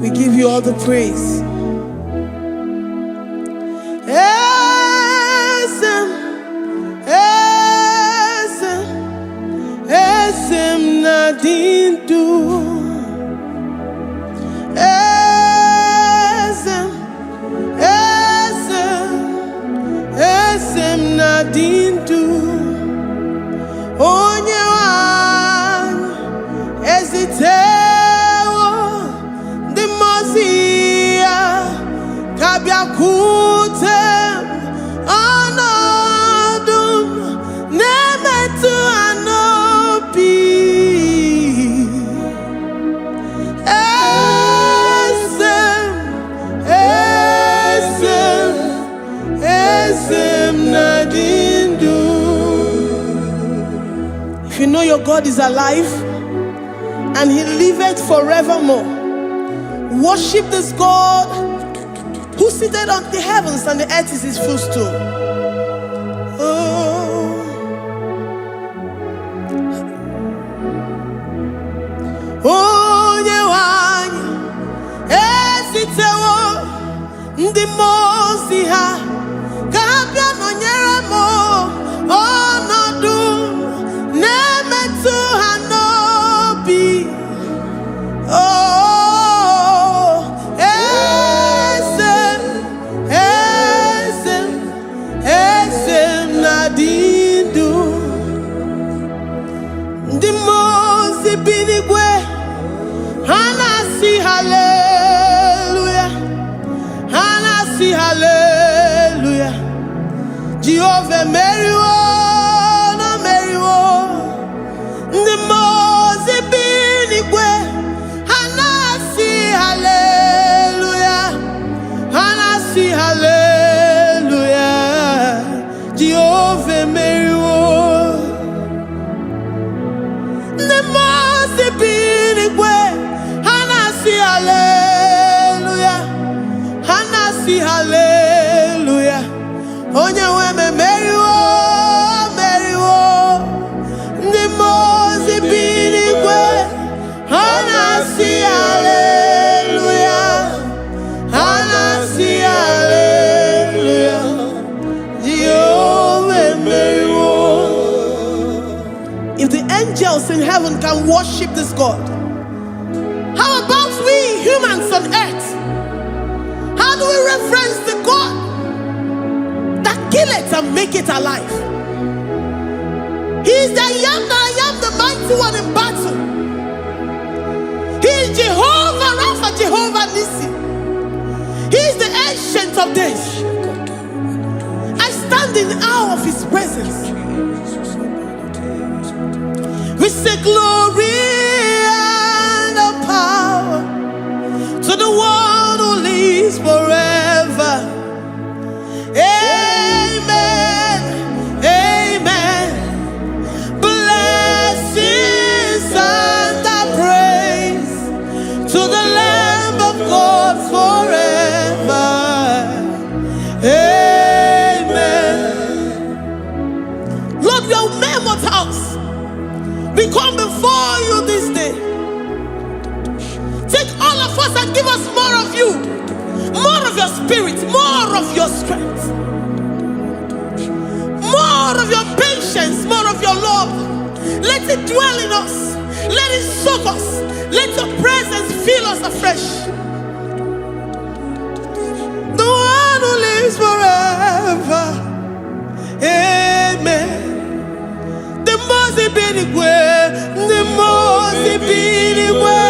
We give you all the praise. Esem nadindu. Esem nadindu. Onyewan ezitewo dimozia kabiakutem anodum nemetu anopi. Esem nadindu. If you know your God is alive and he liveth forevermore, worship this God who seated on the heavens and the earth is his footstool. Oh, Onyewanyi esitewo ndi mozi ha kabia nonyere mo onodu nemetu hanobi. Oh, esem nadindu. Ndi mozi binigwe hanasi hallelujah, hanasi hallelujah. Jehovah Meriwo, no Meriwo. The Mose binigwe, hanasi hallelujah, hanasi hallelujah. Jehovah Meriwo. The Mose binigwe, hanasi hallelujah, hanasi hallelujah. Onye weme meriwo, meriwo. Ndi mozi binigwe, hanasi hallelujah, hanasi hallelujah. Jehovah meriwo. If the angels in heaven can worship this God, how about we humans on earth? How do we reference the God that kill it and make it alive? He is the I am the mighty one in battle. He is Jehovah Rapha, Jehovah Nissi. He is the ancient of days. I stand in awe of his presence. We say glory and power to the one who lives forever. Amen, amen. Blessings and praise to the Lamb of God forever. Amen. Lord, we are mammoth house. We come before you this day. Take all of us and give us more of you, more of your spirit, more of your strength, more of your patience, more of your love. Let it dwell in us. Let it soak us. Let your presence fill us afresh. The one who lives forever. Amen. The Mose binigwe, the Mose binigwe.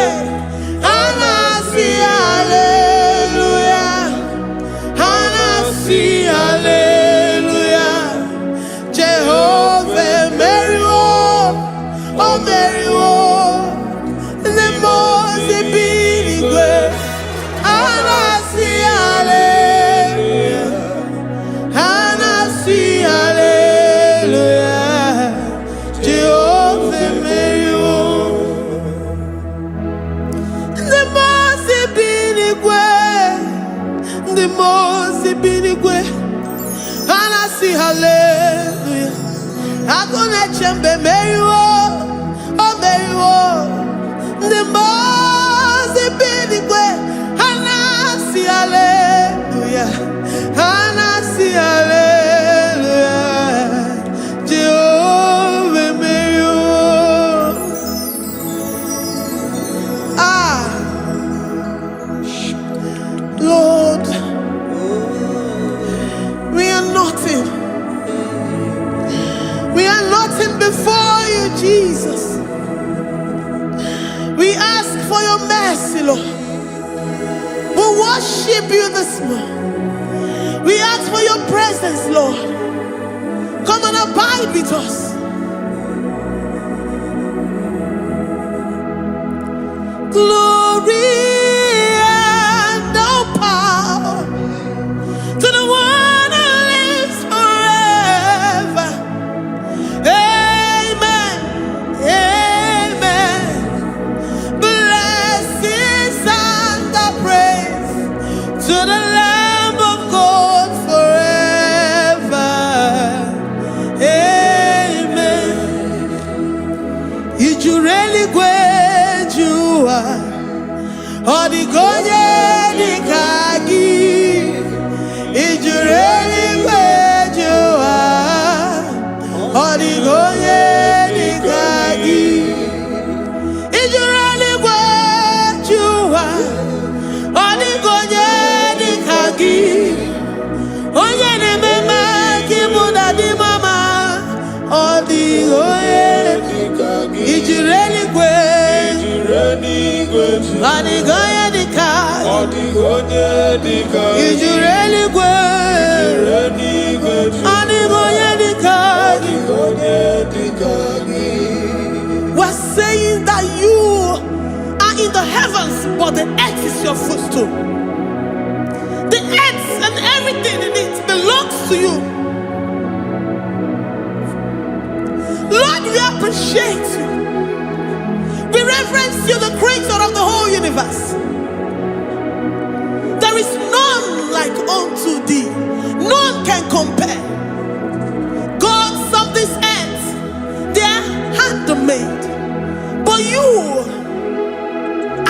Hanasi hallelujah, hanasi hallelujah. Jehovah Meriwo, oh Meriwo. The Mose binigwe, hanasi hallelujah, hanasi hallelujah. Jehovah Meriwo. The Mose binigwe, hanasi hallelujah. Agone chembe Meriwo, oh Meriwo. The Mose binigwe, for your mercy, Lord. We worship you this morning. We ask for your presence, Lord. Come and abide with us. Glory and all power to the one who lives forever. Amen. Amen. Blessings and the praise to the Lamb of God forever. Amen. You really great you are. Odigonye dikagi. You really great you are. Odigonye dikagi. You really great you are. Odigonye dikagi. Onye ne mema kimuda di mama. Odigonye dikagi. You really great. Odigonye dikagi. Odigonye dikagi. You really great. Odigonye dikagi. We're saying that you are in the heavens, but the earth is your footstool. The earth and everything in it belongs to you. Lord, we appreciate you. We reverence you, the creator of the whole universe. There is none like unto thee. None can compare. Gods of this earth, they are handmade. But you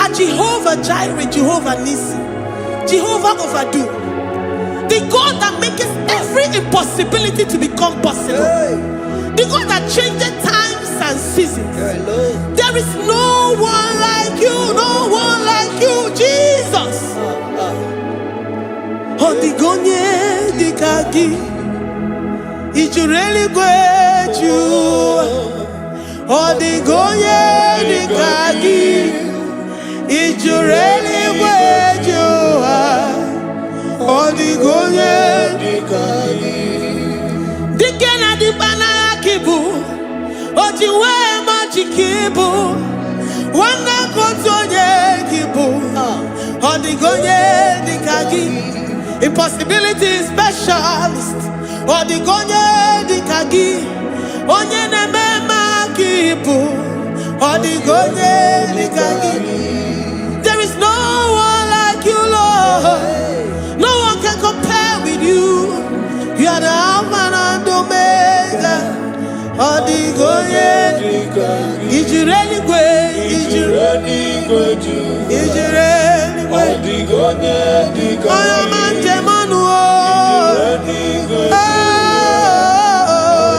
are Jehovah Jireh, Jehovah Nissi, Jehovah Overdo. The God that makes every impossibility to become possible. The God that changes times and seasons. There is no one like you, no one like you, Jesus. Odigonye dikagi. You really great you. Odigonye dikagi. You really great you. Odigonye dikagi. Dikena dibana kibu. Ojiwe machikibu. Wana kotonye kibu. Odigonye dikagi. Impossibility specialist. Odigonye dikagi. Onye nemema kibu. Odigonye dikagi. There is no one like you, Lord. No one can compare with you. You are the Alpha and Omega. Odigonye dikagi. Is you really great? Is you really great? Is you really great? Odigonye dikagi. I am Anjemanuo.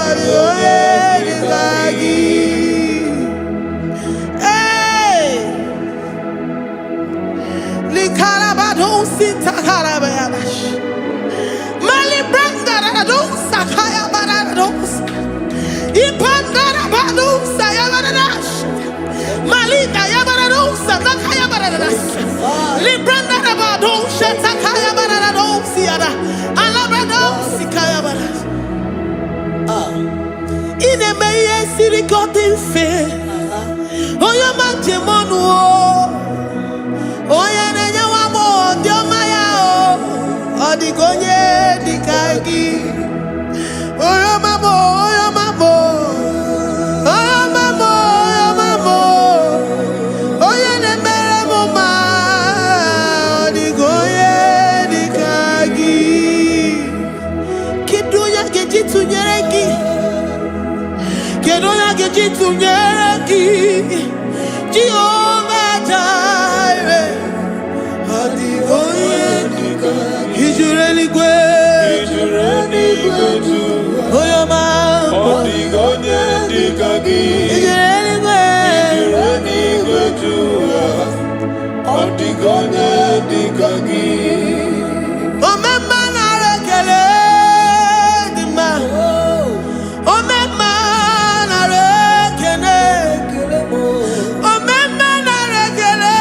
Odigonye dikagi. Hey, Likarabado Sitakarabadash. Mali Brangado Sakaya Badados. Ipandarabado Sayabadash. Malita Yabadados Sakaya Badadas. Librandarabado Shatakaya Badados Siada. Alabado Sikaya Badadas. In a Maya City got in fair. Oya Manjemanuo. Oya Nanyawamo, Diomaya. Odigonye dikagi. Oya mamo, oya mamo. Oya mamo, oya mamo. Oya nemere moma. Odigonye dikagi. Kidoya gejitu nyereki. Kidoya gejitu nyereki. Jehovah Jireh. Odigonye dikagi. Is you really great? Is you really great? Oh, your man. Odigonye dikagi. Is you really great? Is you really great? Odigonye dikagi. Oh, my man, I rekele di man. Oh, my man, I rekele. Oh, my man, I rekele.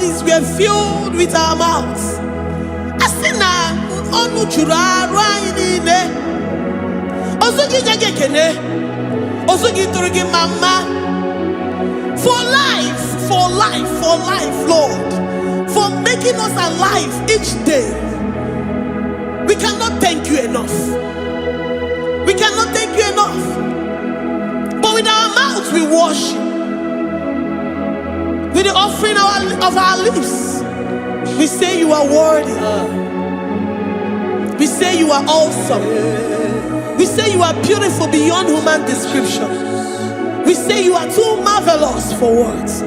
bodies were filled with our mouths. Asina onu chura raine. Osugi jagekene. Osugi turigi mama. For life, Lord. For making us alive each day. We cannot thank you enough. We cannot thank you enough. But with our mouths we worship. With the offering of our lips, we say you are worthy. We say you are awesome. We say you are beautiful beyond human description. We say you are too marvelous for words.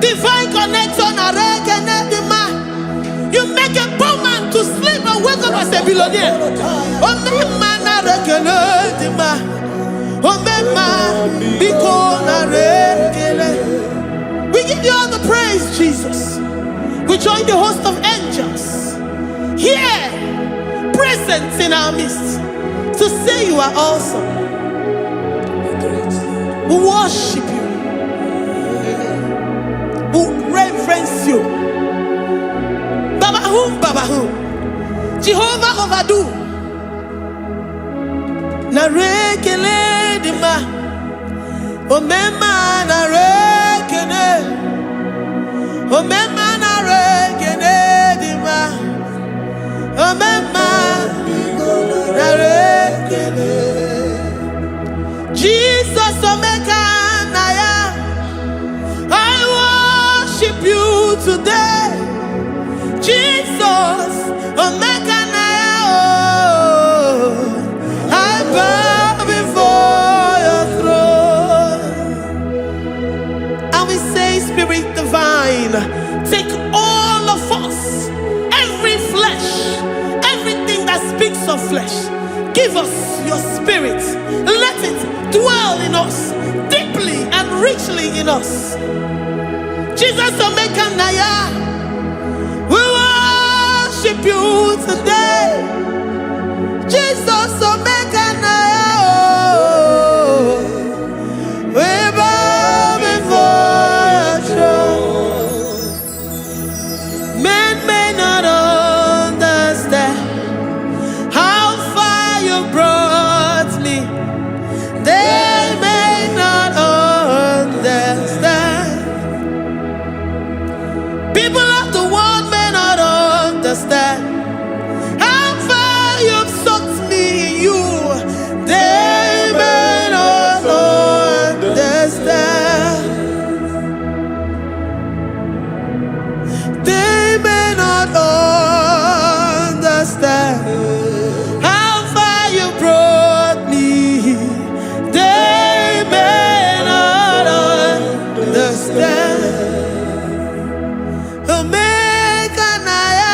Divine connection. You make a poor man to sleep and wake up as a billionaire. We give you all the praise, Jesus. We join the host of angels here, present in our midst, to say you are awesome. We worship you. We reverence you. Baba whom? Jehovah overdo. Narekele dima. Omema narekele. Omema narekele dima. Omema narekele. Jesus omeka naya. I worship you today. Jesus omeka naya. I bow before your throne. And we say, Spirit divine, take all of us, every flesh, everything that speaks of flesh. Give us your spirit. Let it dwell in us, deeply and richly in us. Jesus omeka naya. We worship you today. Jesus omeka naya. We bow before your throne. Men may not understand how far you brought me. They may not understand. People of the world may not understand how far you've sucked me in you. They may not understand. They may not understand how far you brought me. They may not understand. Omeka naya,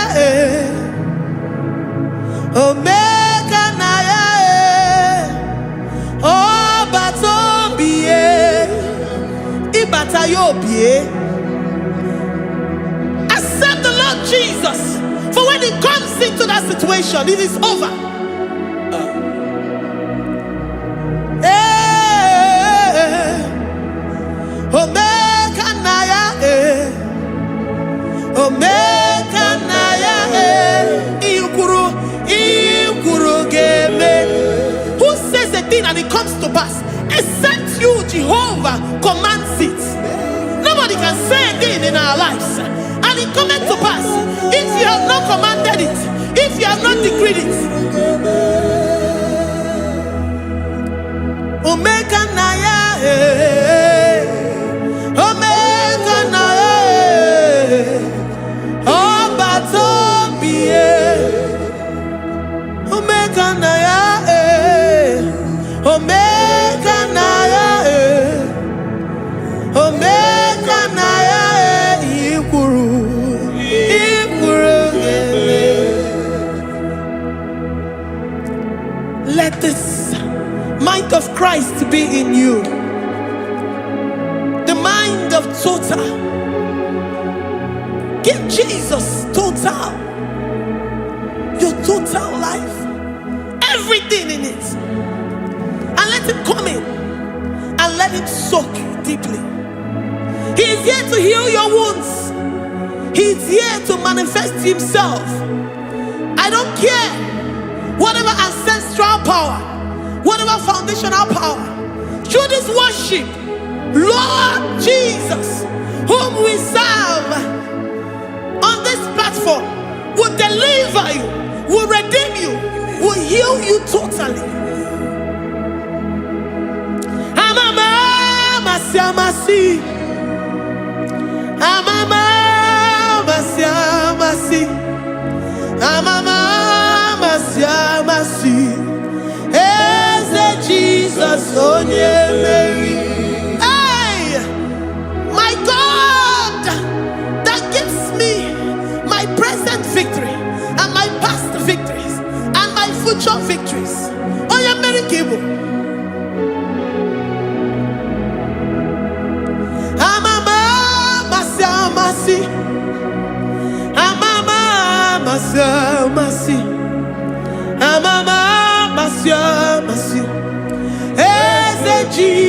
omeka naya, obatombiye, ibatayobiye. Accept the Lord Jesus, for when He comes into that situation, it is over. Omeka naya, omeka naya, iukuru game. Who says a thing and it comes to pass? Except you, Jehovah, commands it. Nobody can say a thing in our lives and it comes to pass if you have not commanded it, if you have not decreed it. Omeka naya, omeka naya, obatombiye, omeka naya, omeka naya, omeka naya. Christ be in you. The mind of total. Give Jesus total. Your total life. Everything in it. And let him come in. And let him soak you deeply. He is here to heal your wounds. He is here to manifest himself. I don't care. Whatever ancestral power, whatever foundational power, through this worship, Lord Jesus, whom we serve on this platform, will deliver you, will redeem you, will heal you totally. Jesus, hey, my God, that gives me my present victory and my past victories and my future victories. Oh, yeah, Mary Kibo.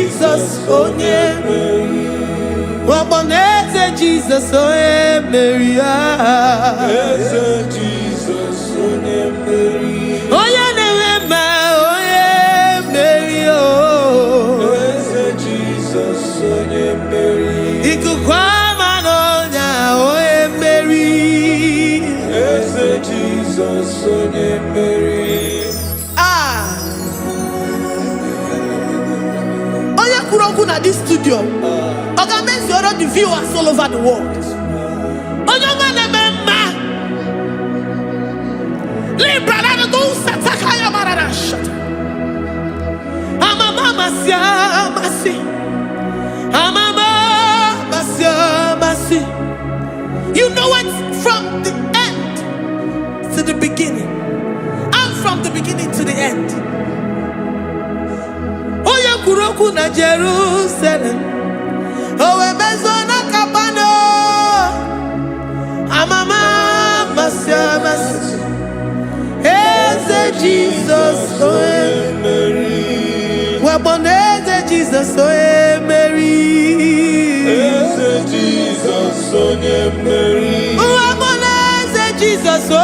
Jesus, oh yeah, Jesus, oh yeah, Mary, Jesus, oh yeah, Mary, oh yeah, Mary, oh Jesus, oh yeah, Mary, oh yeah, Mary, Jesus, oh yeah, Mary. At this studio, organize the viewers all over the world. You know it from the end to the beginning, and from the beginning to the end. Kuroku na Jerusalem, oh emezona kabano, amama masiamas, eze Jesus, oh Mary, waboneze Jesus, oh Mary, eze Jesus, oh Mary, waboneze Jesus, oh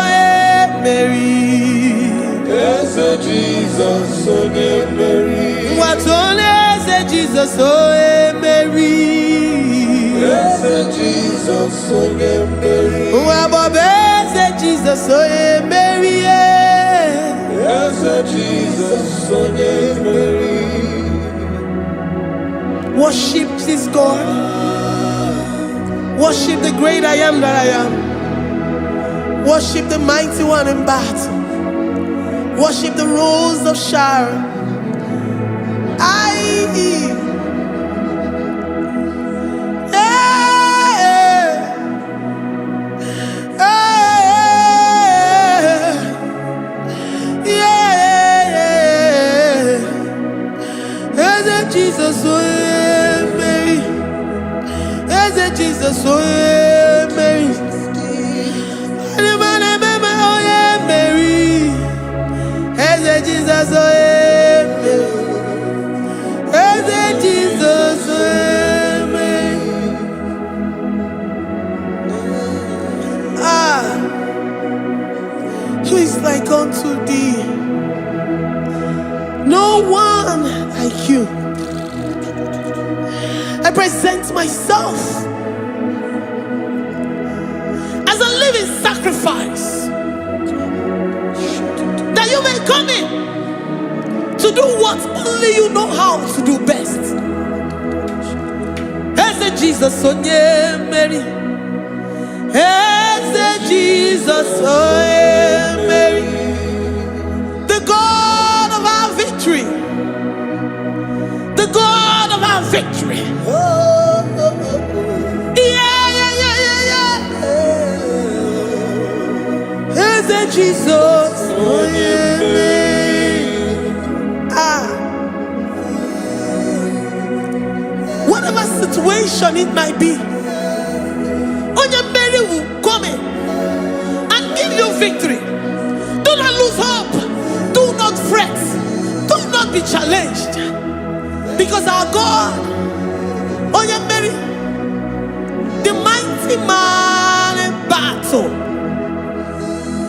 Mary, eze Jesus, oh Mary. What on is Jesus, oh Mary? Yes, Jesus, oh Mary. What is Jesus, oh Mary? Yes, Jesus, oh Mary. Worship this God. Worship the great I am that I am. Worship the mighty one in battle. Worship the rose of Sharon. Jesus, oh Mary, Jesus, oh Mary, oh yeah, Mary, Jesus, oh Jesus, Mary. Who is like unto thee? No one like you. I present myself as a living sacrifice, that you may come in to do what only you know how to do best. As Jesus, oh yeah, Mary. As Jesus, oh yeah, Mary. The God of our victory. The God of our victory. As Jesus, oh yeah, Mary. situation it might be, Onyemeri will come in and give you victory. Do not lose hope. Do not fret. Do not be challenged. Because our God, Onyemeri, the mighty man in battle,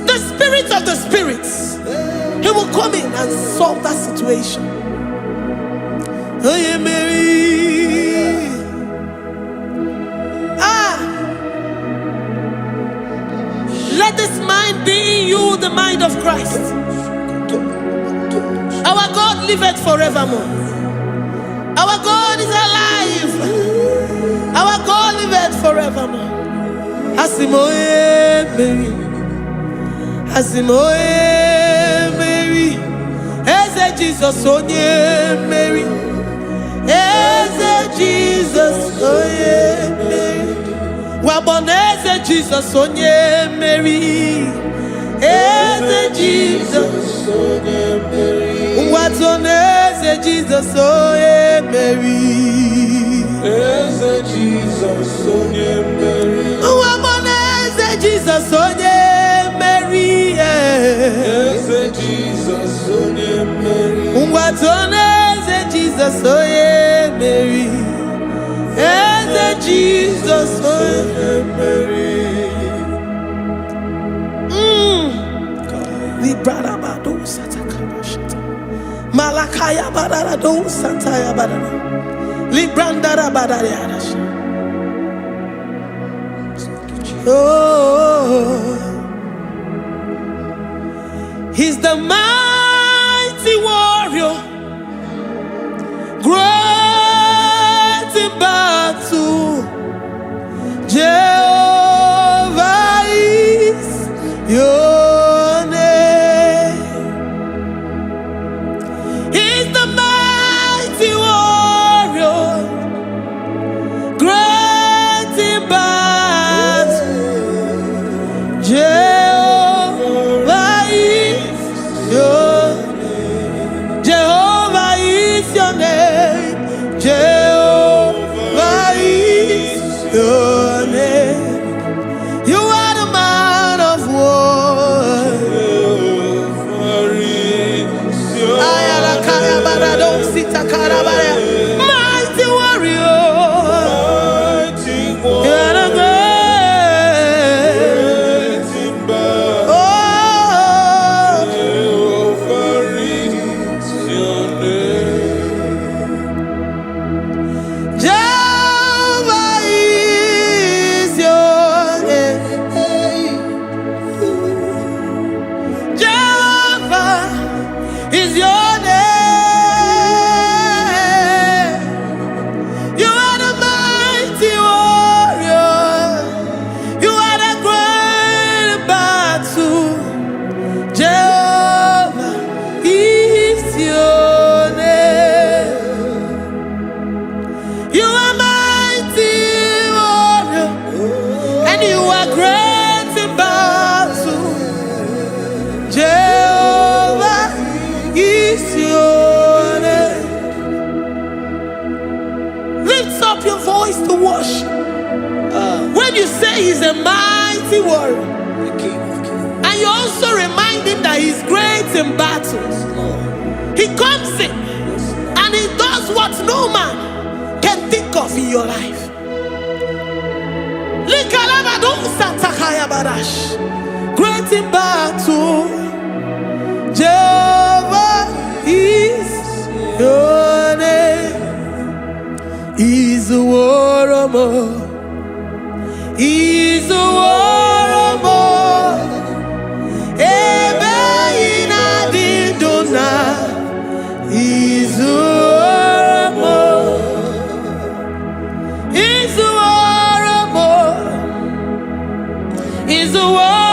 the spirit of the spirits, he will come in and solve that situation. Onyemeri. Let this mind be in you, the mind of Christ. Our God liveth forevermore. Our God is alive. Our God liveth forevermore. Asimoye Mary. Asimoye Mary. Eze Jesus onye Mary. Eze Jesus onye Mary. Waboneze Jesus onye Mary. Eze Jesus onye Mary. Watoneze Jesus onye Mary. Eze Jesus onye Mary. Waboneze Jesus onye Mary. Eze Jesus onye Mary. Watoneze Jesus onye Mary. Eze Jesus onye Mary. Librada bado satakaba shata. Malakaya badara do sataya badara. Librandara badara yadash. Oh, he's the mighty warrior, great in battle. Jehovah is your name. He's the mighty warrior, great in battle. Jehovah is your name. Jehovah is your name. Jehovah is your name. You are the man of war. Mighty warrior. You are the great. Oh, Jehovah is your name. Jehovah is your name. Jehovah is your name. You are the mighty warrior. You are the great battle. Jehovah is your name. You are mighty warrior, and you are great in battle. Jehovah is your name. Lift up your voice to worship. When you say he's a mighty warrior, and you also remind him that he's great in battles, he comes in and he does what no man can think of in your life. Great in battle, Jehovah is your name. He's a warrior. He's a warrior. Ebe ina didona. He's a warrior. He's a warrior. He's a warrior.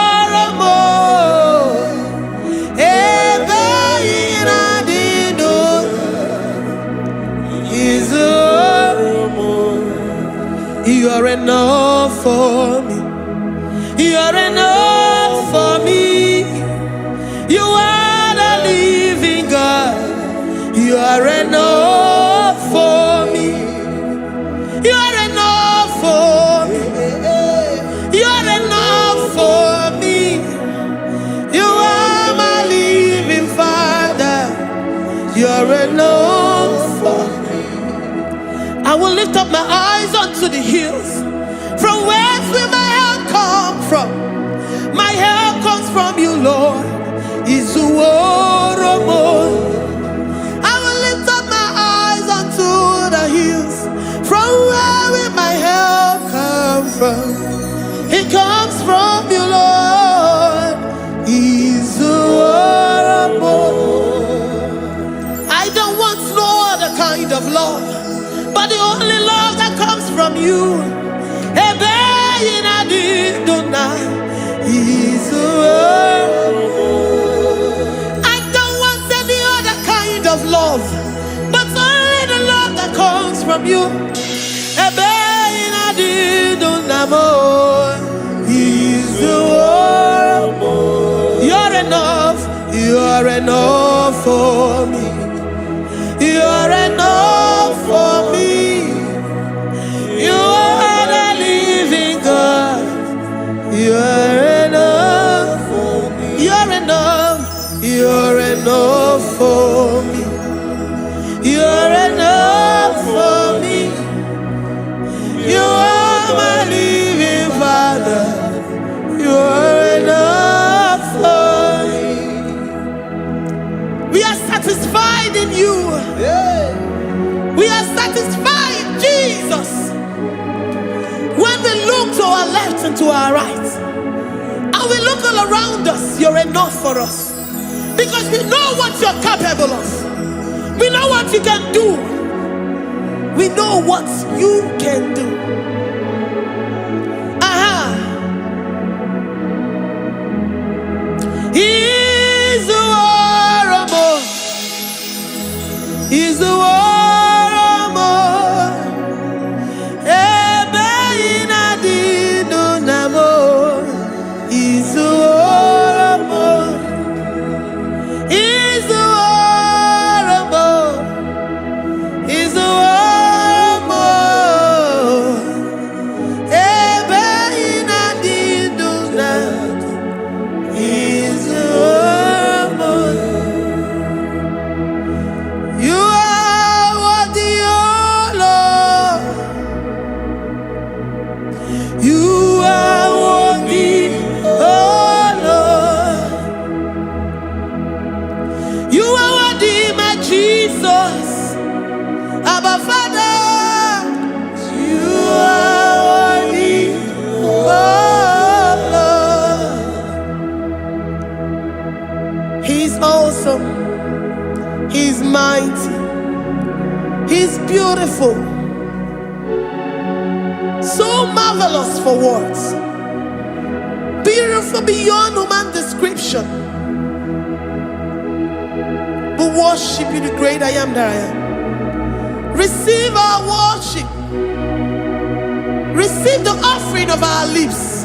enough for me. I will lift up my eyes unto the hills. From whence will my help come from? My help comes from you, Lord. I will lift up my eyes unto the hills. From where will my help come from? It comes from you, Lord. I don't want no other kind of love, but the only love that comes from you. I don't want any other kind of love, but only the love that comes from you. You're enough. You're enough for me. You're enough for me. You are the living God. You're enough for me. You're enough. You're enough for me. You're enough for me. You are my living Father. You're enough for me. We are satisfied in you. We are satisfied, Jesus. When we look to our left and to our right, and we look all around us, you're enough for us. Because we know what you're capable of. We know what you can do. We know what you can do. He's the war more. He's the war more. He's the war more. He's the war more. He's the war more. He's the war more. You are worthy, oh Lord. You are worthy, oh Lord. You are worthy, my Jesus. Abba Father, you are worthy, oh Lord. He's awesome. He's mighty. He's beautiful. So marvelous for words. Beautiful beyond human description. We worship you, the great I am that I am. Receive our worship. Receive the offering of our lips.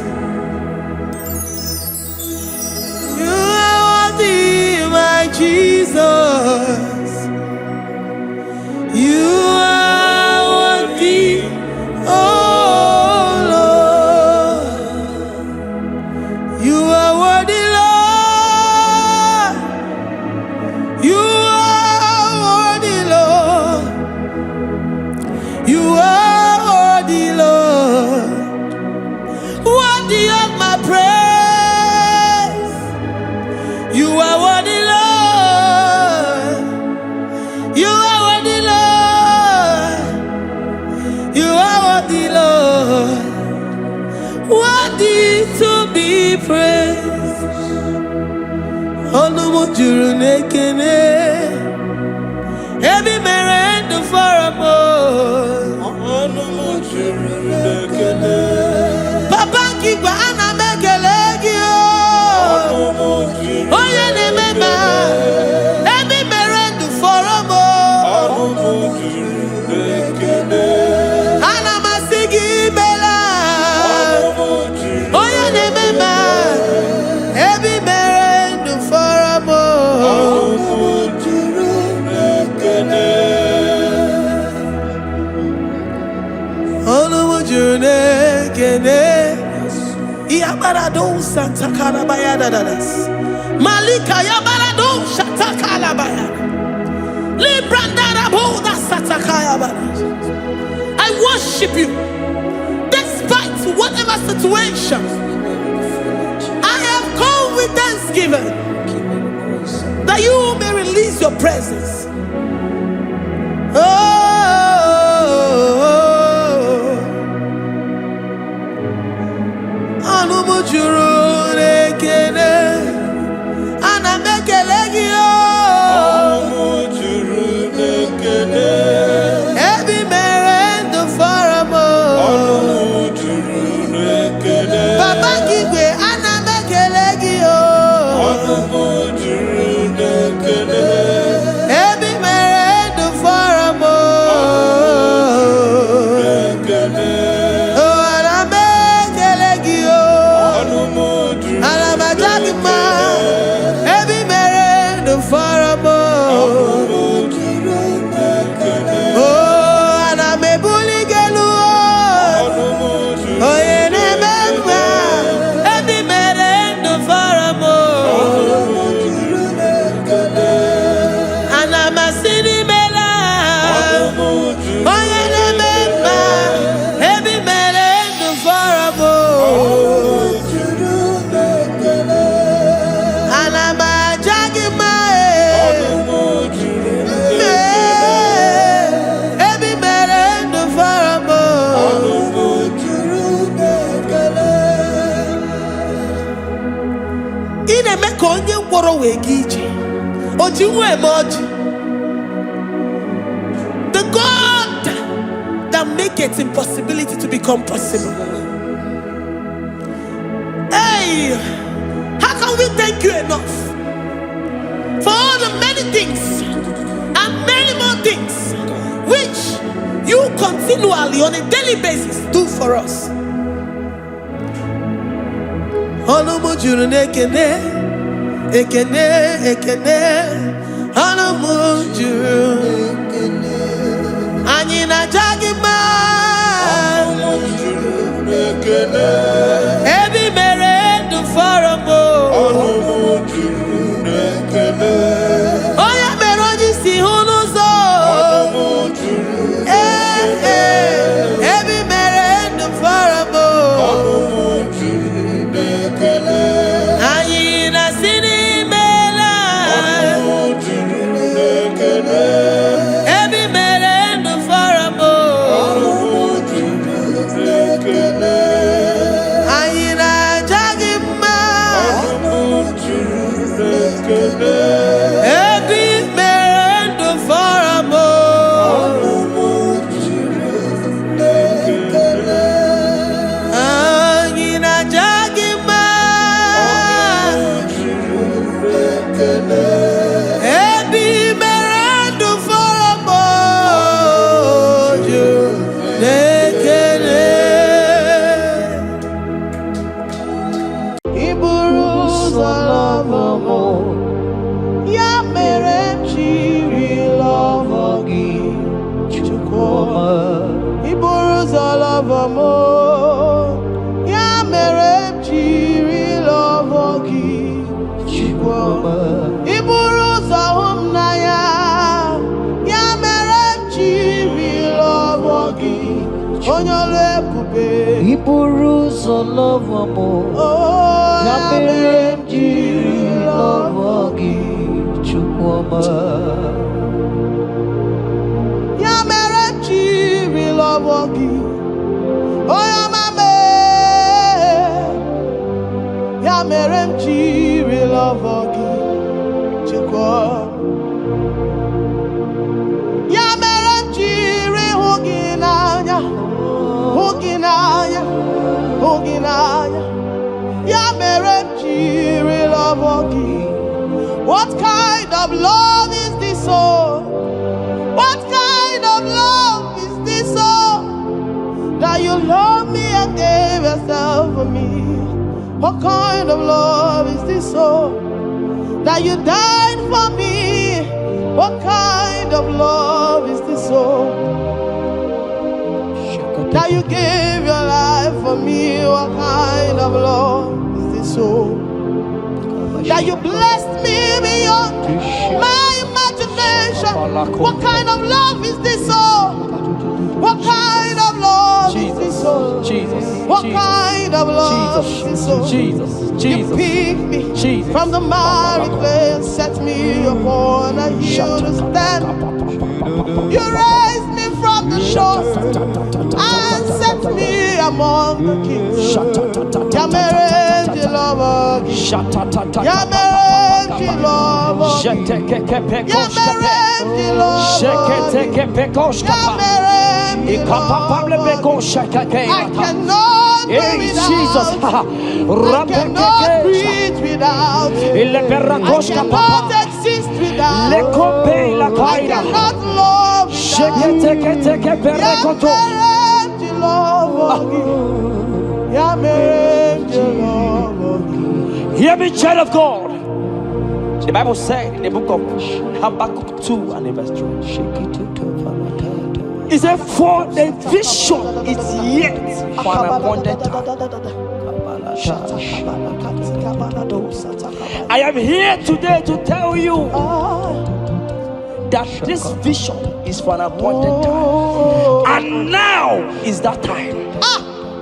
You are worthy, my Jesus. You are worthy, oh Lord. You are worthy, Lord. You are worthy, Lord. You are worthy, Lord. Worthy of my praise. You are worthy, Lord. You are worthy, Lord. You are worthy, Lord. Worthy to be praised. Onumujuru nekene. Every merend for a more. Onumujuru nekene. Papa kigwa ana mekelegio. Oye ne mema. Every merend for a more. Onumujuru nekene. Ana masigi bela. Oye ne mema. Every merend for a more. Onumujuru nekene. Yabarado Santa Calabaya Dadas Malika Yabarado Shata Calabaya Libra I worship you despite whatever situation. I have come with thanksgiving that you may release your presence. The God that makes impossibility to become possible. Hey, how can we thank you enough for all the many things and many more things which you continually on a daily basis do for us? Ekene Anamujuru Anina Jagima Ebi mere du faramo Oya meroji si hunuzo Ebi mere du faramo Anina sini Iburuzo love amo Yameremji love gi chukwama Yameremji love gi Oyamame Yameremji love gi chukwama Yameremji huginanya What kind of love is this, oh? What kind of love is this, oh? That you love me and gave yourself for me. What kind of love is this, oh? That you died for me. What kind of love is this, oh? That you gave your life for me. What kind of love is this, oh? That you blessed me beyond my imagination. What kind of love is this, oh? Jesus, What Jesus, kind of love is this? Jesus, You Jesus, picked me Jesus. from the miry clay, set me upon a hill to stand. You raised me from the shores and set me among the kings. Yamerenji lover, Yamerenji lover, Yamerenji lover, I cannot do Jesus, without. I cannot breathe without. I cannot exist without. I cannot love without. Hear me, child of God. The Bible said in the book of Habakkuk 2 and verse 3. It said, for the vision is yet for an appointed time. I am here today to tell you that this vision is for an appointed time. And now is that time.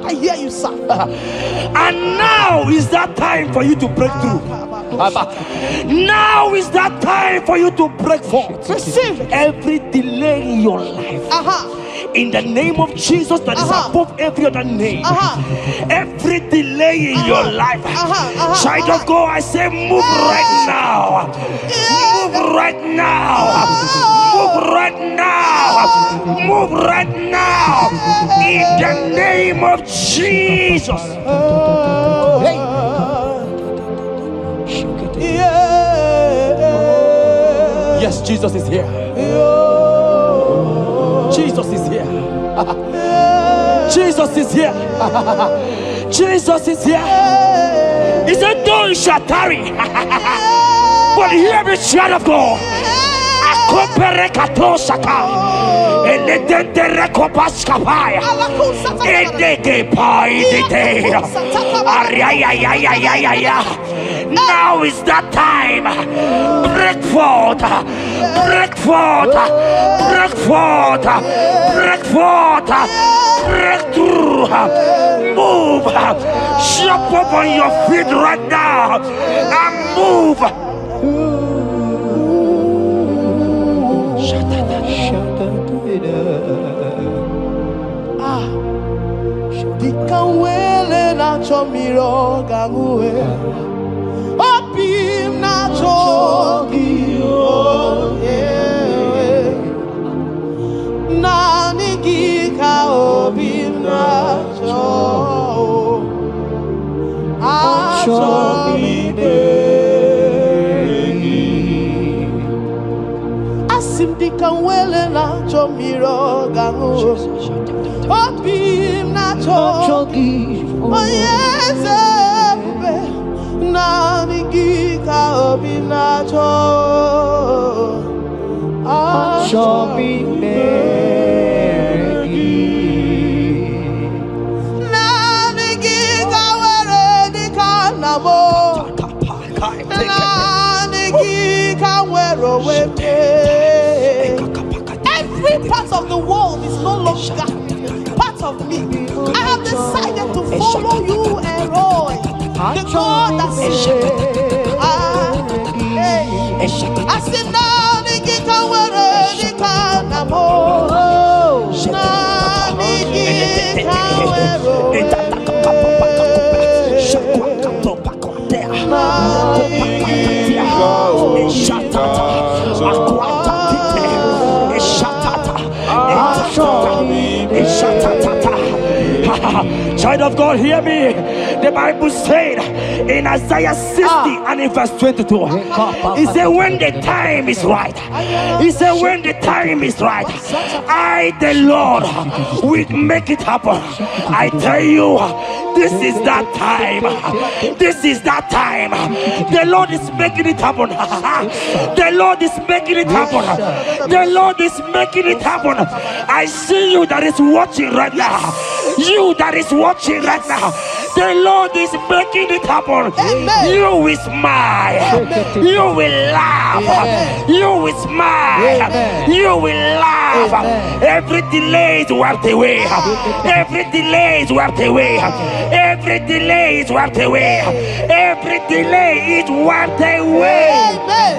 I hear you, sir. And now is that time for you to break through. Now is that time for you to break forth. Receive every delay in your life. In the name of Jesus that is above every other name. Every delay in your life. Child of God, I say move right now. Move right now. Move right now. Move right now. In the name of Jesus. Hey. Yes, Jesus is here. Jesus is here. Jesus is here. Jesus is here. He said, though you shall tarry, but hear me, child of God. Now is that time. Break forth, break forth, break forth, break forth, break through. Move, jump up on your feet right now and move. Dikawele na chomiro gamuwe Opim na chogi Nani gika opim na cho Asim dikawele na chomiro gamuwe Opim na chogi Nani gika opim na cho Nani gika were dikanamo Nani gika were wete. Every part of the world is no longer part of me. I have decided to follow you, Elroy, the God that saves. I said, Nani gika were dikanamo Nani gika were wete. Child of God, hear me. The Bible said in Isaiah 60 and in verse 22, he said, when the time is right, he said, when the time is right, I, the Lord, will make it happen. I tell you, this is that time. This is that time. The Lord is making it happen. The Lord is making it happen. The Lord is making it happen. I see you that is watching right now. You that is watching right now. The Lord is making it happen. Amen. You will smile. Amen. You will laugh. Amen. You will smile. Amen. You will laugh. Amen. Every delay is wiped away. Every delay is wiped away. Every delay is wiped away. Every delay is wiped away. Amen.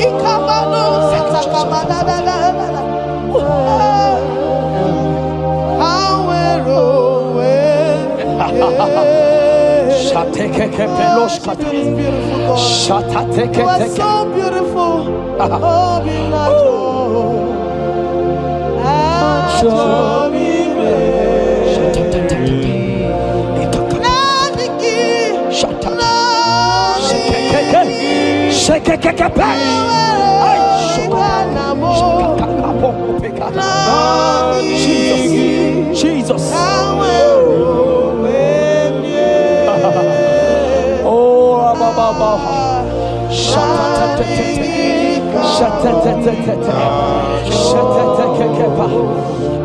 Ikabano satakabadadadadada. You are so beautiful.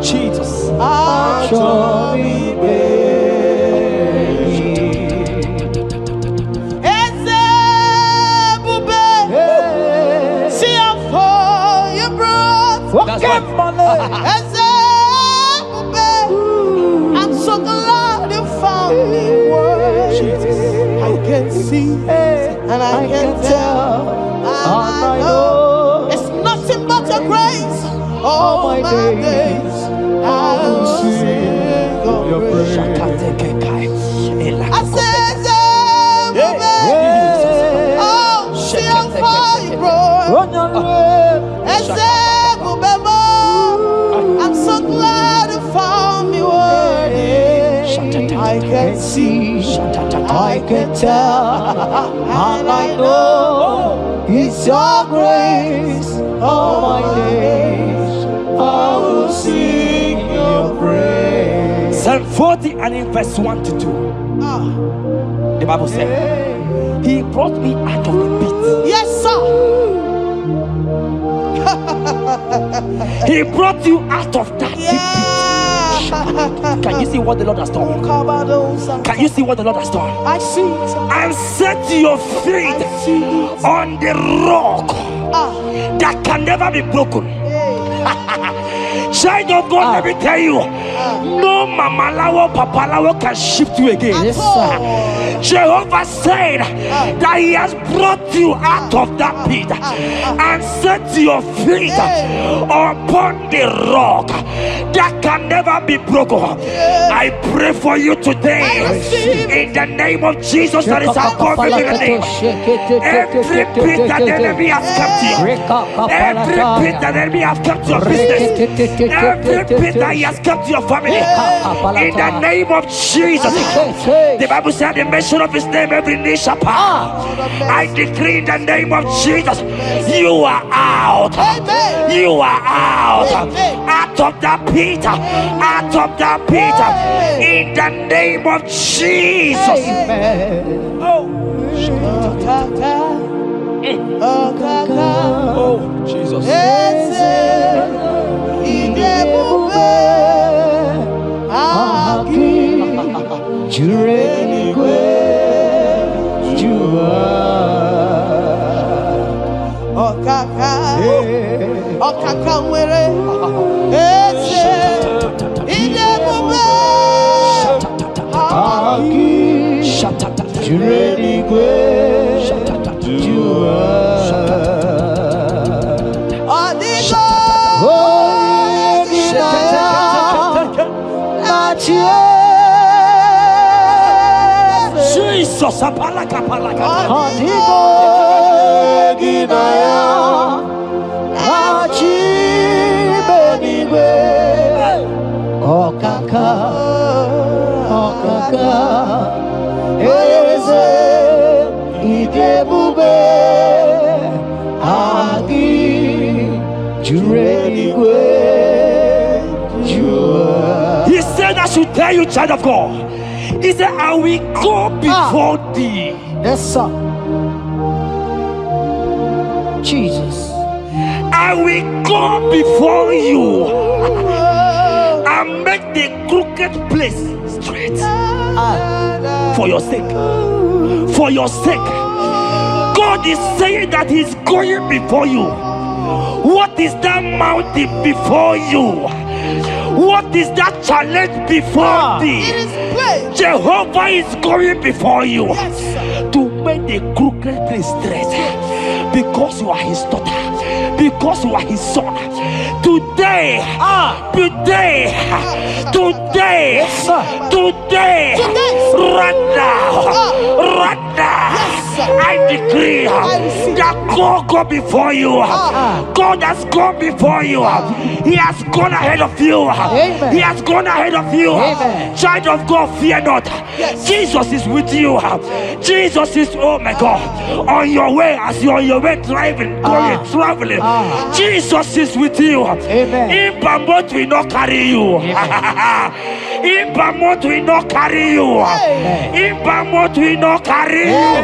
Jesus. Jesus. See how far you brought. That's right. I'm so glad you found me worthy. I can see and I can tell and I know it's nothing but your grace. All my days I will sing your praise. I said, oh, see how far you brought. I'm so glad you found me worthy. I can see, I can tell, and I know it's your grace. All my days I will sing your praise. Psalm 40 and in verse 1 to 2. The Bible said, He brought me out of the pit. Yes, sir. He brought you out of that deep pit. Can you see what the Lord has done? Can you see what the Lord has done? I see. And set your feet on the rock that can never be broken. Child of God, let me tell you, no mama lawo, papa lawo can shift you again. Yes, sir. Jehovah said that He has brought you out of that pit and set your feet upon the rock that can never be broken. I pray for you today in the name of Jesus that is above every name. Every pit that the enemy has kept you, every pit that the enemy has kept your business, every pit that he has kept your family, in the name of Jesus. The Bible said the mention of His name every knee shall bow. I decree in the name of Jesus, you are out. You are out. Out of that pit. Out of that pit. In the name of Jesus. Oh. Oh, Jesus. Jesus, apalaka. He said I should tell you, child of God. He said, I will go before thee. Yes, sir. Jesus. I will go before you and make the crooked place strength. For your sake. For your sake. God is saying that He's going before you. What is that mountain before you? What is that challenge before thee? Jehovah is going before you to make the crooked place straight. Because you are His daughter. Because you are His son. Today, right now, I decree that God go before you. God has gone before you. He has gone ahead of you. He has gone ahead of you. Child of God, fear not. Jesus is with you. Jesus is, oh my God, on your way, as you're on your way driving, going, traveling. Jesus is with you. In Bamot will not carry you. In Bamot will not carry you. In Bamot will not carry you.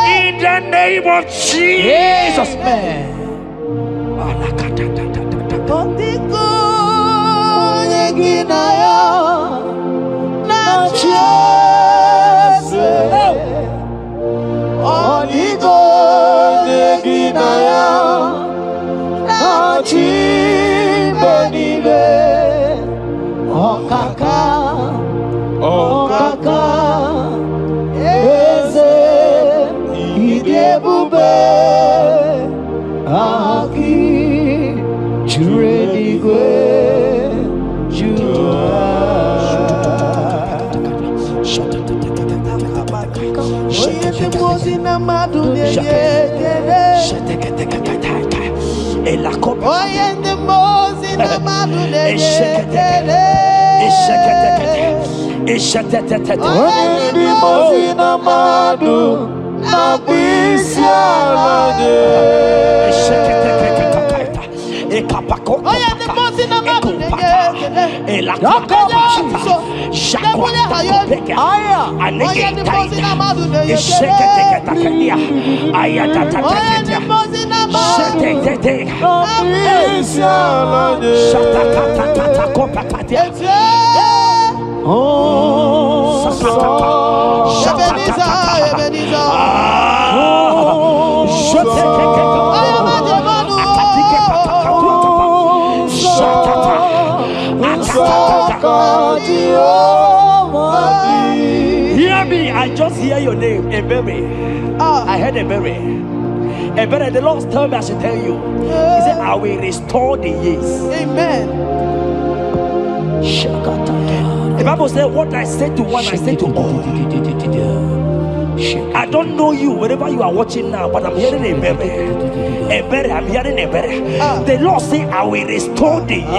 In the name of Jesus. Hear me, I just hear your name, Ebere. I heard Ebere. Ebere, the Lord told me I should tell you. He said, I will restore the years. Amen. The Bible said, what I said to one, I said to all. I don't know you, wherever you are watching now, but I'm hearing Ebere. Ebere, I'm hearing Ebere. The Lord said, I will restore the years.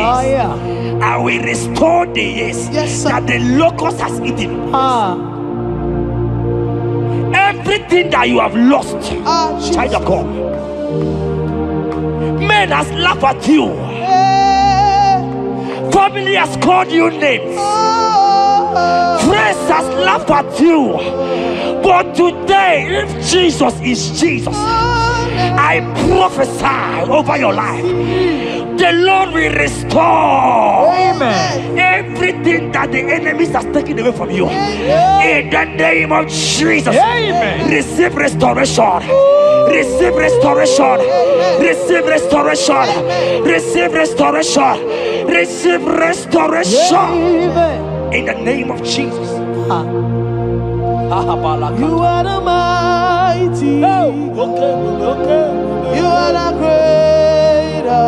I will restore the years that the locust has eaten. Everything that you have lost, child of God. Men has laughed at you. Family has called you names. Friends has laughed at you. But today, if Jesus is Jesus, I prophesy over your life. The Lord will restore everything that the enemies has taken away from you. In the name of Jesus, receive restoration. Receive restoration. Receive restoration. Receive restoration. Receive restoration. In the name of Jesus. You are the mighty. You are the greater.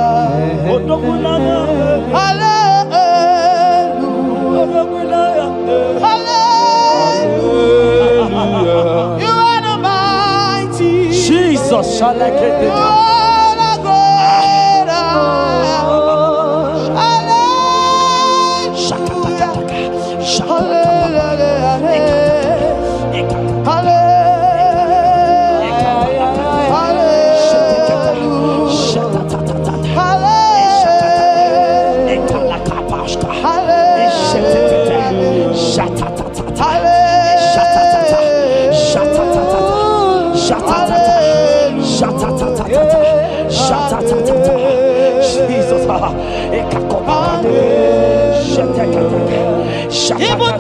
Hallelujah. Hallelujah. You are the mighty. Jesus shall I get it. You are the greater.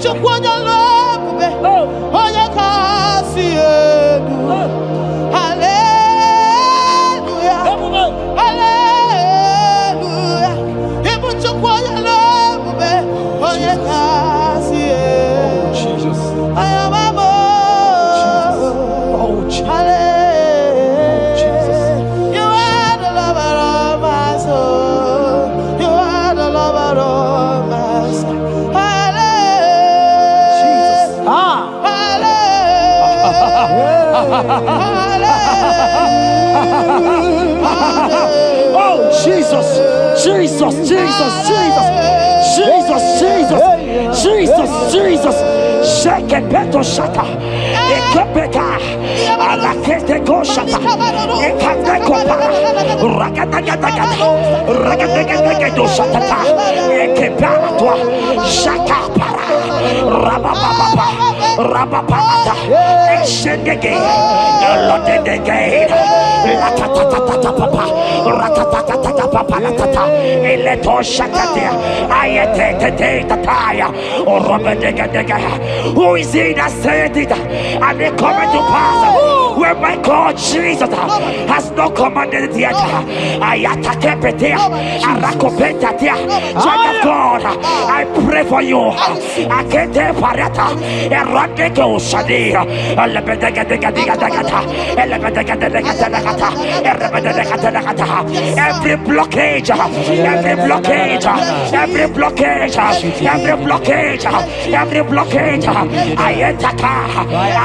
Jesus. Oh, Jesus, Jesus, Jesus, Jesus, Jesus, Jesus, Jesus, Jesus. Shake it, Beto Shata. Ekepeka. Alakete go Shata. Ekateko para. Ragatagata. Ragatagata Shata. Ekepara toi. Shaka para. Rabababa. Rababata. Exendege. Lotedege. Latatatata papa. Ratatatata papa. Latata. Eleto Shakatia. Ayete tataya. Or Robedega. Who is he that said it and it coming to pass where my God Jesus has not commanded it yet? Ayatakepetia, Arakopetatia, Child of God, I pray for you. Akete parata, Erandeko Shadi, every blockage, every blockage, every blockage, every blockage, every blockage, ayetaka,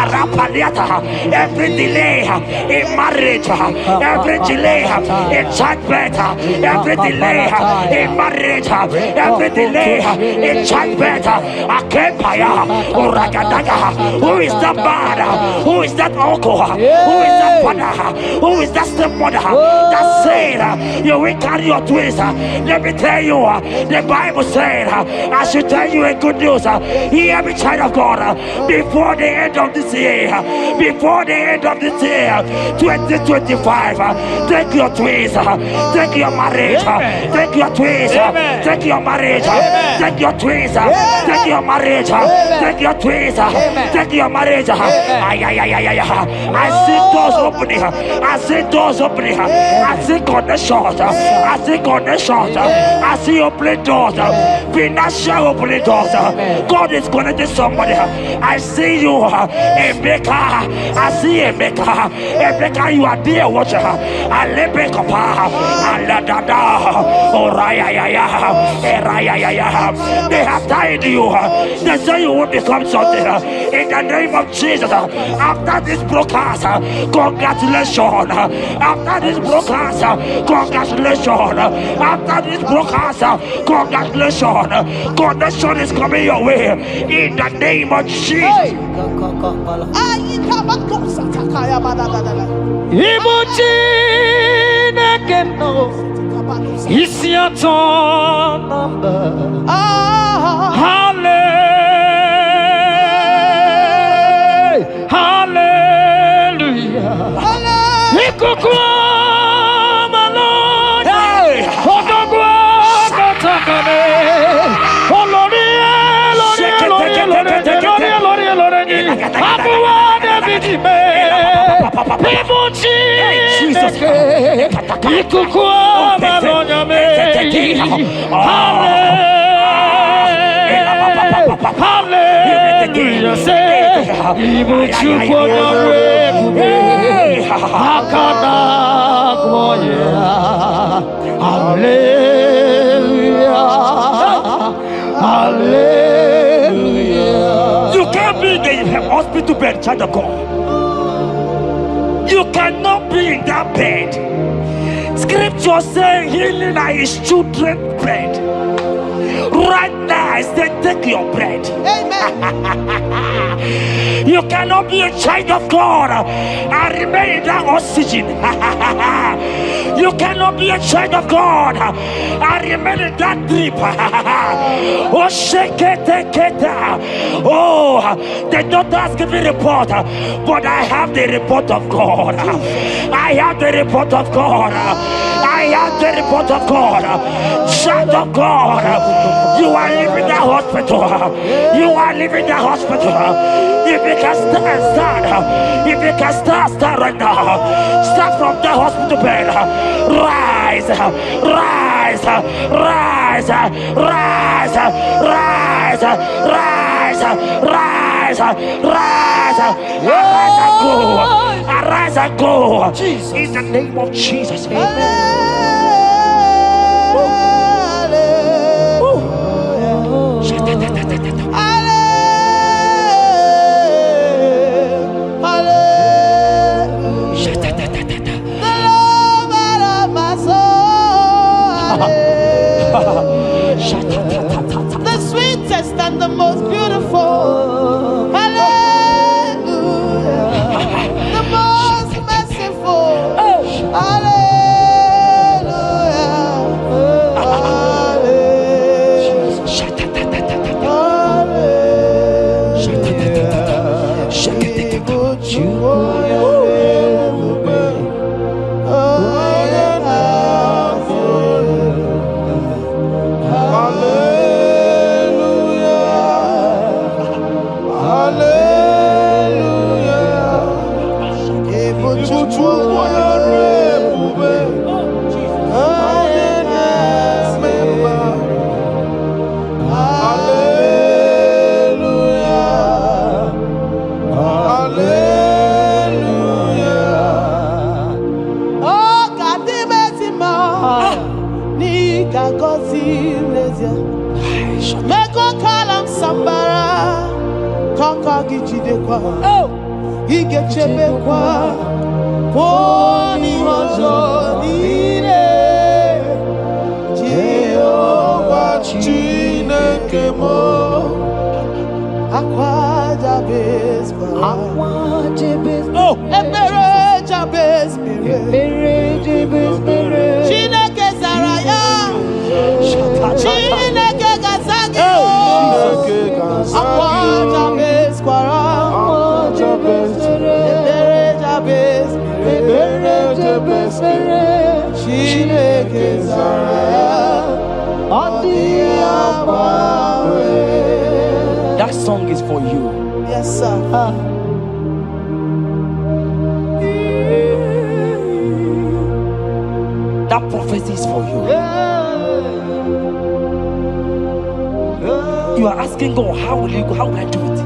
arapaliata, every delay in marriage, every delay in childbirth, every delay in marriage, every delay in childbirth, akempaya, uragadaga. Who is that man? Who is that uncle? Who is that father? Who is that stepmother that said you will carry your twins? Let me tell you, the Bible said, I should tell you a good news. Hear me, child of God, before the end of this year, 2025, take your twins, take your marriage, take your twins, take your marriage, take your twins, take your marriage, take your twins, take your marriage. I see doors opening, I see doors opening, I see connections, I see connections, I see opening doors, financial opening doors. God is connecting somebody. I see you, Emeka. I see Emeka. Emeka, you are there, watcher. Alebeka, Aladada, Oraya, they have tied you. They say you will become something. In the name of Jesus, after this broadcast, congratulations. After this broadcast, congratulations. After this broadcast, congratulations. Connection is coming your way. In the name of Jesus. It's your turn number. Hallelujah. Hallelujah. Hallelujah. You can't be in the hospital bed, child of God. You cannot be in that bed. Scripture says healing are his children's bread. Right now, I say take your bread. You cannot be a child of God and remain in that oxygen. You cannot be a child of God and remain in that drip. Oh, shake it, take it. Oh, the doctors give me a report, but I have the report of God. I have the report of God. I have the report of God. Child of God, you are leaving the hospital. You are leaving the hospital. If you can stand, if you can stand right now, start from the hospital bed. Rise, rise, rise, rise, rise, rise, rise, rise, arise and go, arise and go. In the name of Jesus. Amen. The sweetest and the most beautiful. Hallelujah. The most merciful. Hallelujah. That song is for you. Yes, sir. That prophecy is for you. You are asking God, how will you go? How will I do it?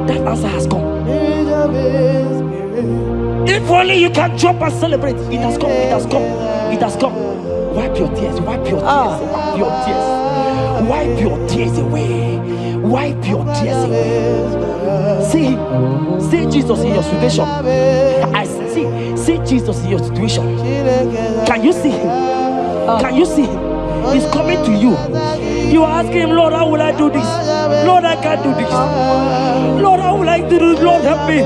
That answer has come. If only you can jump and celebrate. It has come. It has come. It has come. Wipe your tears. Wipe your tears. Wipe your tears. Wipe your tears away. Wipe your tears away. See Jesus in your situation. I see Jesus in your situation. Can you see him? Can you see him? He's coming to you. You are asking him, Lord, how will I do this? Lord, I can't do this. Lord, how will I do this? Lord, help me.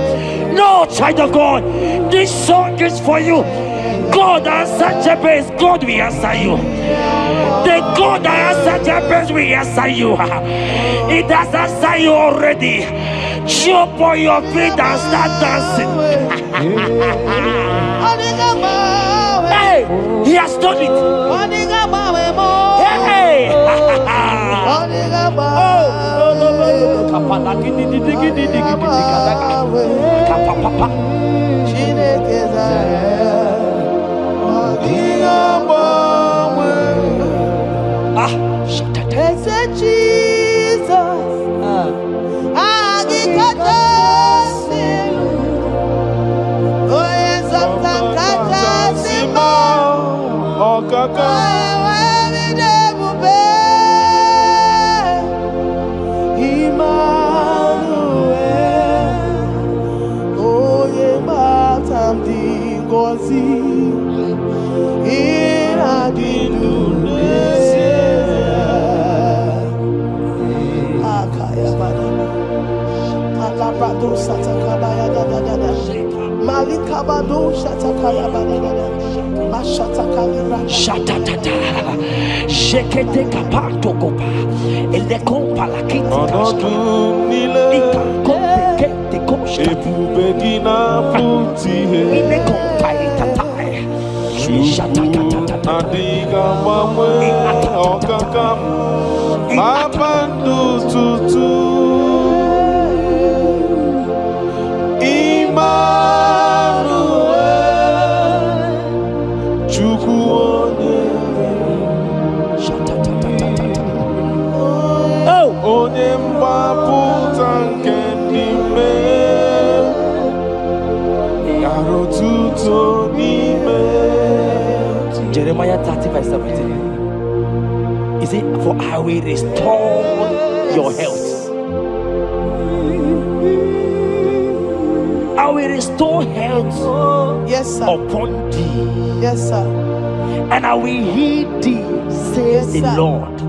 No, child of God, this song is for you. God answered Jabez, God will answer you. The God that answered Jabez will answer you. It has answered you already. Jump on your feet and start dancing. Hey, he has done it. Hey, Shekete kapato kopa ele kompa la kiti kashka ika kompe kete koshka ebubegina puti ile kompa itatai shatakatata adiga mamwe okakam mapandu tutu Immanuel Chukwuonye onye mgbapụta nke ndị mmehie gara otuto n'ime. Jeremiah 30:17. He said, for I will restore your health. I will restore health Yes, sir. upon thee, Yes, sir. and I will heal thee, says Yes, the sir. Lord.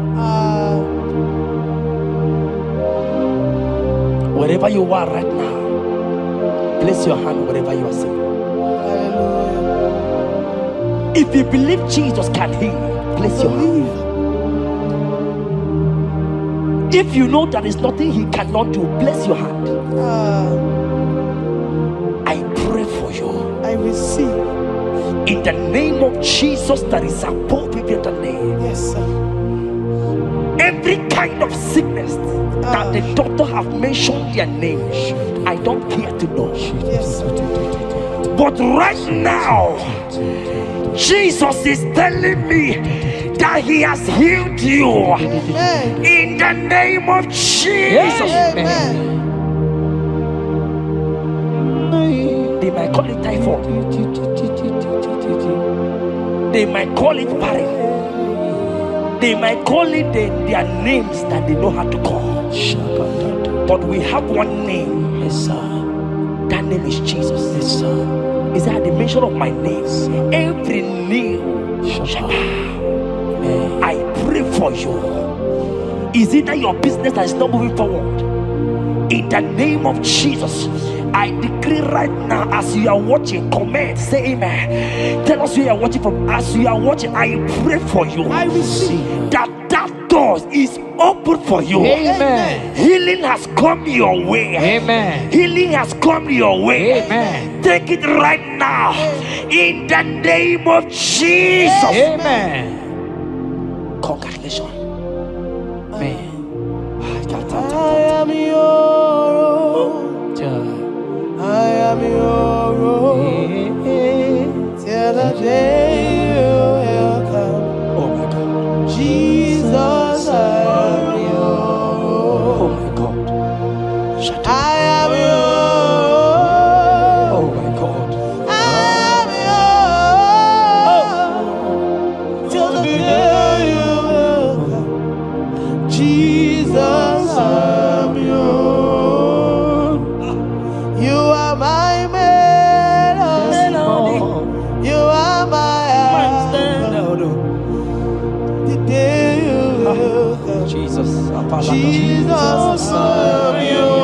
Wherever you are right now, place your hand wherever you are sitting. Hallelujah. If you believe Jesus can heal, place your hand. If you know there is nothing he cannot do, place your hand. I pray for you. I receive. In the name of Jesus that is above every other name. Yes, sir. Every kind of sickness that the doctor have mentioned their name, I don't care to know. Yes, sir. But right now, Jesus is telling me that he has healed you. Amen. In the name of Jesus. Amen. They might call it typhoid. They might call it barren. They might call it their names that they know how to call. But we have one name. Yes, sir. That name is Jesus. Yes, sir. Is that the mention of my name? Every knee shall bow. I pray for you. Is it that your business that is not moving forward? In the name of Jesus, I decree right now, as you are watching, comment, say amen. Tell us where you are watching from. As you are watching, I pray for you. I receive that door is open for you. Amen. Healing has come your way. Amen. Healing has come your way. Amen. Take it right now. In the name of Jesus. Amen. Congratulations. Amen. I am your own. I am your own. Till the day you will come. Oh my God. Jesus, I am your own. Oh my God. Shut up. I am your own. Oh my God. I am your own. Till the day you will come. Jesus, I am your own. You are my melody. You are my anchor. The day you will come. Jesus. Jesus, I am your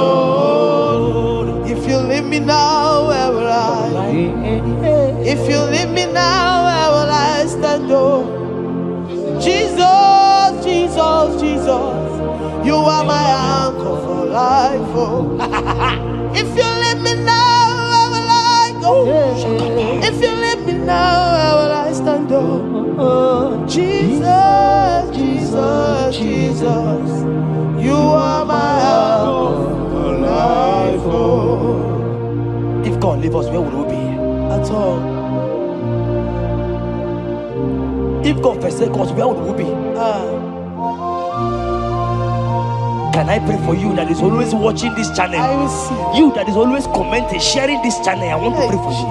own. If you leave me now, where will I? If you leave me now, where will I stand? Oh, Jesus, Jesus, Jesus, you are my anchor for life. Oh, if you leave me now, where will I go? If you leave me now, where will I stand? Oh, Jesus, Jesus, Jesus, you are my anchor for life. Oh, If God leave us, where would we be? at all. If God forsake us, where would we be? Can I pray for you that is always watching this channel? I receive. You that is always commenting, sharing this channel, I want to pray for you.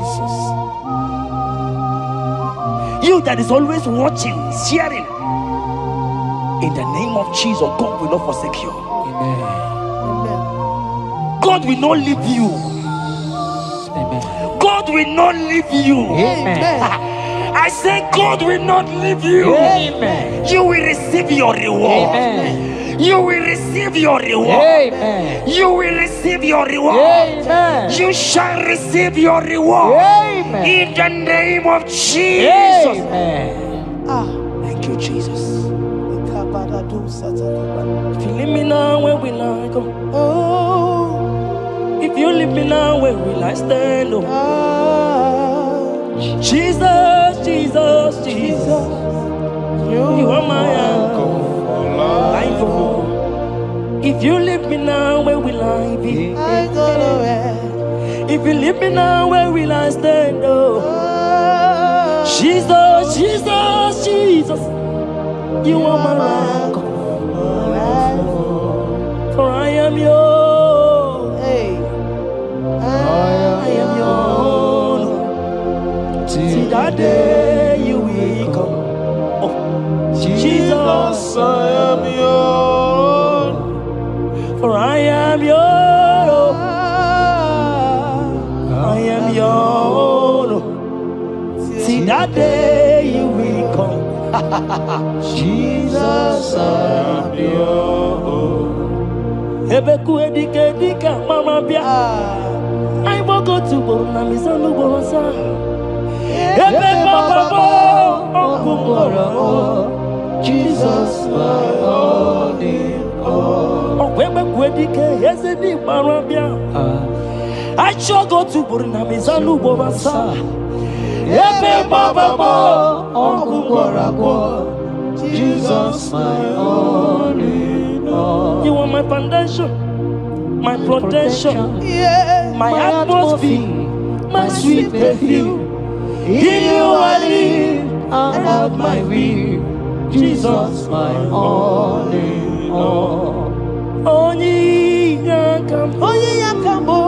You that is always watching, sharing. In the name of Jesus, God will not forsake you. Amen. Amen. God will not leave you. Amen. God will not leave you. Amen. I say God will not leave you. Amen. You will receive your reward. Amen. You will receive your reward. Amen. You will receive your reward. Amen. You shall receive your reward. Amen. In the name of Jesus. Amen. Thank you, Jesus. If you leave me now, where will I go? Oh, If you leave me now, where will I stand? Oh, Jesus, Jesus, Jesus. You are my anchor. If you leave me now, where will I be? I go nowhere. If you leave me now, where will I stand? Oh, Jesus, Jesus, Jesus. You are my anchor. For I am yours. Hey, I am yours. See that day you will come. Oh, Jesus, I am yours. for I am yours. day you will come. Jesus, I am yours. Ebeku edika mama bia. I will go to Borna Misanu Borosa. Ebe Baba Jesus, my all in all. Ebeku edika Yezedi Marabia. I shall go to Borna Misanu Borosa. Ebe Baba Jesus, my all in all. You are my foundation, my protection, Yeah. my atmosphere, my sweet perfume. In you I live and have my will. Jesus, my all in all. Onyi yakam, Onye yakamo.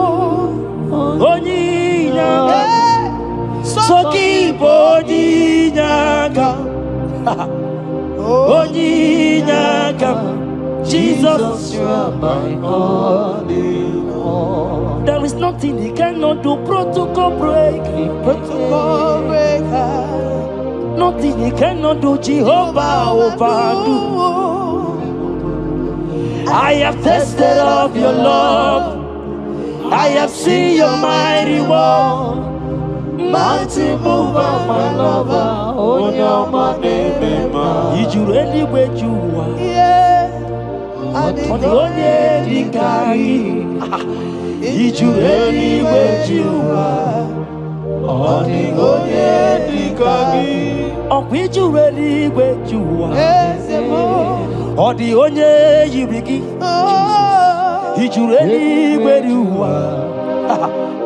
onyi yakam, So soki boni yakam, onyi yakam. Jesus, you are my all in all. there is nothing he cannot do. Protocol break, protocol breaker. nothing he cannot do. Jehovah overdo. I have tasted of your love. I have seen your mighty work. Mighty mover, my lover, on your name, Did you really where you are? Yeah. On the only Dikari. Did you really where you are? on the Dikari. Or did you really where you are? Ezemo. Or the only you begin? Oh. Did you really where you are?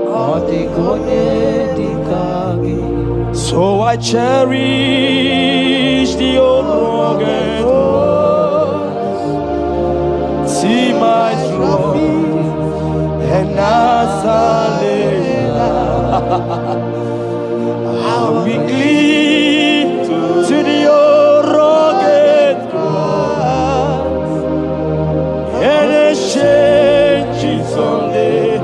On the Dikari. So I cherish the old rugged cross. See my trophy and as I lay I'll be clean to the old rugged cross and exchange someday.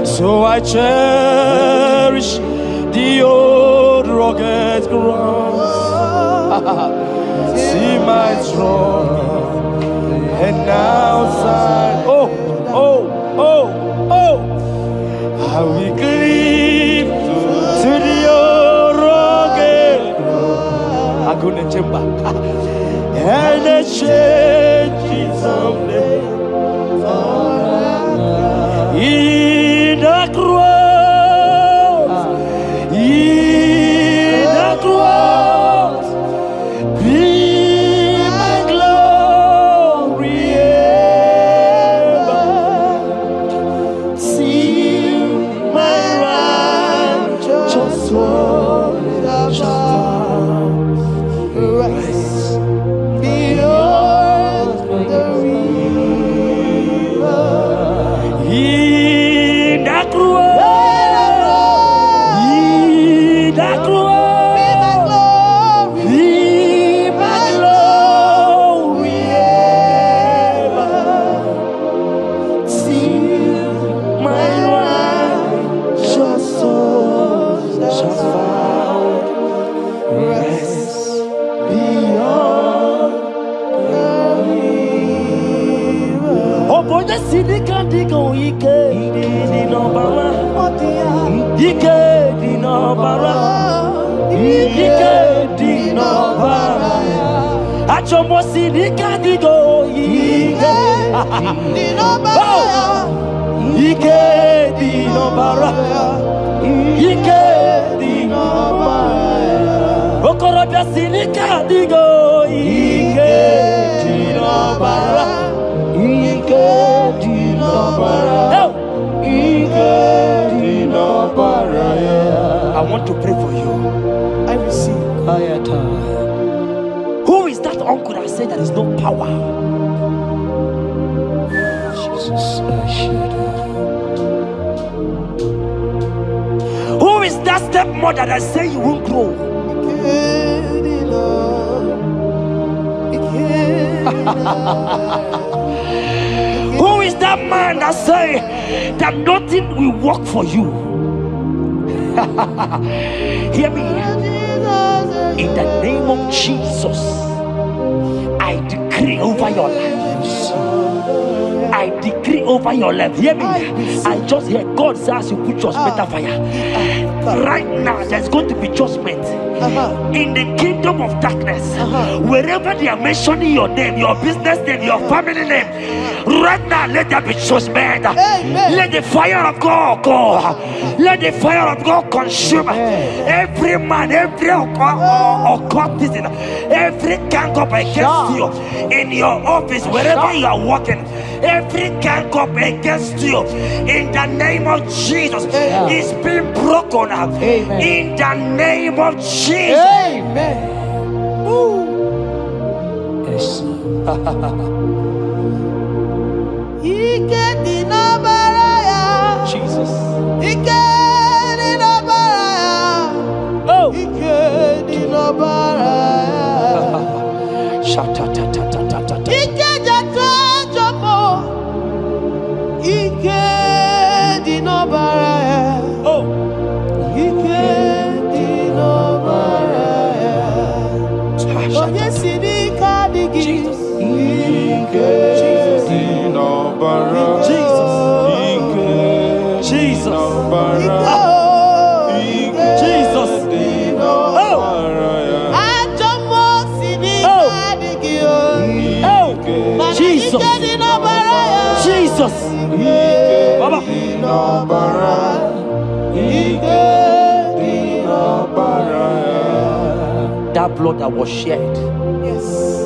So I cherish the old rugged cross. See my trophy and now sign. Oh, I will cleave to the old rugged cross. I'm gonna jump back and exchange someday. In the cross, be my glory ever. See my righteous soul rise Beyond the river. in the cross. Sidika digo ike di nobara, ike di nobara, ike di nobara. Achomo sidika digo ike Di nobara. ike di nobara, ike di nobara. Okorobia sidika digo ike di nobara. I want to pray for you. I receive. Who is that uncle that said there is no power? Jesus, I should Who is that stepmother that say you won't grow? Who is that man that say that nothing will work for you? Hear me. In the name of Jesus, I decree over your life. I decree over your life. Hear me. I just hear God says you put your better fire. Right now, there's going to be judgment in the kingdom of darkness. Wherever they are mentioning your name, your business name, your family name, right now, let there be judgment. Let the fire of God go. Let the fire of God consume every man, every occultism, every gang up against you in your office, wherever you are working. Every gang up against you in the name of Jesus is being broken up. In the name of Jesus. Amen. Yes. Jesus. Jesus. Baba. That blood that was shed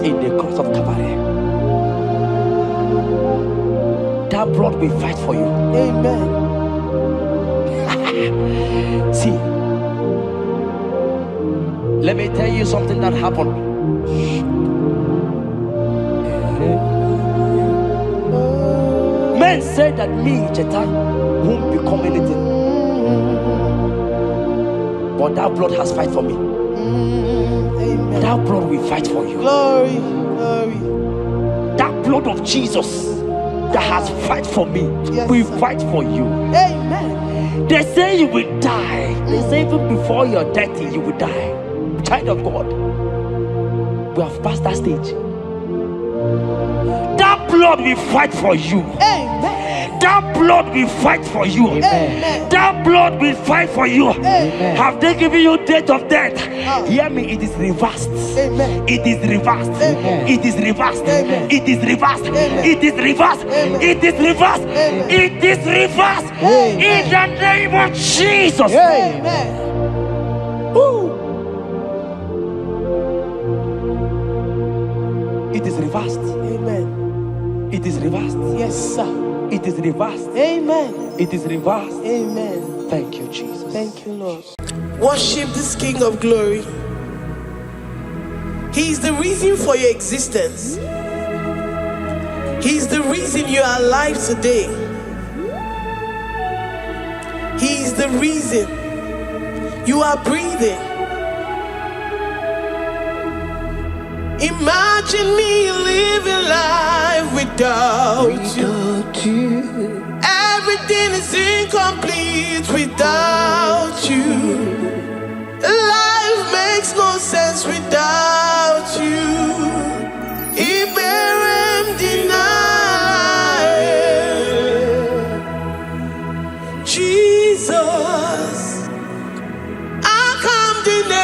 in the cross of Calvary, that blood will fight for you. Amen. See, let me tell you something that happened. Men say that me, Chetan, won't become anything. But that blood has fight for me. Amen. That blood will fight for you. Glory, glory. That blood of Jesus that has fight for me will fight for you. Amen. They say you will die. They say even before you're 30, you will die. Child of God, we have passed that stage. That blood will fight for you. Amen. That blood will fight for you. Amen. That blood will fight for you. Amen. Have they given you date of death? Hear me, it is reversed. Amen. It is reversed. Amen. It is reversed. Amen. It is reversed. Amen. It is reversed. Amen. It is reversed. Amen. It is reversed. Amen. In the name of Jesus. Amen. It is reversed. Amen. It is reversed. Yes, sir. It is reversed. Amen. It is reversed. Amen. Thank you, Jesus. Thank you, Lord. Worship this King of Glory. He is the reason for your existence. He is the reason you are alive today. He is the reason you are breathing. Imagine me living life without you. Everything is incomplete without you. Life makes no sense without you. Iberem deny. Jesus, I come deny.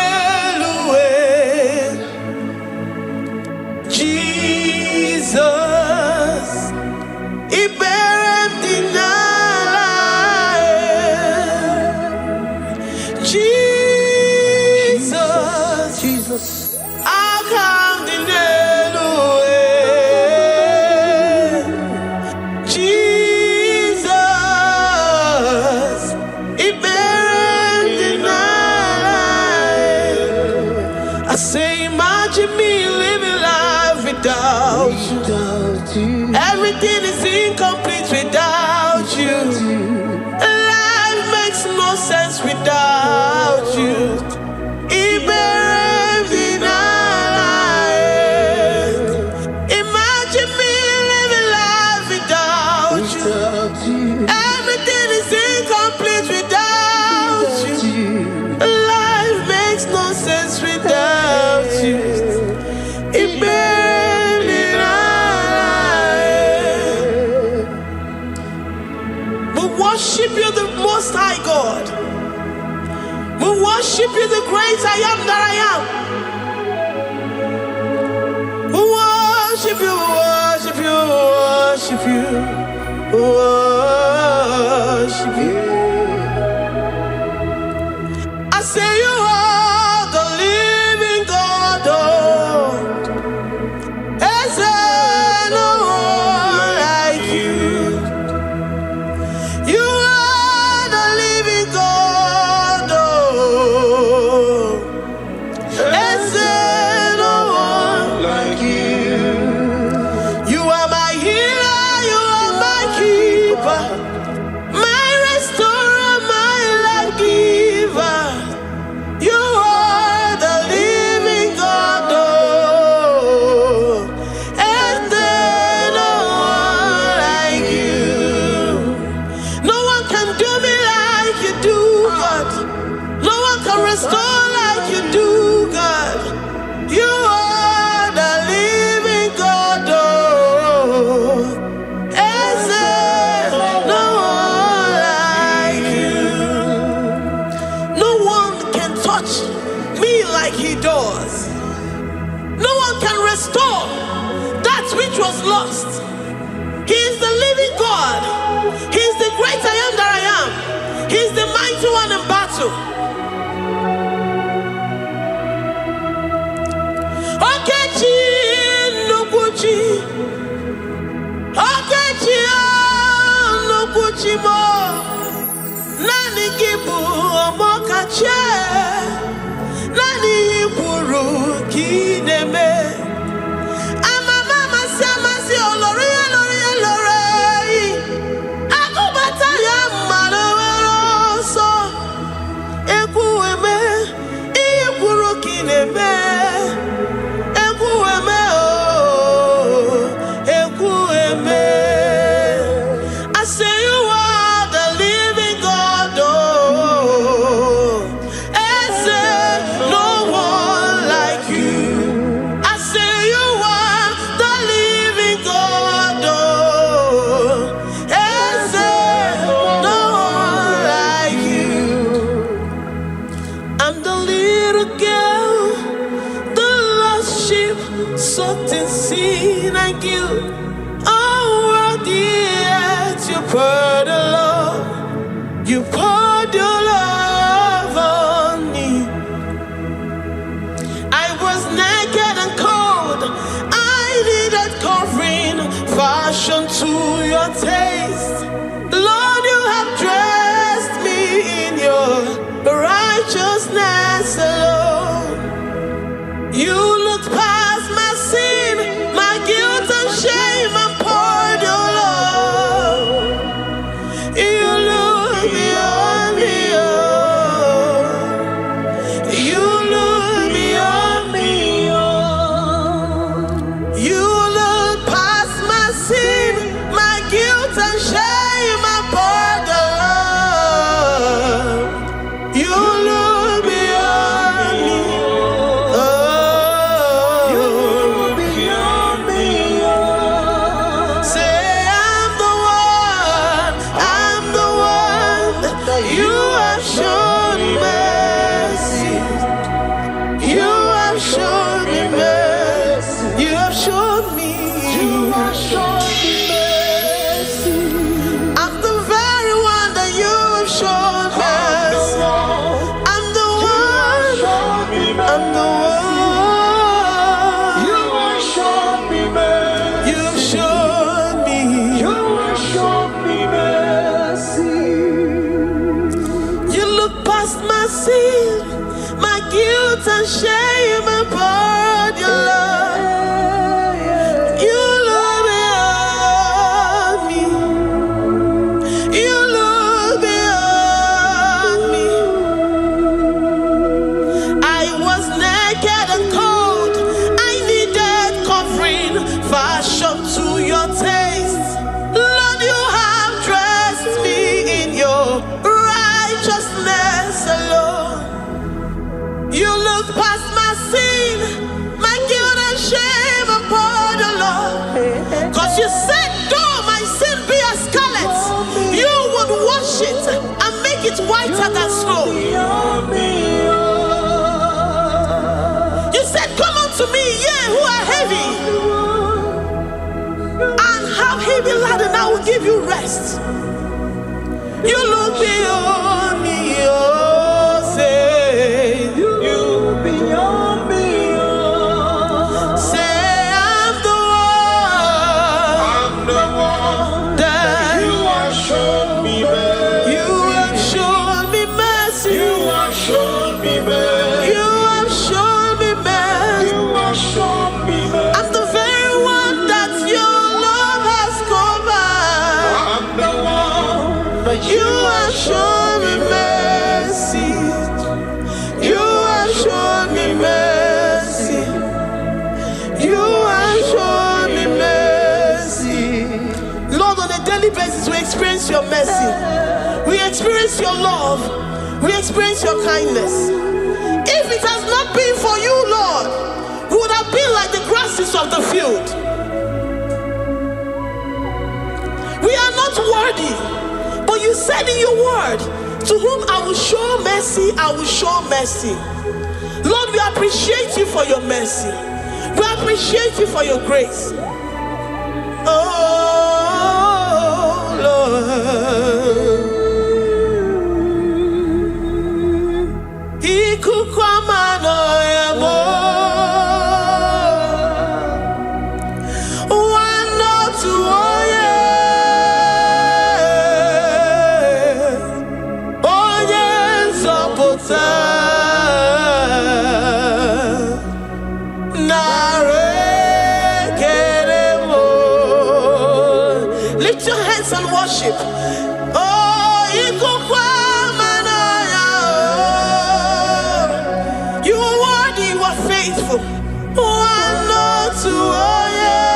Jesus, Iberem deny. Jesus, I come deny. Jesus, Iberem deny. I say, imagine me living life without you. Everything is incomplete without you. Life makes no sense without you. Imagine me living life without you. Everything is incomplete without you. worship you, the Most High God. We worship you, the great I am that I am. We worship you, worship you, worship you, worship you. I say you are the living God. Oh, is there no one like you? You are the living God. Oh, is there no one like you? You are my healer, you are my keeper, my restorer, my life giver. You are the living God. Oh, and there no one like you. No one can do me like you do, God. No one can restore like you do, God. You are the living God. Oh, and there no one like you. No one can touch me like he does. No one can restore that which was lost. He is the living God. He is the great I am that I am. He is the mighty one in battle. Okechi Nukuchi. Okechi Nukuchi mo. Nani gibu omokache. Nani iburu kineme. Ama mama sama si olori olori olori. Akubata ya malowero so. Ekueme iburu kineme. Ekueme oh. Ekueme. I say you are the living God. Oh, and say no one like you. I say you are the living God. Oh, and say no one like you. I'm the little girl, the lost sheep, soaked in sin and guilt. Oh, worthy yet you poured your love. You poured your love on me. I was naked and cold. I needed covering, fashioned to your taste. Lord, you have dressed me in your righteousness alone. You looked past my sin, my guilt and shame, and poured your love. You look beyond me, oh. You look beyond me, oh. You look past my sin, my guilt and shame, and poured your love. You look beyond me, oh. You look beyond me, oh. Say I'm the one that you have shown mercy. You have shown me mercy. You have shown me. You have shown me mercy. I'm the very one that you have shown mercy. I'm the one. I'm the one. You have shown me mercy. You've shown me. You have shown me mercy. You look past my sin, my guilt and shame, and poured your love. You look beyond me. You look beyond me. I was naked and cold. I needed covering, fashioned to your taste. Lord, you have dressed me in your righteousness alone. You look past my sin, my guilt and shame, and poured your love. 'Cause you said, though my sin be as scarlet, you would wash best. You look beyond me, oh, say You beyond me, oh. say I'm the one that You have shown me mercy. you have shown me mercy. You have shown me mercy. You have shown me mercy. You have shown me mercy. I'm the very one that your love has covered. I'm the one that You have shown me mercy. You have shown me mercy. You have shown me mercy. Lord, on a daily basis, we experience your mercy. We experience your love. We experience your kindness. If it has not been for you, Lord, we would have been like the grasses of the field. We are not worthy, but you said in your word, to whom I will show mercy, I will show mercy. Lord, we appreciate you for your mercy. We appreciate you for your grace. Oh, Lord. Ikukwamano yamo. Wano tuoye. Onye nzọpụta. Narekelemo. Lift your hands and worship. Oh, ikukwamano yamo. You are worthy, you are faithful. One not to oh yeah.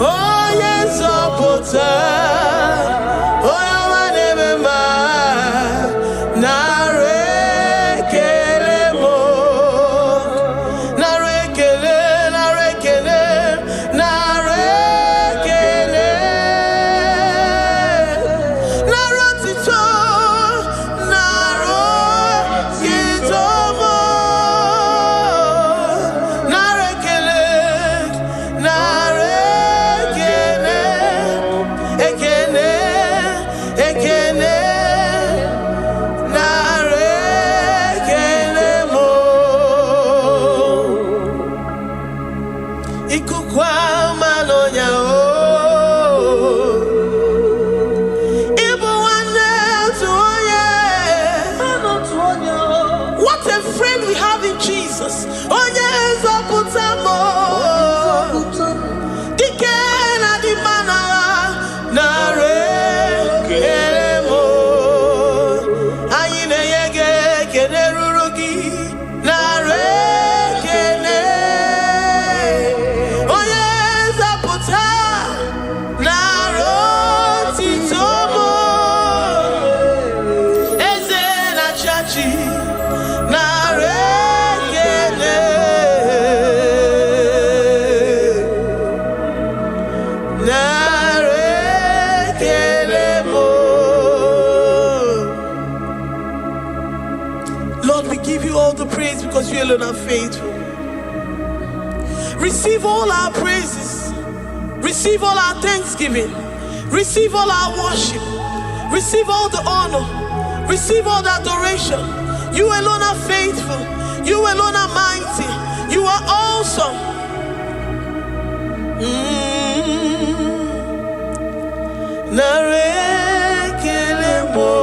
Oh yes, oh yeah, my name is Narekelemo. Narekele, narekele, narekele. Narotito, narotitomo. Narekele, narekele. Ekene, ekene. Narekelemo. Ikukwamano nyao. Ibu wane tuoye. What a friend we have in Jesus. Onye nzọpụtamo. Dike na dimana. Narekelemo. Anyị na-enye gị ekele ruru gị. Narekele. Onye nzọpụta. Narotitomo. Eze na-achị. Narekele. Narekelemo. Lord, we give you all the praise because you alone are faithful. Receive all our praises. Receive all our thanksgiving. Receive all our worship. Receive all the honor. Receive all the adoration. You alone are faithful. You alone are mighty. You are awesome. Narekelemo.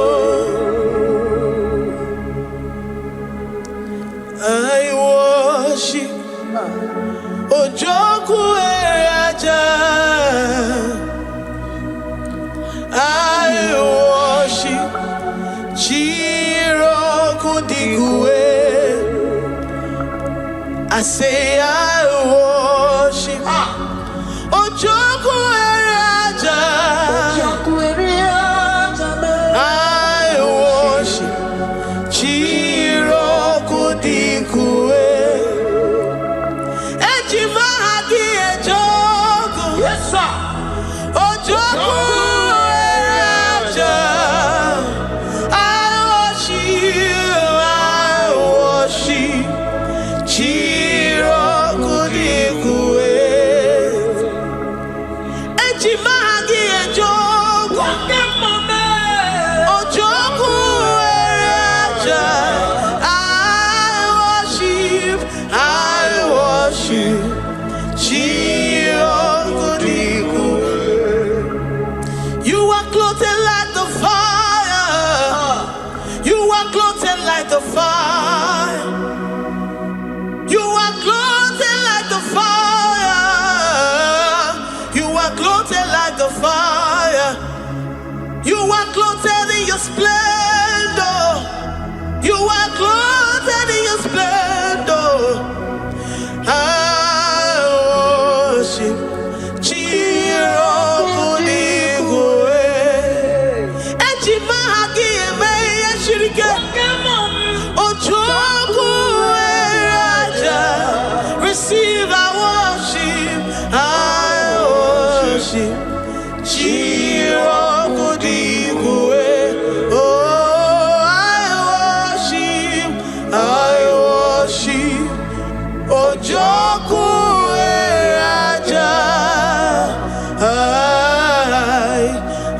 I worship Ojoku Eraja. I worship Chiroku Digwe. I say I worship Ojoku Eraja. I worship Chiroku Digwe. Ejimahagi Ejoku. Yes, sir. Ojoku Eraja. I worship Chiroku clothed like the fire. You are clothed like the fire. You are clothed like the fire. You are clothed like the fire. You are clothed in your splendor. You are clothed in your splendor. I worship receive our worship. I worship. Oh, I worship. Ojoku Raja.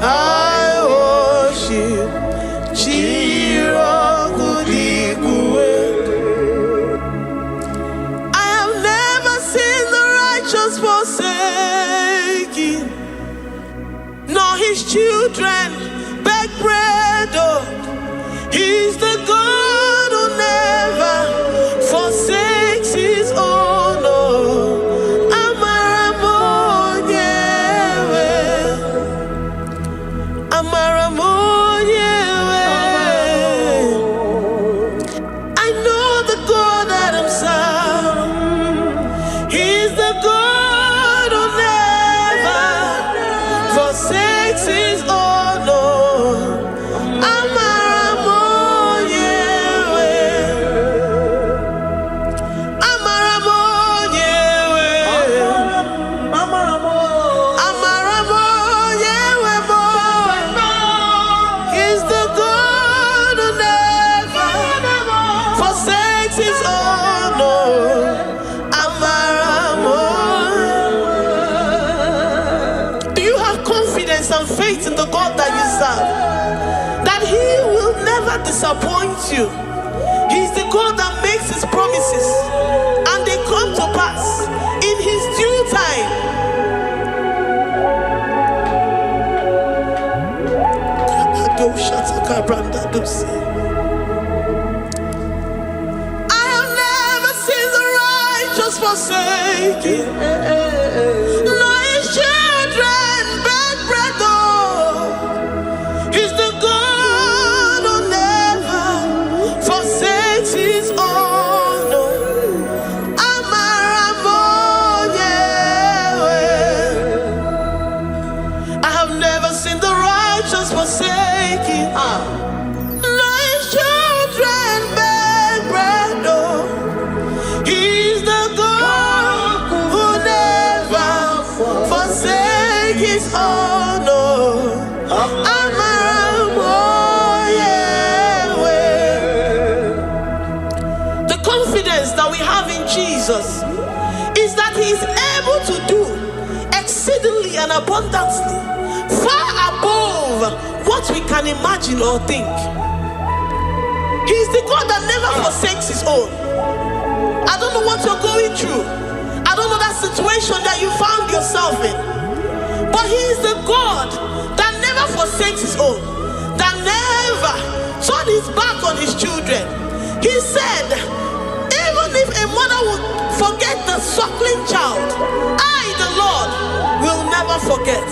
I worship. I have never seen the righteous forsaken, nor his children beg bread. Oh, he's the God who never forsakes his own. Oh, Amaramonyewe, Amaramonyewe. I know the God that I'm serving. He's the God who never forsakes his own. He's the God who never forsakes his own. Do you have confidence and faith in the God that you serve? That he will never disappoint you. He's the God that makes his promises and they come to pass in his due time. I have never seen the righteous forsaken, nor his children beg bread. Oh, he's the God who never forsakes his own. I have never seen the righteous forsaken, nor his children beg bread. Oh, he's the God who never forsakes his own. The confidence that we have in Jesus is that he is able to do exceedingly and abundantly, far above what we can imagine or think. He's the God that never forsakes his own. I don't know what you're going through. I don't know that situation that you found yourself in. But he is the God that never forsakes his own, that never turned his back on his children. He said, even if a mother would forget the suckling child, I, the Lord, will never forget.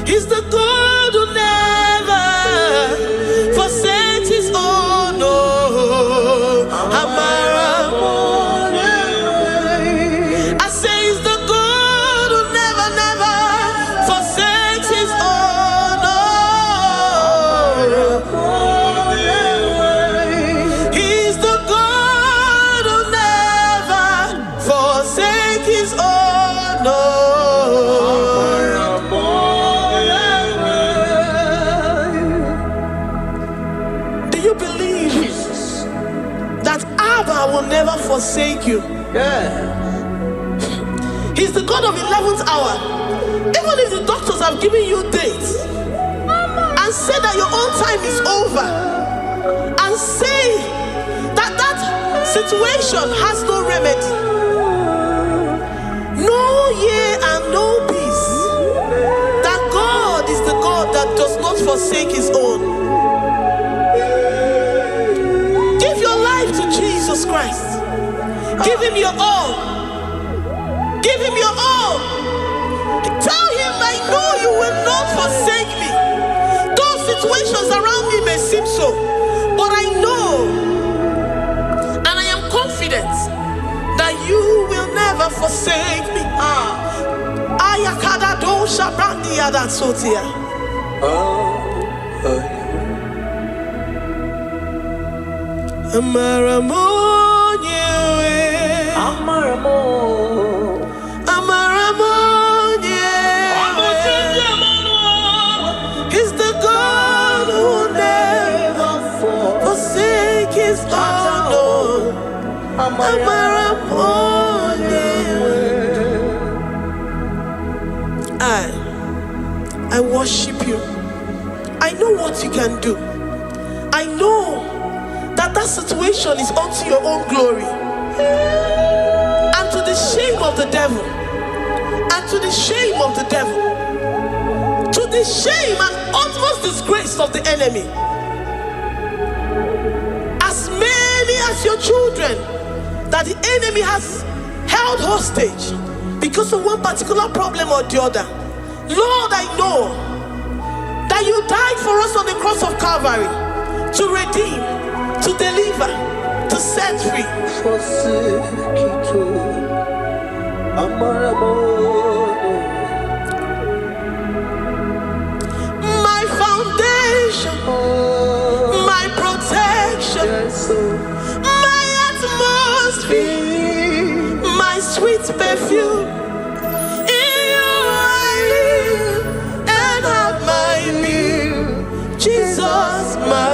He's the God who never forsakes his own. I say he's the God who never, never forsakes his own. He's the God who never forsakes his own. Do you believe that Abba will never forsake you? Yeah. He's the God of 11th hour. Even if the doctors have given you dates and say that your own time is over, and say that situation has no remedy. No year and no peace. That God is the God that does not forsake his own. Give your life to Jesus Christ. Give him your all. Give him your all. Tell him, I know you will not forsake me. Those situations around me may seem so, but I know and I am confident that you will never forsake me. Ayakada dosha brandi yada sotia. Amaramonye, Amaramonye. He's the God who never forsake his own. Amaramonye. I worship you. I know what you can do. I know that situation is unto your own glory and to the shame of the devil, and to the shame of the devil, to the shame and utmost disgrace of the enemy. As many as your children that the enemy has held hostage because of one particular problem or the other, Lord, I know that you died for us on the cross of Calvary to redeem, to deliver, to set free. My foundation, my protection, my atmosphere, my sweet perfume. In you I live and have my being. Jesus, my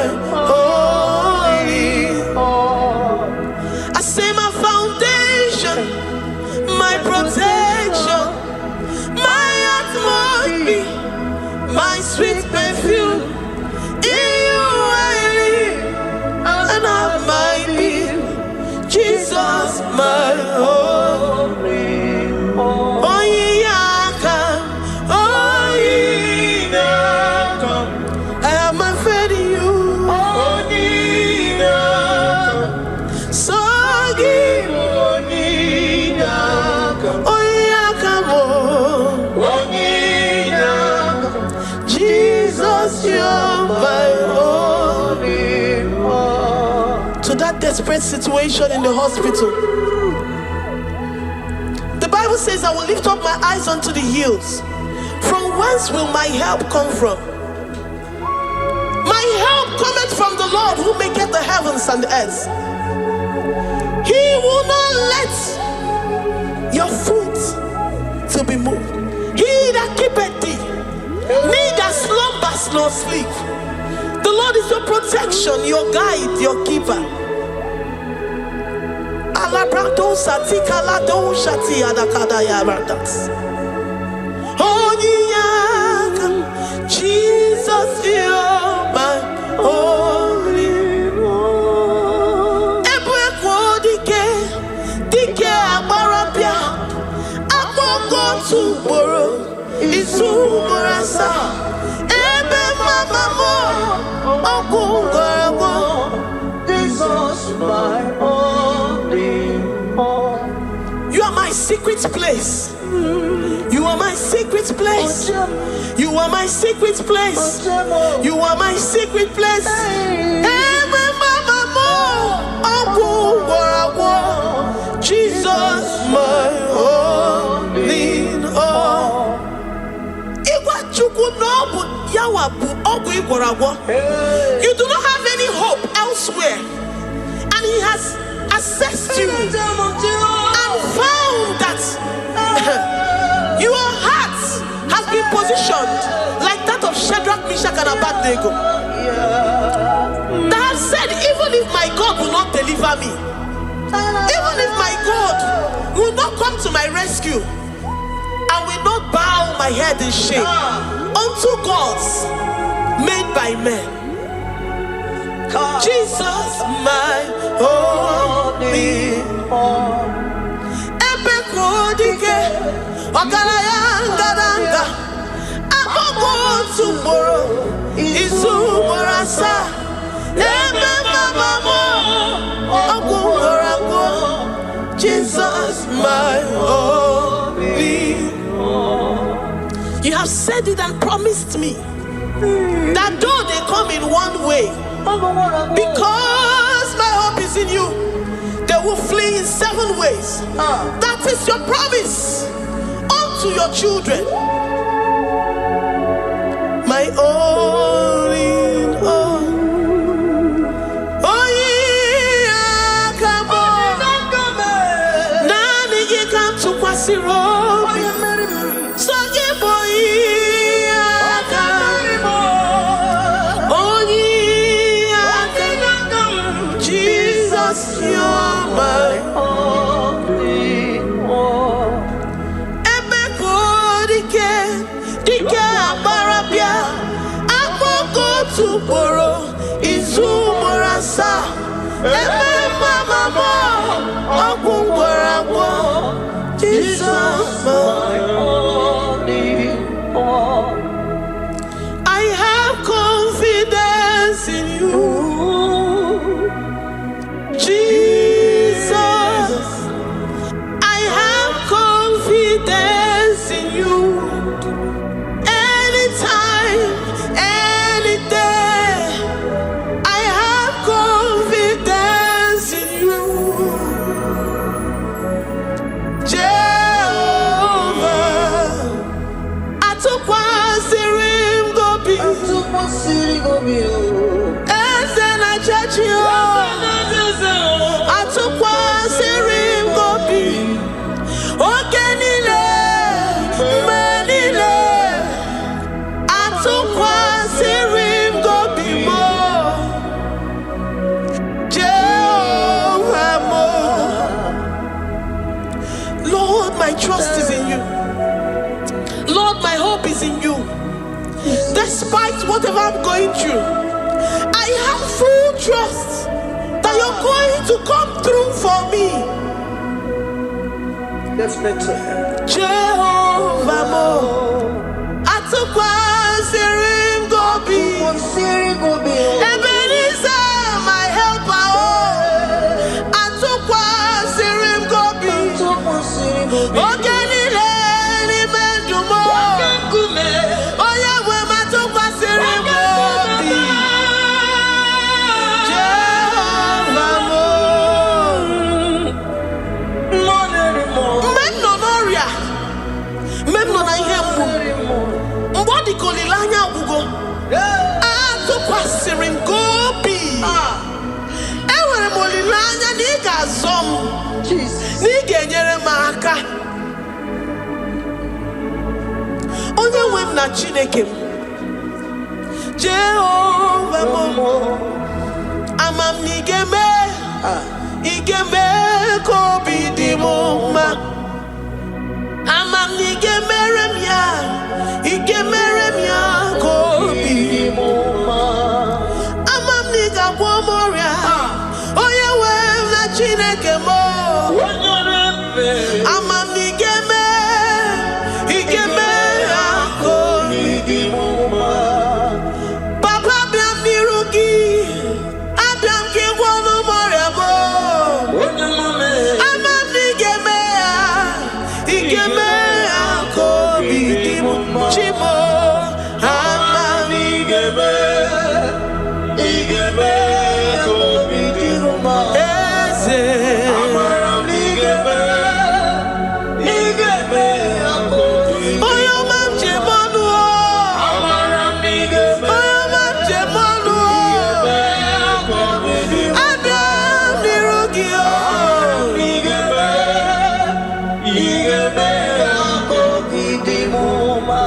my sweet perfume. In you I live and have my being. Jesus, my holy. Oh yeah, come. Oh yeah, come. I have my faith in you. Oh yeah, so give. Oh yeah, come on. You're my only one. To that desperate situation in the hospital, the Bible says, I will lift up my eyes unto the hills. From whence will my help come from? My help cometh from the Lord who maketh the heavens and the earth. He will not let your foot to be moved. He that keepeth thee neither slumbers nor sleep. The Lord is your protection, your guide, your keeper. Jesus, you're my only one. Dike abarabia, akoko tomorrow. Isumurasa, ebe mama mo, okungorabo. Jesus, my only one. You are my secret place. You are my secret place. You are my secret place. You are my secret place. Ebe mama mo, okungorabo. Jesus, my only one. You do not have any hope elsewhere, and he has assessed you and found that your heart has been positioned like that of Shadrach, Meshach, and Abednego, that have said, even if my God will not deliver me, even if my God will not come to my rescue, I will not bow my head in shame unto gods made by men. Jesus, my only me. Ebe kodike, ogalaya ngaranga. Agogo tomorrow, izu morasa. Ebe mama mo, ogu morago. Jesus, my only. You have said it and promised me that though they come in one way, because my hope is in you, they will flee in 7 ways. That is your promise unto your children. My only all. Oh yeah, come on. Nani you come to Kwasiro. So you boy. Jesus, you're my only one. Ebe kodike, dike abarabia. Agogo tomorrow, izu morasa. Ebe mama mo, ogu morago. Jesus, my only one. I have confidence in you. Jesus, I have confidence in you. Anytime, any day, I have confidence in you. Jehovah, atukwasirim gobi, esen achachio. Atukwasirim gobi, okenile, menile. Atukwasirim gobi mo, Jehovah mo. Lord, my trust is in you. Lord, my hope is in you. Despite whatever I'm going through, I have full trust that you're going to come through for me. Definitely. Jehovah mo, atukwasirim gobi, Ebenezer, my helper, oh, atukwasirim gobi, okenile ni mendumo, oh Yahweh, atukwasirim gobi. Jehovah mo, memnonoria, memnona ihemu, mbodi kolilanya bugo, atukwasirim gobi. Enwere molilanya n'iga azom, n'iga enyere m aka. Onye nwe m na Chineke m, Jehovah mo, amam n'igeme, igeme kobi di mo mma. Amam n'igemere m ya, igemere m ya kobi di mo mma. Amam n'igagwo m ọrịa, onye nwe m na Chineke mo. Amam n'igeme, igeme ya kobi di mo mma. Papa bịam n'iru gị, abịam ka ị gwọọ m ọrịa m. Amam n'igeme ya, igeme ya kobi di mo mma. Chimo, amam n'igeme, igeme kobi di mo mma. Eze, amam n'igeme, igeme ya kobi di mo mma. Oyo mam chemonu, amam n'igeme, oyo mam chemonu, Adam n'iru gị, igeme ya kobi di mo mma.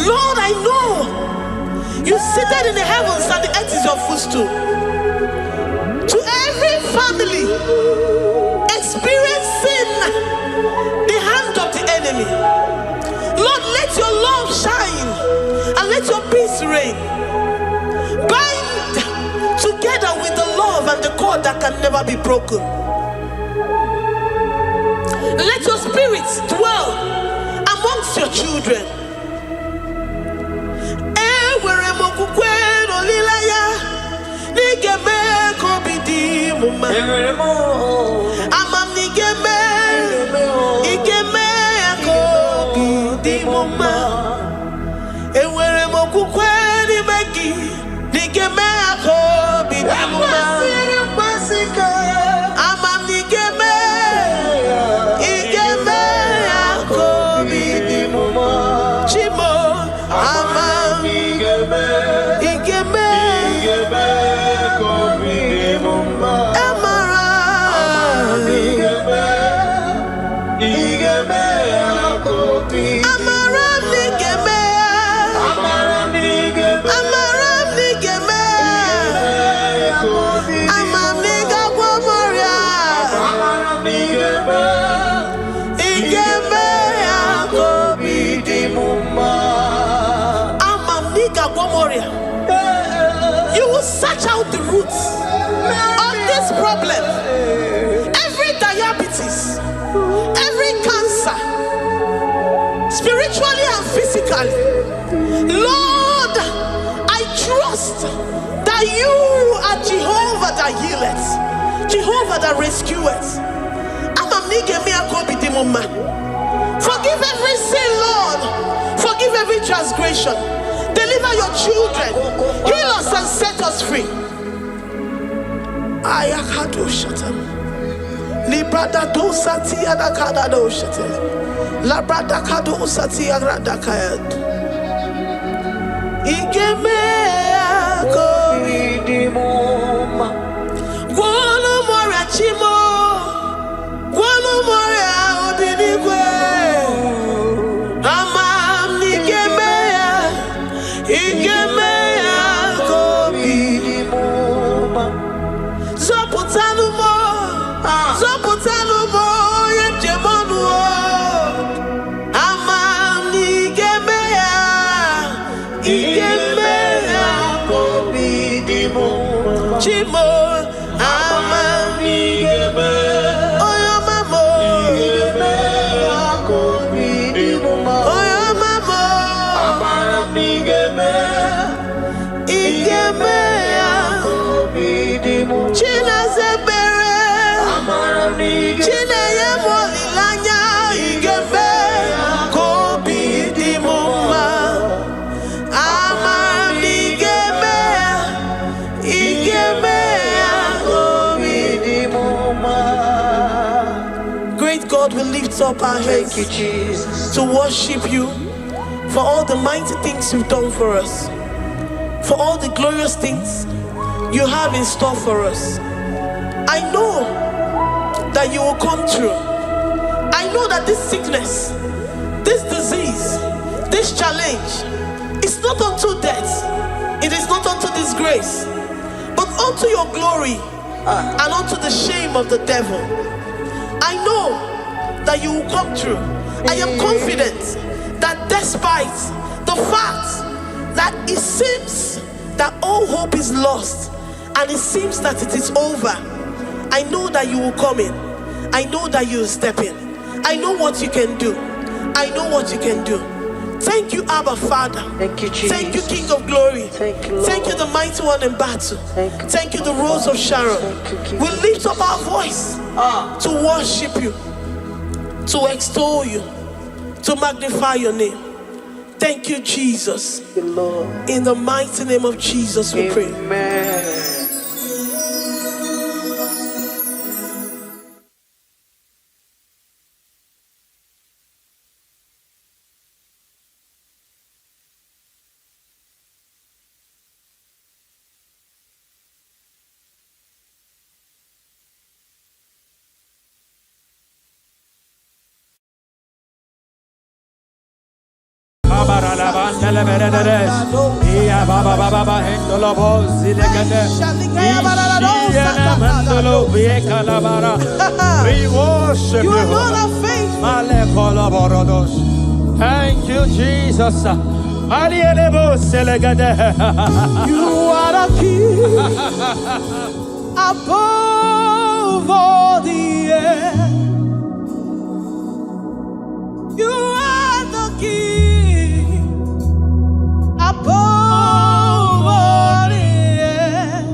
Lord, I know you seated in the heavens and the earth is your footstool. To every family experiencing the hand of the enemy, Lord, let your love shine and let your peace reign. Bind together with the love and the cord God that can never be broken. Let your spirit dwell amongst your children. You will search out the roots of this problem. Every diabetes, every cancer, spiritually and physically. Lord, I trust that you are Jehovah that healeth, Jehovah that rescueth. Forgive every sin, Lord. Forgive every transgression. Deliver your children. Heal us and set us free. Ayakado shatam. Librada do sati adakada do shatam. Labrada kado sati agrada kayad. Igeme akoridimoma. Guano mora chimo. Guano mora obinigwe. Up our hands. Thank you, Jesus, to worship you for all the mighty things you've done for us, for all the glorious things you have in store for us. I know that you will come through. I know that this sickness, this disease, this challenge is not unto death, it is not unto disgrace, but unto your glory and unto the shame of the devil. I know that you will come through. I am confident that despite the fact that it seems that all hope is lost and it seems that it is over, I know that you will come in. I know that you will step in. I know what you can do. I know what you can do. Thank you, Abba Father. Thank you, Jesus. Thank you, King of Glory. Thank you, Lord. Thank you, the mighty one in battle. Thank you, the Rose of Sharon. We lift up our voice to worship you, to extol you, to magnify your name. Thank you, Jesus. Thank you, Lord. In the mighty name of Jesus we pray. Amen. We worship you. Thank you, Jesus. You are the King. above all the earth. You are the King above all the earth.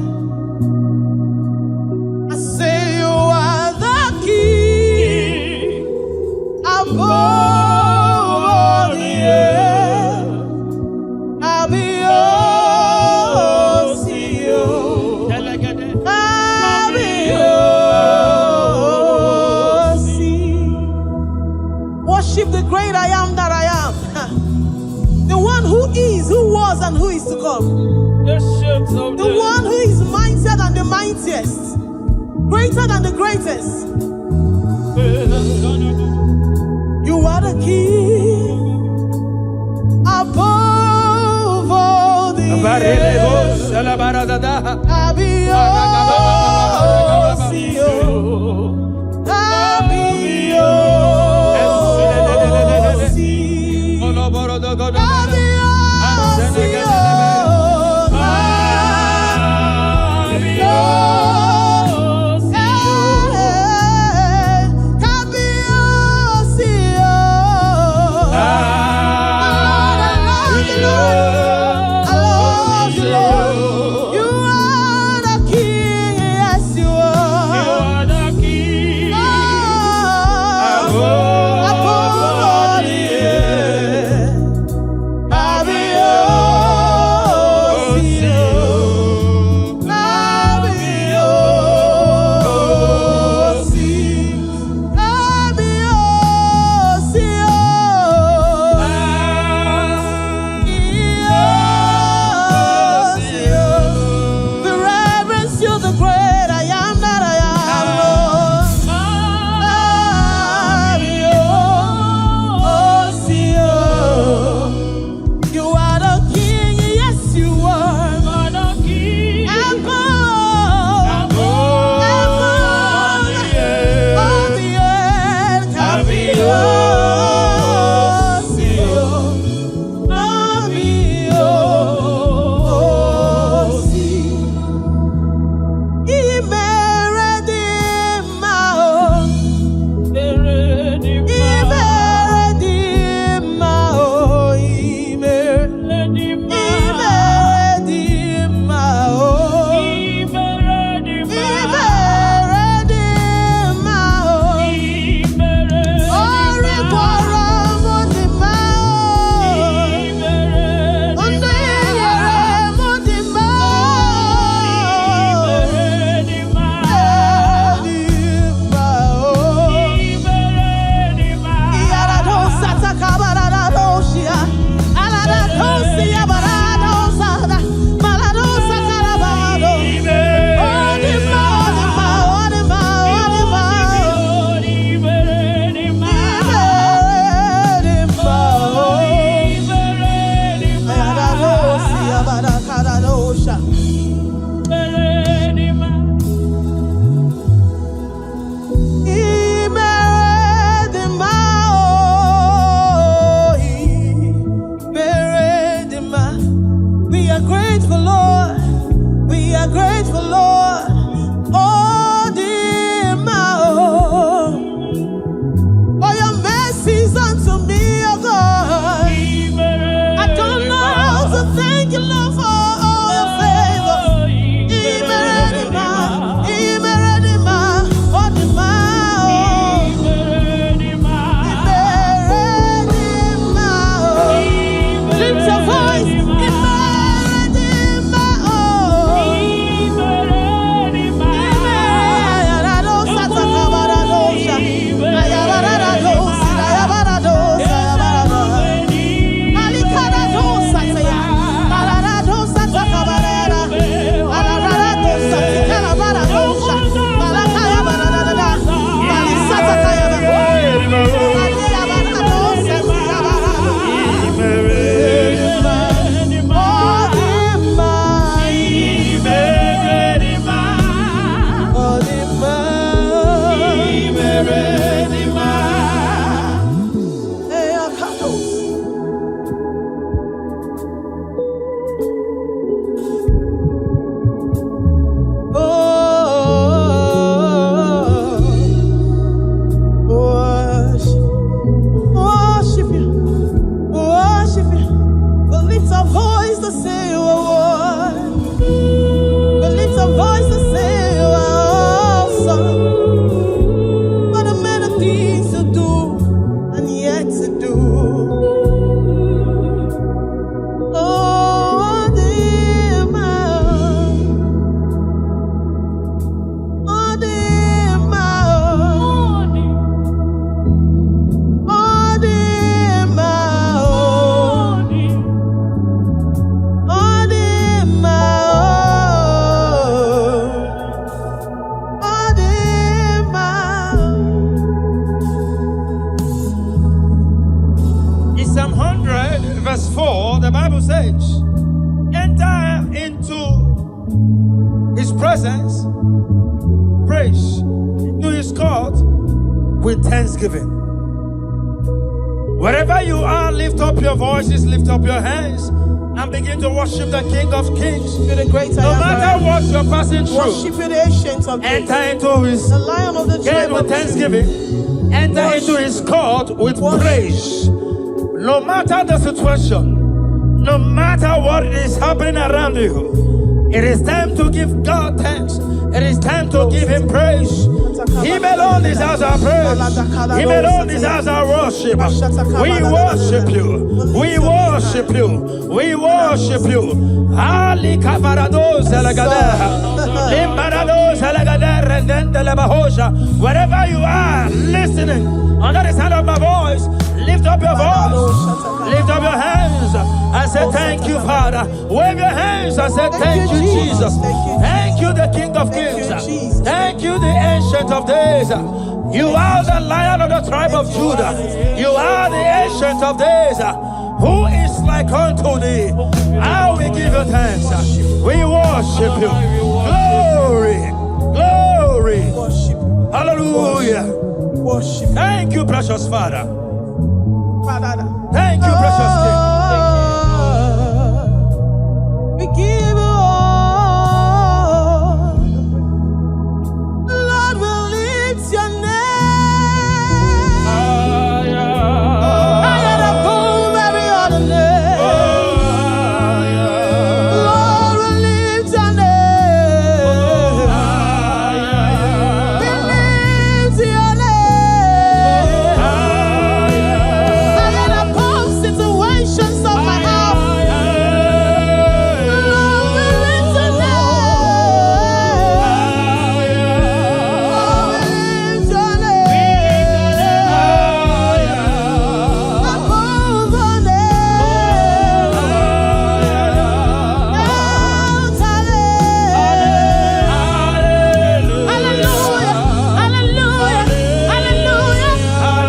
I say you are the King above all the earth. I'll be yours, you. I'll be yours. Worship the great I am that I am. The one who is, who was, and who is to come. The one who is mightier than the mightiest, greater than the greatest. You are the King above all the earth. I'll be yours, you. I'll be yours, you. I'll be yours, you. I'll be yours, you. I'll be yours, you. I love you, Lord. I love you, Lord. You are the King, yes, you are. says, enter into his presence, praise, into his court with thanksgiving. Wherever you are, lift up your voices, lift up your hands, and begin to worship the King of Kings. To the great I No am. matter what you're passing through, Worship you, the ancient of days. enter into his The Lion of the gate tribe with of Judah. thanksgiving. Enter into his court with praise. No matter the situation, no matter what is happening around you, it is time to give God thanks. It is time to give him praise. Him alone deserves our praise. Him alone deserves our worship. We worship you. We worship you. We worship you. Ali kabarados elagader. Limbarados elagader rendende lebahosha. Wherever you are listening, under the sound of my voice, lift up your voice. Lift up your hands and say thank you, Father. Wave your hands and say thank you, Jesus. Thank you, the King of Kings. Thank you, the Ancient of Days. You are the Lion of the tribe of Judah. You are the Ancient of Days. Who is like unto thee? How we give you thanks. We worship you. Glory, glory. Hallelujah. Thank you, precious Father. Thank you, precious King. We give you all. Lord, we lift your name. Higher above every other name. Lord, we lift your name. We lift your name. Higher above situations of my heart. Lord, we lift your name. Lord, we lift your name. Above all names. Hallelujah, hallelujah, hallelujah,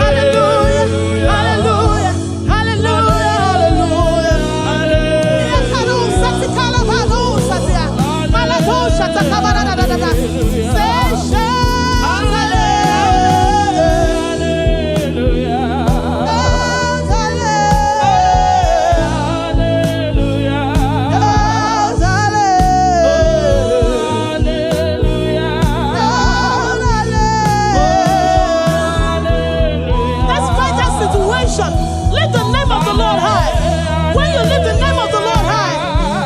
hallelujah, hallelujah, hallelujah, Despite that situation, lift the name of the Lord high. When you lift the name of the Lord high,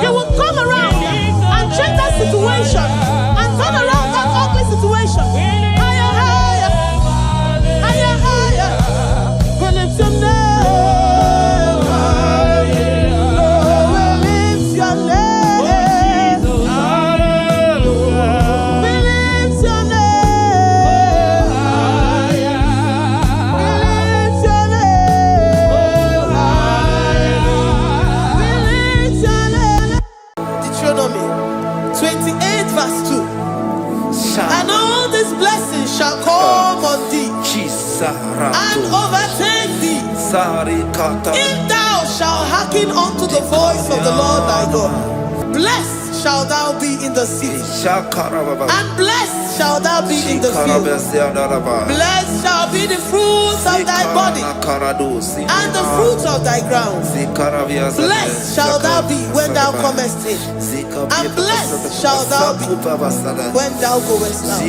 He will come around and change that situation and turn around that ugly situation. Higher, higher, higher, higher. We lift your name. Lord, we lift your name. We lift your name. We lift your name. We lift your name. Deuteronomy 28 verse 2. And all these blessings shall come on thee and overtake thee if thou shalt hearken unto the voice of the Lord thy God. Blessed shalt thou be in the city, and blessed shalt thou be in the field. Blessed shall be the fruit of thy body, and the fruit of thy ground. Blessed shalt thou be when thou comest in, and blessed shalt thou be when thou goest out.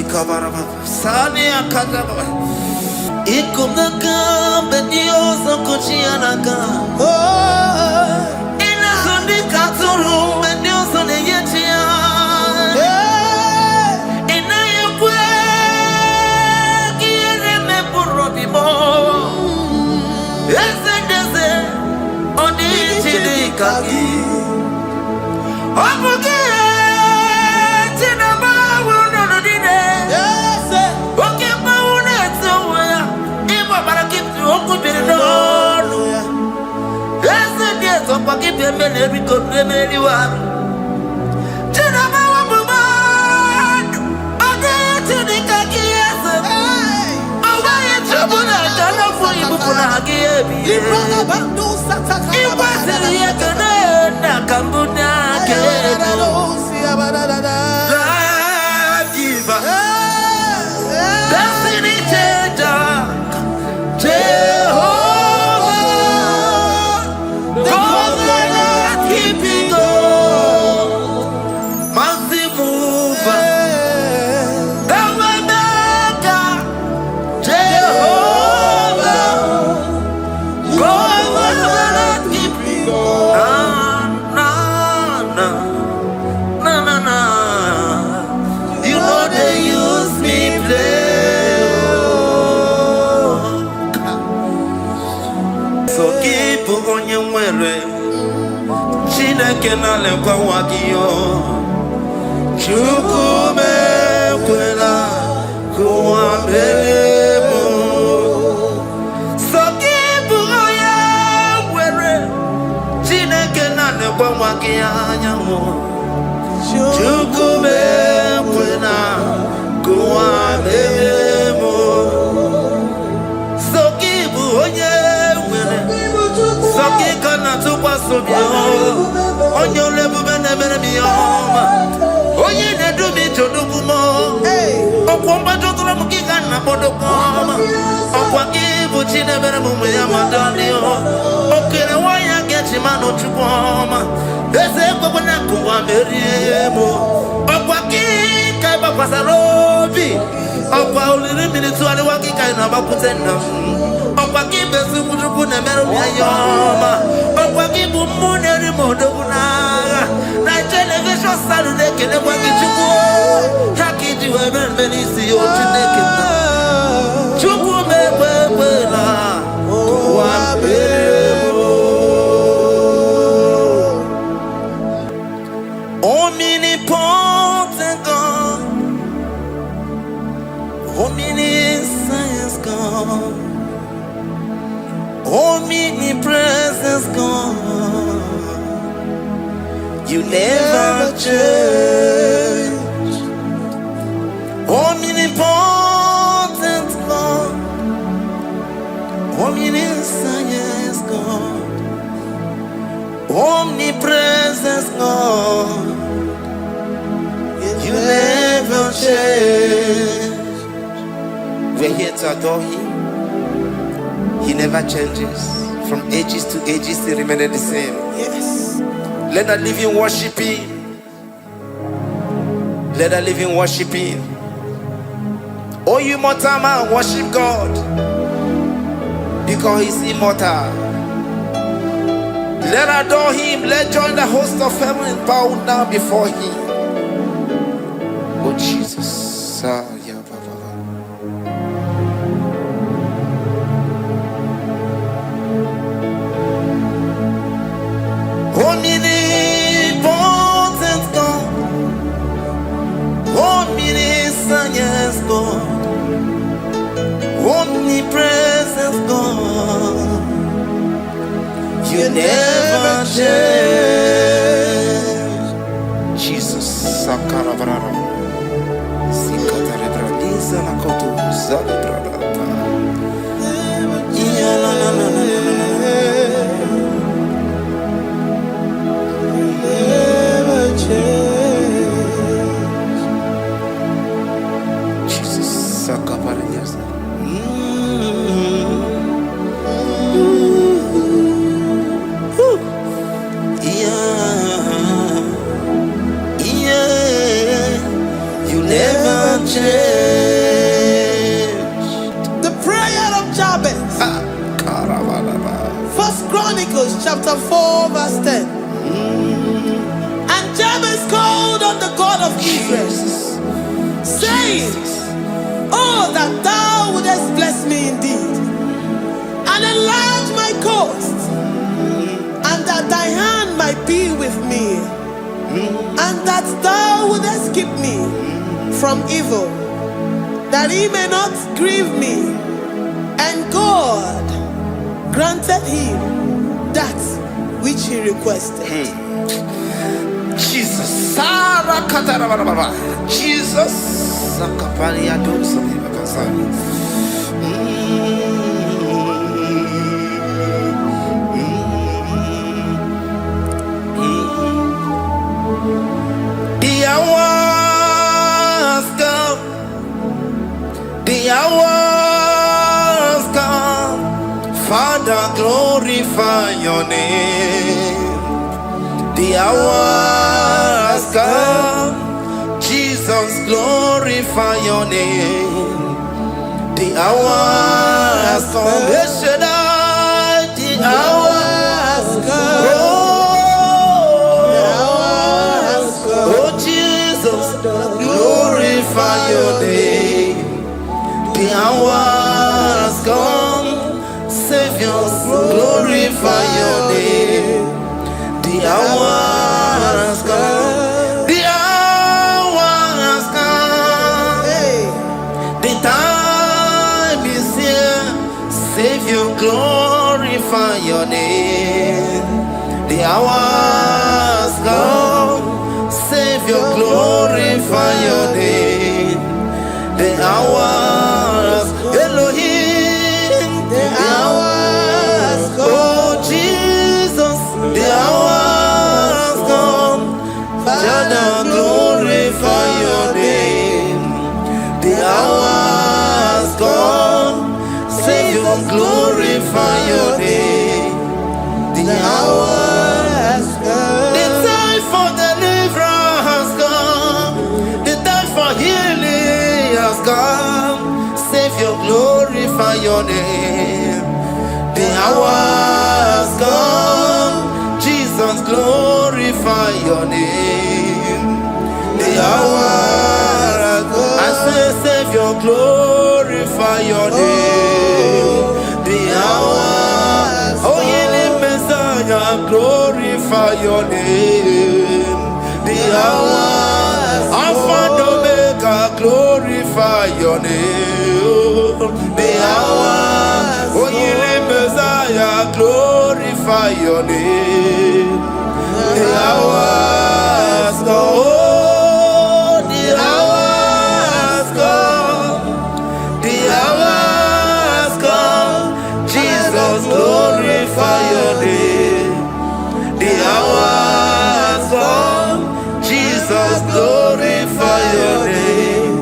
Oh, Destiny changer, Jehovah, covenant keeping God, mighty mover, the way maker, Jehovah, covenant keeping God. Na. You know they use me play. So keep on your way. Chineke na lekwa wakiyo. Chukume kwela kuambemo. So keep on your way. Chineke na lekwa wakiyo. Chukume kwena kuambemo. Sokibu onye were. Sokika na tukwa sobio. Onye olebube nemere miyoma. Onye nedumi chodukumo. Okwamba chotula mukika na bodokoma. Okwa kibu chinemere mume ya madalio. Okere waya gechi mano chukoma. Ese kwa na kuamberiemo. Okwa kika bakwa sarobi. Okwa uliri milituari wakika inabakutenda. Okwa kibesu kuchuku nemere miyoma. Okwa kibu muneri modokunaga. Naija-elevation-sounds kene kwa kichuku. Hakiji weben benisi yochi nekina. Chuku mekwela kuamberiemo. Omnipotent God, omniscience God, omnipresence God, you never change. Omnipotent God, omniscience God, omnipresence God, you never change. We're here to adore Him. He never changes. From ages to ages, He remains the same. Yes. Let that living worship Him. Let that living worship Him. Oh, you mortal man, worship God. Because He's immortal. Let adore Him. Let join the host of heaven and bow down before Him. Oh Jesus. Yeah, Baba. Omnipotent God, omniscience God, omnipresence God, you never change. Jesus. Sakarabarara. Sikatarebradiza na kotu zalibradata. Yeah, la, la, la, la, la, la. Never change. Jesus. Sakaparadiasa. You never change. The prayer of Jabez. First Chronicles chapter 4 verse 10. And Jabez called on the God of Israel, saying, oh, that thou wouldest bless me indeed, and enlarge my coast, and that thy hand might be with me, and that thou wouldest keep me from evil, that he may not grieve me. And God granted him that which he requested. Jesus. Sarah Katarabarabara. Jesus. Sakaparia dosa bakasani. The hour has come. Father, glorify your name. The hour has come. Jesus, glorify your name. The hour has come. The hour has come. Oh, Jesus, glorify your name. The hour has come. Savior, glorify your name. The hour has come. The hour has come. The time is here. Savior, glorify your name. The hour has come. Savior, glorify your name. The hour has Elohim. The hour has come. Oh Jesus, the hour has come. Father, glorify your name. The hour has come. Savior, glorify your name. The hour has come. The time for deliverance has come. The time for healing has come. Savior, glorify your name. The hour has come. Jesus, glorify your name. The hour has come. I say, Savior, glorify your name. The hour. Oh, healing Messiah, glorify your name. The hour. Alpha and Omega, glorify your name. The hour. Oh, healing Messiah, glorify your name. The hour has come. Oh, the hour has come. The hour has come. Jesus, glorify your name. The hour has come. Jesus, glorify your name.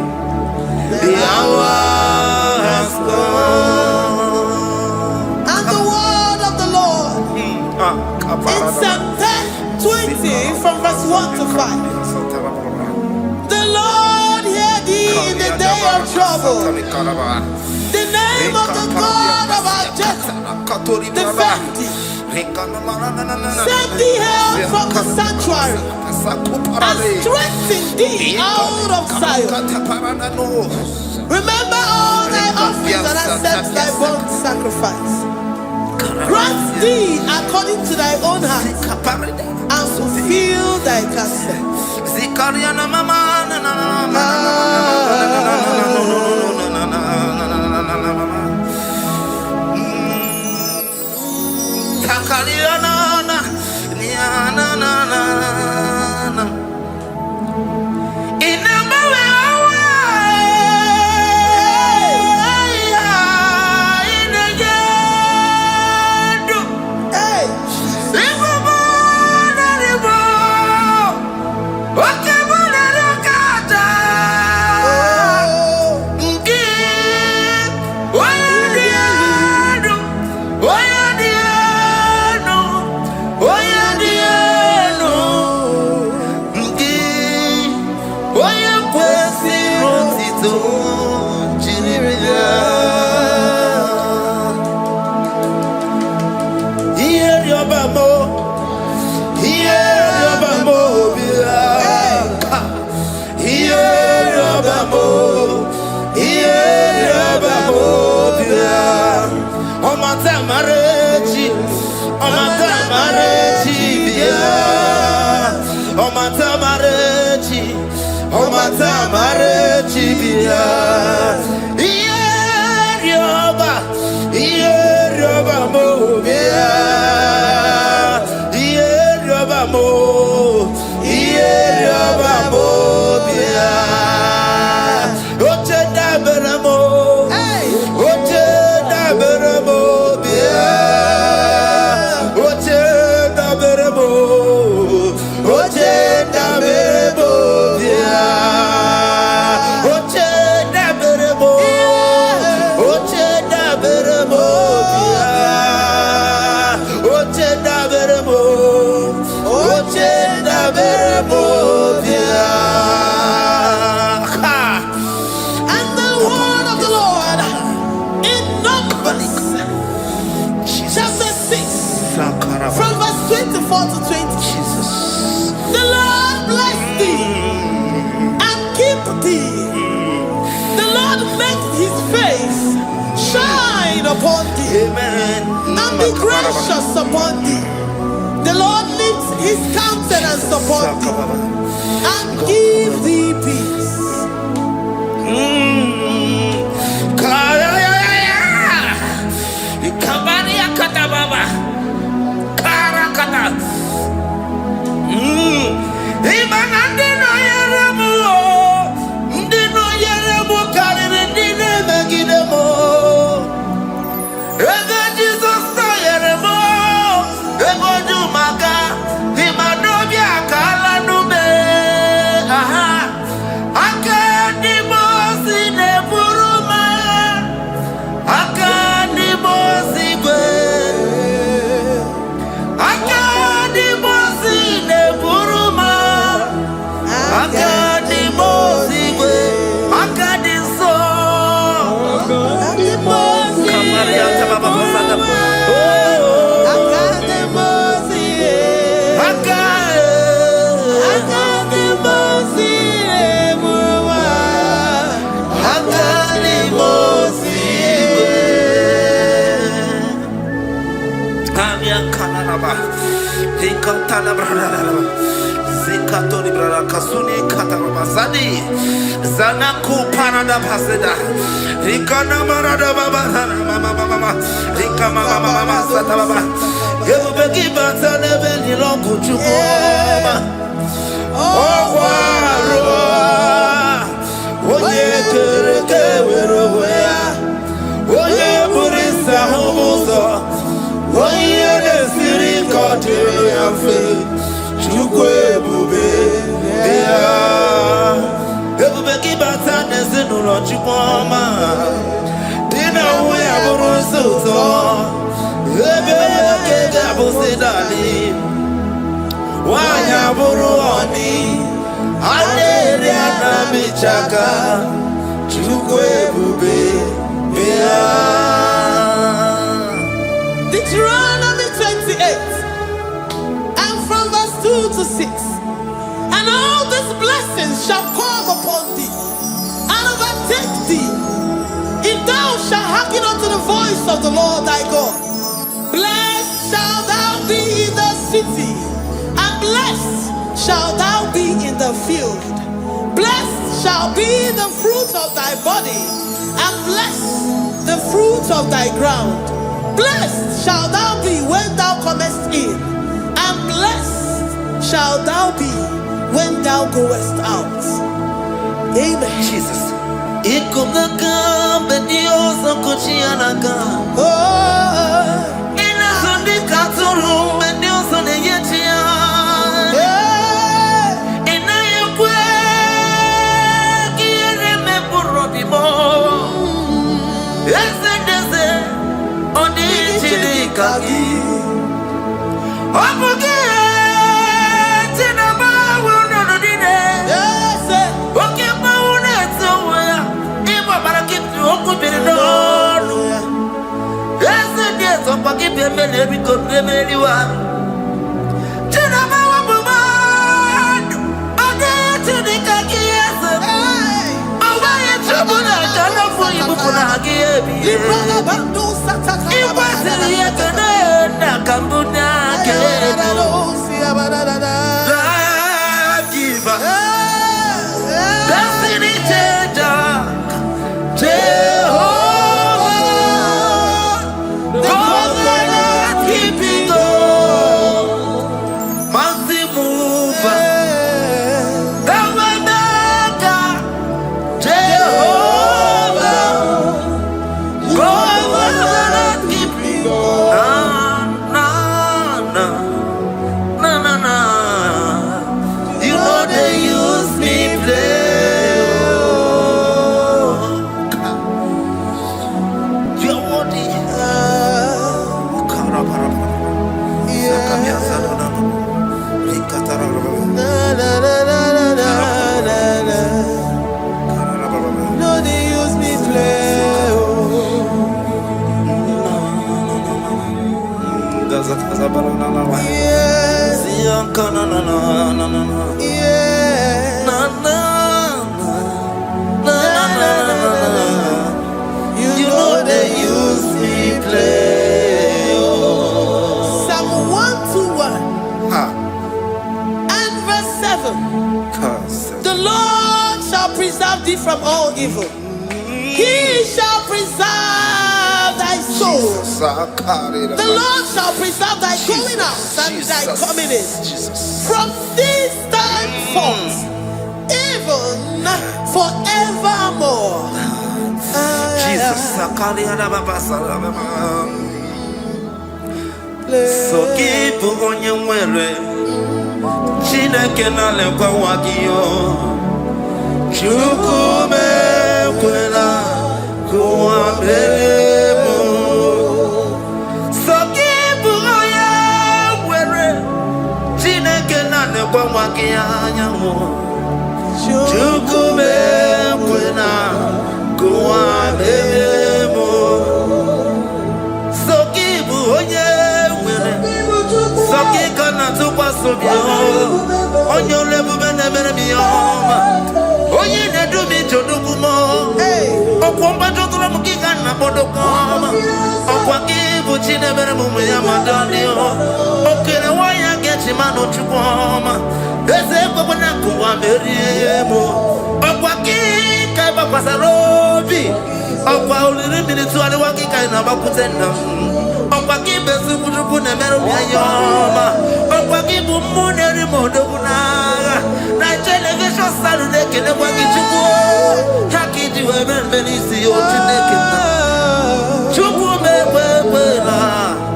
The hour has come. And the word of the Lord in Psalm 20 from verse 1 to 5. The Lord hear thee in the day of trouble. The name of the God of our Jacob defend thee. Send thee help from the sanctuary and strengthen thee out of Zion. Remember all thy offerings and accept thy burnt sacrifice. Grant thee according to thy own heart and fulfill thy counsel. make his face shine upon thee, Amen. and be gracious upon thee. The Lord lifts his countenance upon thee, and give thee peace. Zanaku Panada Paseda Rikana Marada Baba Mama Rika Mama Satababa Yubeki Batana Beni Longu Chukoma Oye Kereke Weroya Oye Burisa Homosa Oye Nesiri Kotiru Yafe Chukwe Bube Ebubeki batane zinulo chukoma Dina uwe aburu suto Ebebeke gabu sidali Wanya aburu oni Aderi anabichaka Chukwe bube Bea Deuteronomy 28, and from verse 2 to 6. And all these blessings shall come upon thee, and overtake thee, if thou shalt hearken unto the voice of the Lord thy God. Blessed shalt thou be in the city, and blessed shalt thou be in the field. Blessed shall be the fruit of thy body, and blessed the fruit of thy ground. Blessed shalt thou be when thou comest in, and blessed shalt thou be when thou goest out. Amen. Jesus. Yeah. from all evil. He shall preserve thy soul. The Lord shall preserve thy going out and thy coming in from this time forth, even forevermore. So keep on your way. Chineke na lekwa wakio. Chukume kwela kuambelemo. So keep on your way. Chineke na lekwa wakianyamo. Chukume kwela kuambelemo. So keep on your Sokika na tupa sobio onyo lebu bene bene miyoma onye ne dumi jodugumo okwomba jotula mukika na bodokoma okwa kibu chine bene mumu ya madani okere waya gechi mano chukoma eze kwa na kuwa meriemo okwa kika ba sarobi okwa uliri militu ali wakika ina bakutenda Pakibesu kujukune meru yayoma Pakibu muneri modogunaga naija-elevation-sounds nekene wakichuku Hakiji webenisi yotinekena Chuku mekwela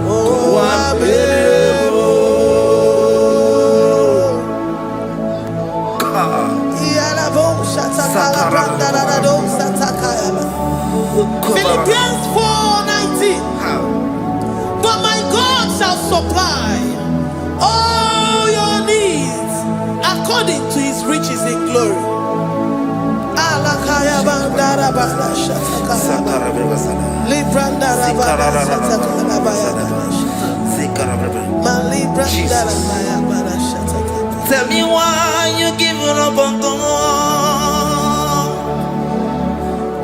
Kuwabemo Philippians 4:19. But my God shall supply all your needs according to his riches in glory. Tell me why you giving up on God.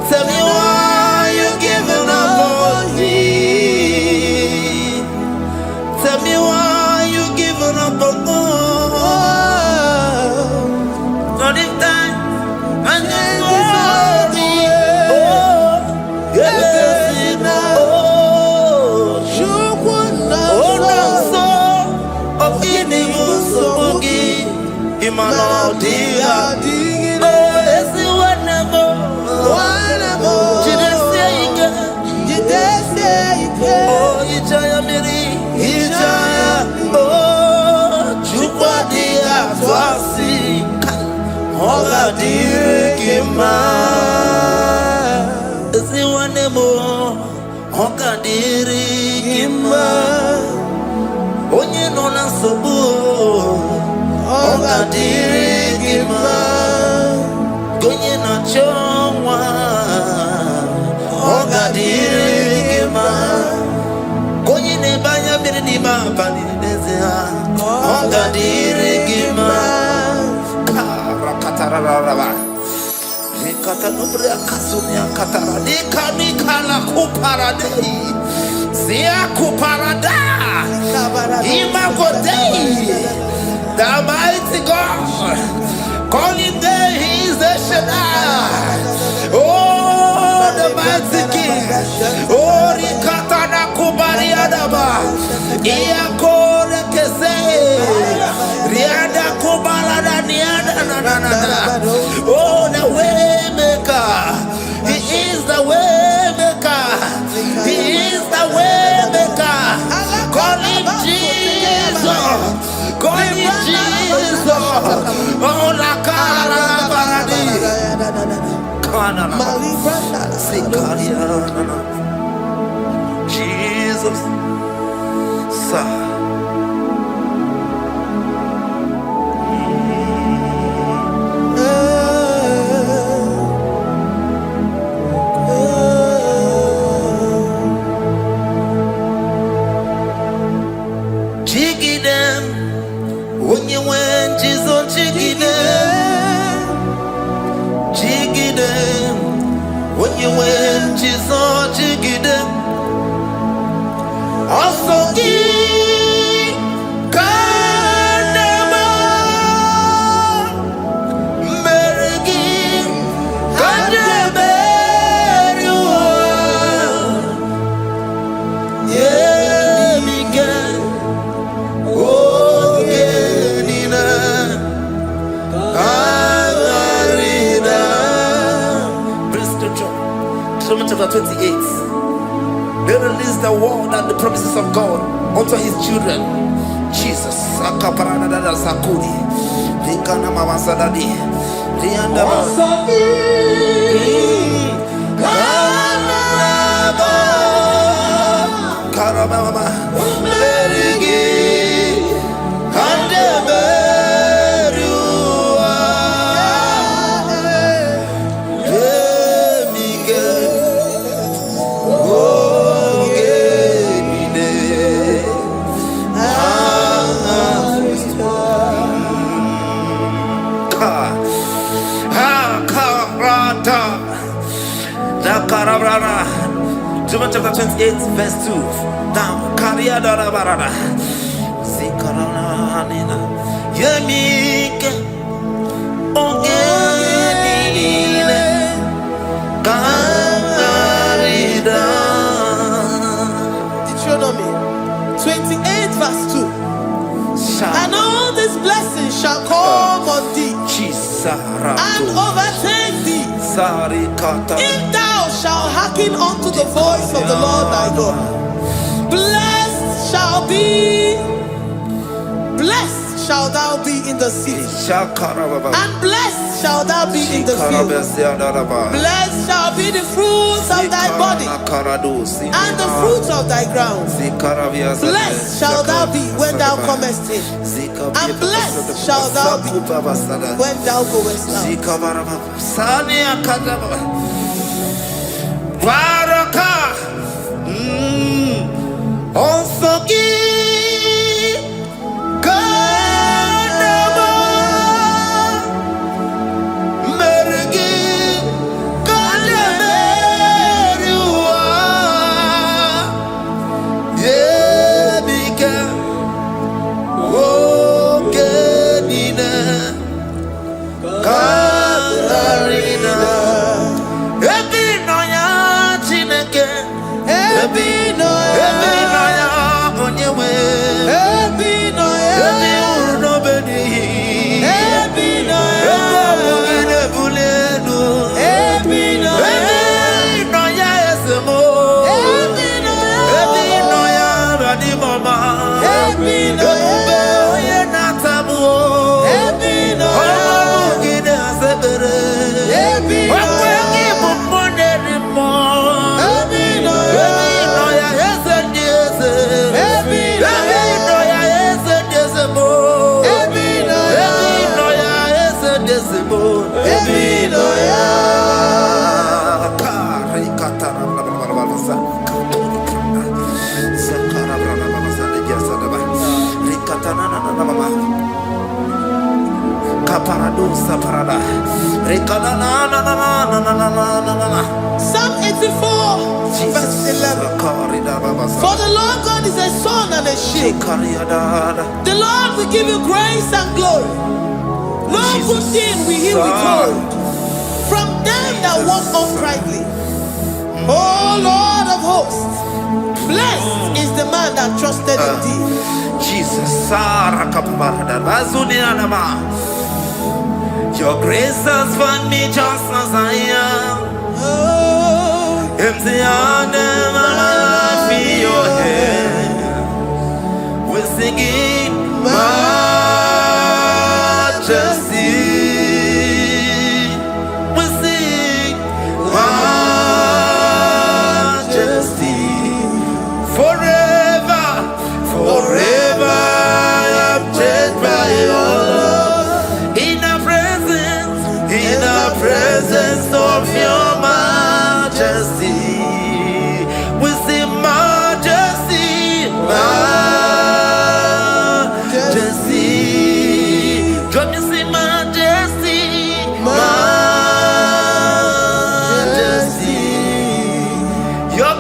Tell me why you giving up on me. Tell me why you giving up on God. Not in time and then worthy. Onye no na sobu ogadirigima gonye na chonwa ogadirigima gonye ne banya miri ni mabani nezea ogadirigima rakatararaba nikata nubri akasunya katara nikala kuparadei Sia kuparada Imagodei the mighty God calling there he is the Shaddai. Oh the mighty King. Oh rikatana kubariadaba Iakore kese Riada kubalada niada na. Oh the way maker. He is the way maker. He is the way maker. Call him Jesus. Call him Jesus. Oh, la cara baradi. Kana sikaria. Jesus. Sa. 28. They release the word and the promises of God unto his children. Jesus. John chapter 28, verse 2. Down. Deuteronomy 28, verse 2. And all these blessings shall come on thee and overtake thee, if thou shalt hearken unto the voice of the Lord thy God. Blessed shall thou be in the city, and blessed shall thou be in the field. Blessed shall be the fruits of thy body, and the fruits of thy ground. Blessed shall thou be when thou comest in, and blessed shall thou be when thou goest out. Psalm 84, verse 11. For the Lord God is a sun and a shield. The Lord will give you grace and glory. No good thing will he withhold from them that walk uprightly. O Lord of hosts, blessed is the man that trusted in thee. Jesus. Your grace has found me just as I am. Empty handed, my life in your hand. We're singing majesty. We sing majesty. Forever, forever I'm changed by your love. In the presence of your majesty, we see majesty, majesty. Don't you see majesty, majesty? Your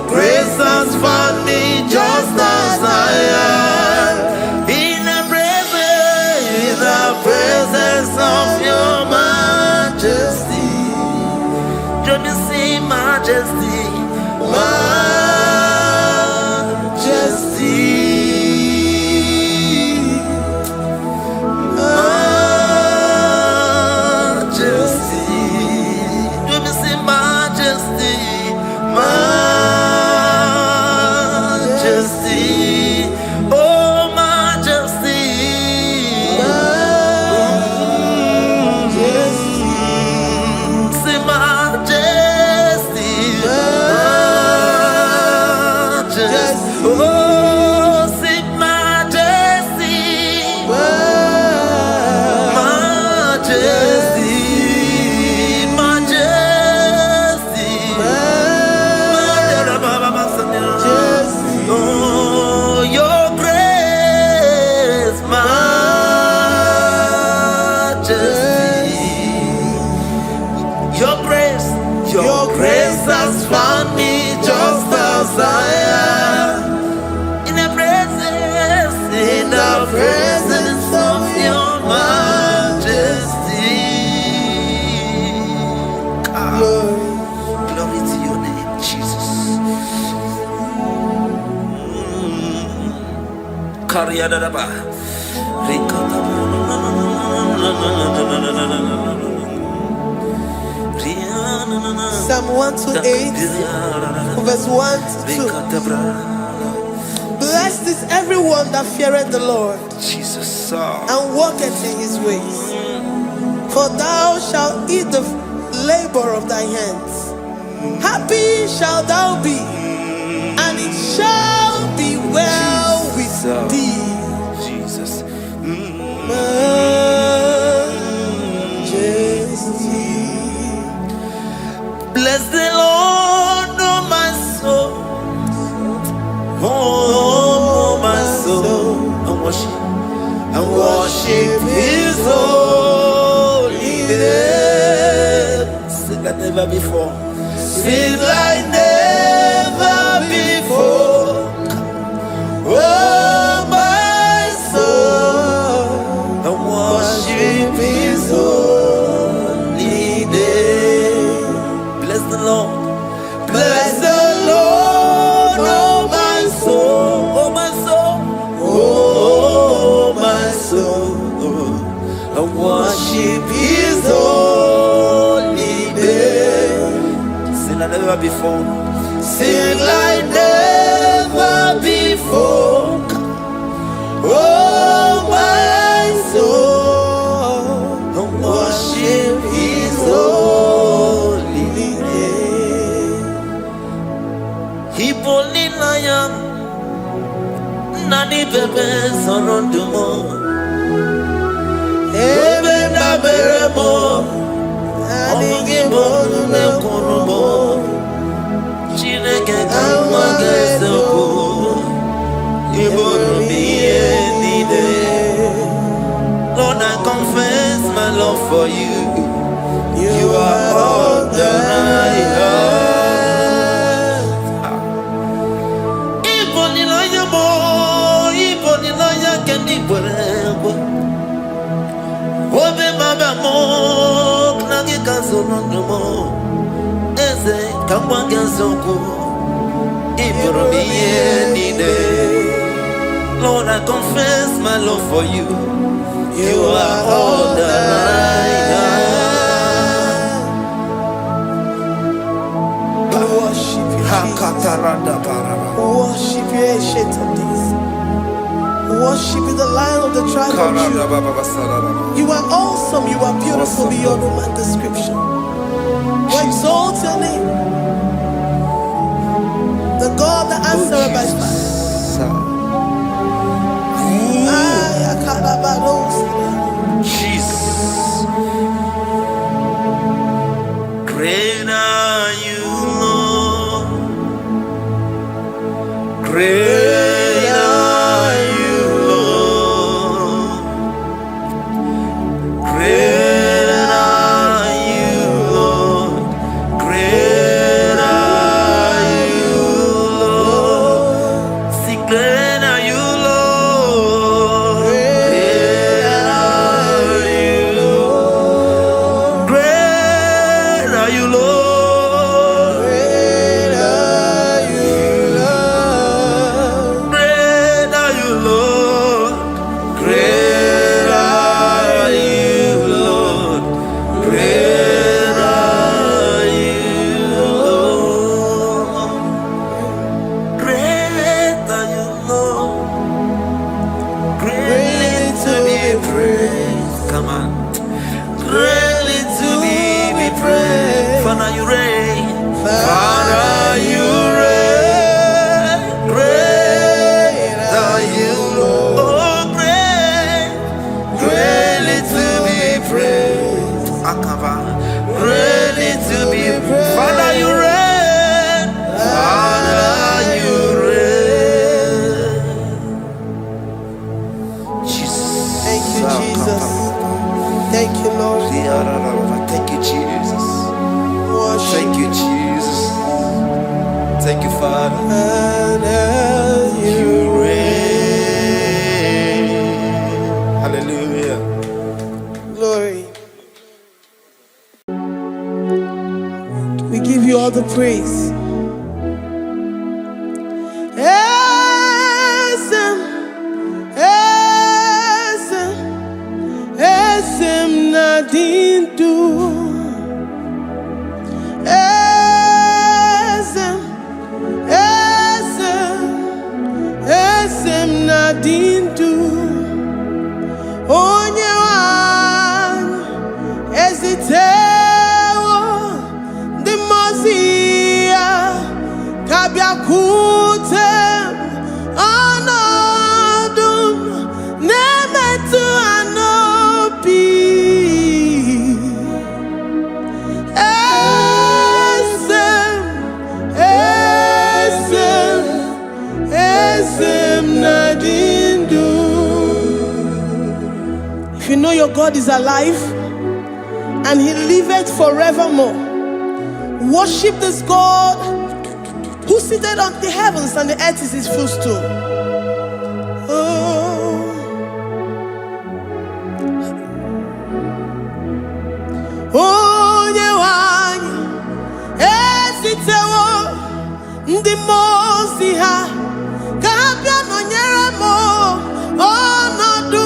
grace has found me just as I am. In the presence of your majesty, don't you see majesty, majesty, majesty, don't you see majesty? Grace has found me just as I am. In the presence of your majesty. Glory to your name, Jesus. Psalm 128, verse 1 to 2. Blessed is everyone that feareth the Lord, Jesus, and walketh in his ways. For thou shalt eat the labor of thy hands. Happy shalt thou be, and it shall be well with thee. Jesus. Majesty. Bless the Lord, oh my soul. Oh, my soul. And worship his holy name. Sing like never before. Sing like never before. Oh, my soul. And worship his holy name. Bless the Lord. Bless the Lord, oh my soul, oh my soul, oh my soul, and worship his holy name. Sing like never before. Sing like never before. Oh my soul, and worship his holy name. Hipoli lion, nani bebe sorondumo. Ebe na beremo, omugi bonu ne kunumo. Chineke kama gesoko, ibonu biye nide. Lord, I confess my love for you. You are all that I have. Obe maba mo knagi kazono mo eze kangwa gazoko ibro biyenide. Lord, I confess my love for you. You are all that I have. Worship you, Jesus. Worship you, ancient of days. Worship you, the Lion of the tribe of Judah. You are awesome, you are beautiful beyond human description. We exalt your name, the God that answered by fire. Jesus. Great are you, Lord. Great are you, Lord. Great are you, Lord. Great are you, Lord. Sing, great are you, Lord. Great are you, Lord. Great are you, Lord. Great are you, Lord. praise. Esem, esem, esem nadindu. Esem, esem, esem nadindu. Onye wan ezitewo the mozia kabia kutem anodum nemetu anopi esem esem esem nadindu. If you know your God is alive and he liveth forevermore, worship this God who seated on the heavens and the earth is his footstool. Oh. Onye wanyi esitewo ndị mmụọ ozi ha ka ha bịa nọnyere m ọnọdụ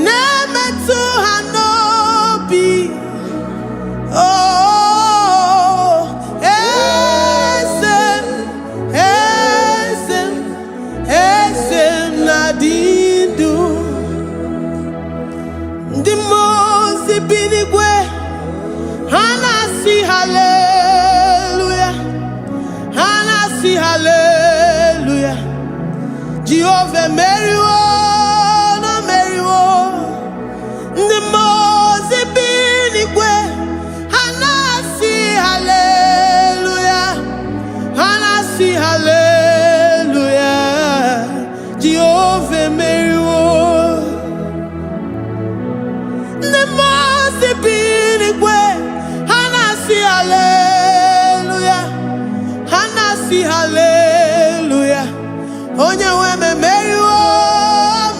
na-emetụ ha n'obi. Oh, esem, esem, esem nadindu. Ndị mmụọ ozi bi n'igwe ha na-asị hallelujah, ha na-asị hallelujah. Jehovah meriwo na meriwo. Ndị mmụọ ozi bi n'igwe ha na-asị hallelujah, ha na-asị hallelujah. Jehovah meriwo. Ndị mmụọ ozi bi n'igwe ha na-asị hallelujah, ha na-asị hallelujah. Onye nwe m emeriwo,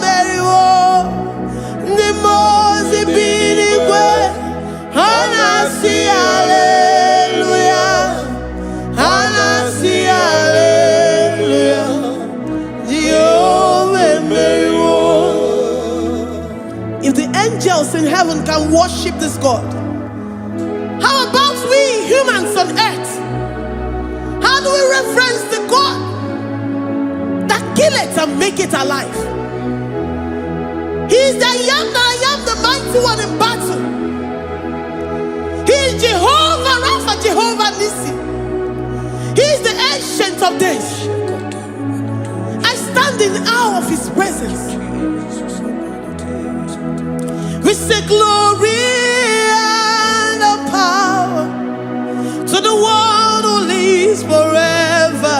meriwo. Ndị mmụọ ozi bi n'igwe ha na-asị hallelujah, ha na-asị hallelujah. Jehovah emeriwo. If the angels in heaven can worship this God, how about we humans on earth? How do we reference the God that kill it and make it alive? He is the I am, the mighty one in battle. He is Jehovah Rapha, Jehovah Nissi. He is the ancient of days. I stand in awe of his presence. We say glory and power to the one who lives forever.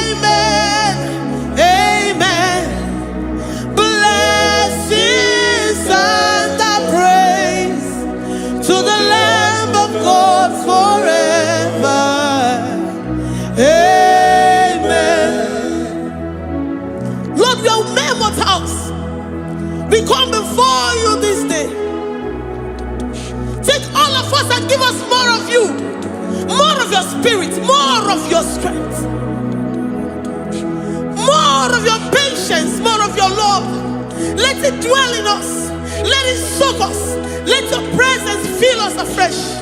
Amen, amen. Blessings and praise to the Lamb of God forever. Amen. Lord, we are Mammoth House. We come before you this day. Take all of us and give us more of you, more of your spirit, more of your strength, more of your patience, more of your love. Let it dwell in us. Let it soak us. Let your presence fill us afresh.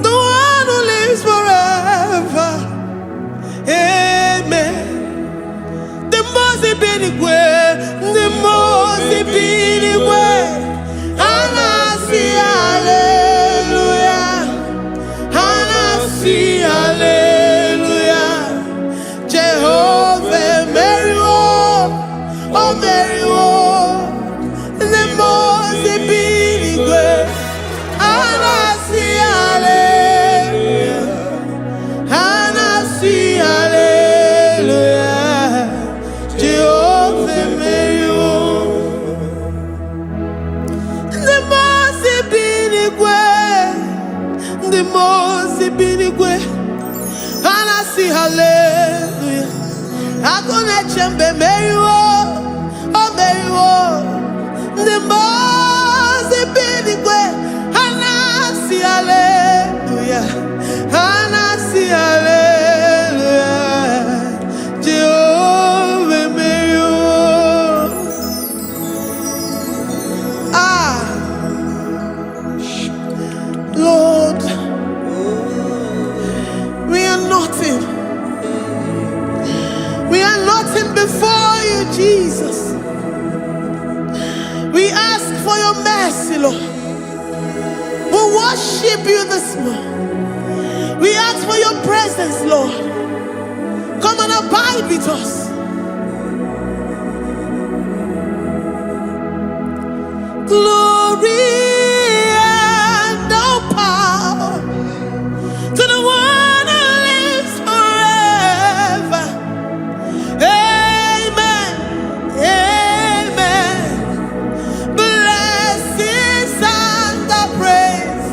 The one who lives forever. Amen. The most benigwe, the most benigwe. Anasi hallelujah, Anasi hallelujah. Jehovah meriwo, oh meriwo. The most benigwe. Anasi hallelujah, Anasi hallelujah. Jehovah meriwo. The most binigwe, Anasi hallelujah. Akone chembe meriwo, oh meriwo. The most binigwe, Anasi Jesus. We ask for your mercy, Lord. We worship you this morning. We ask for your presence, Lord. Come and abide with us. Glory and all power to the one who lives forever. Amen. Amen. Blessings and the praise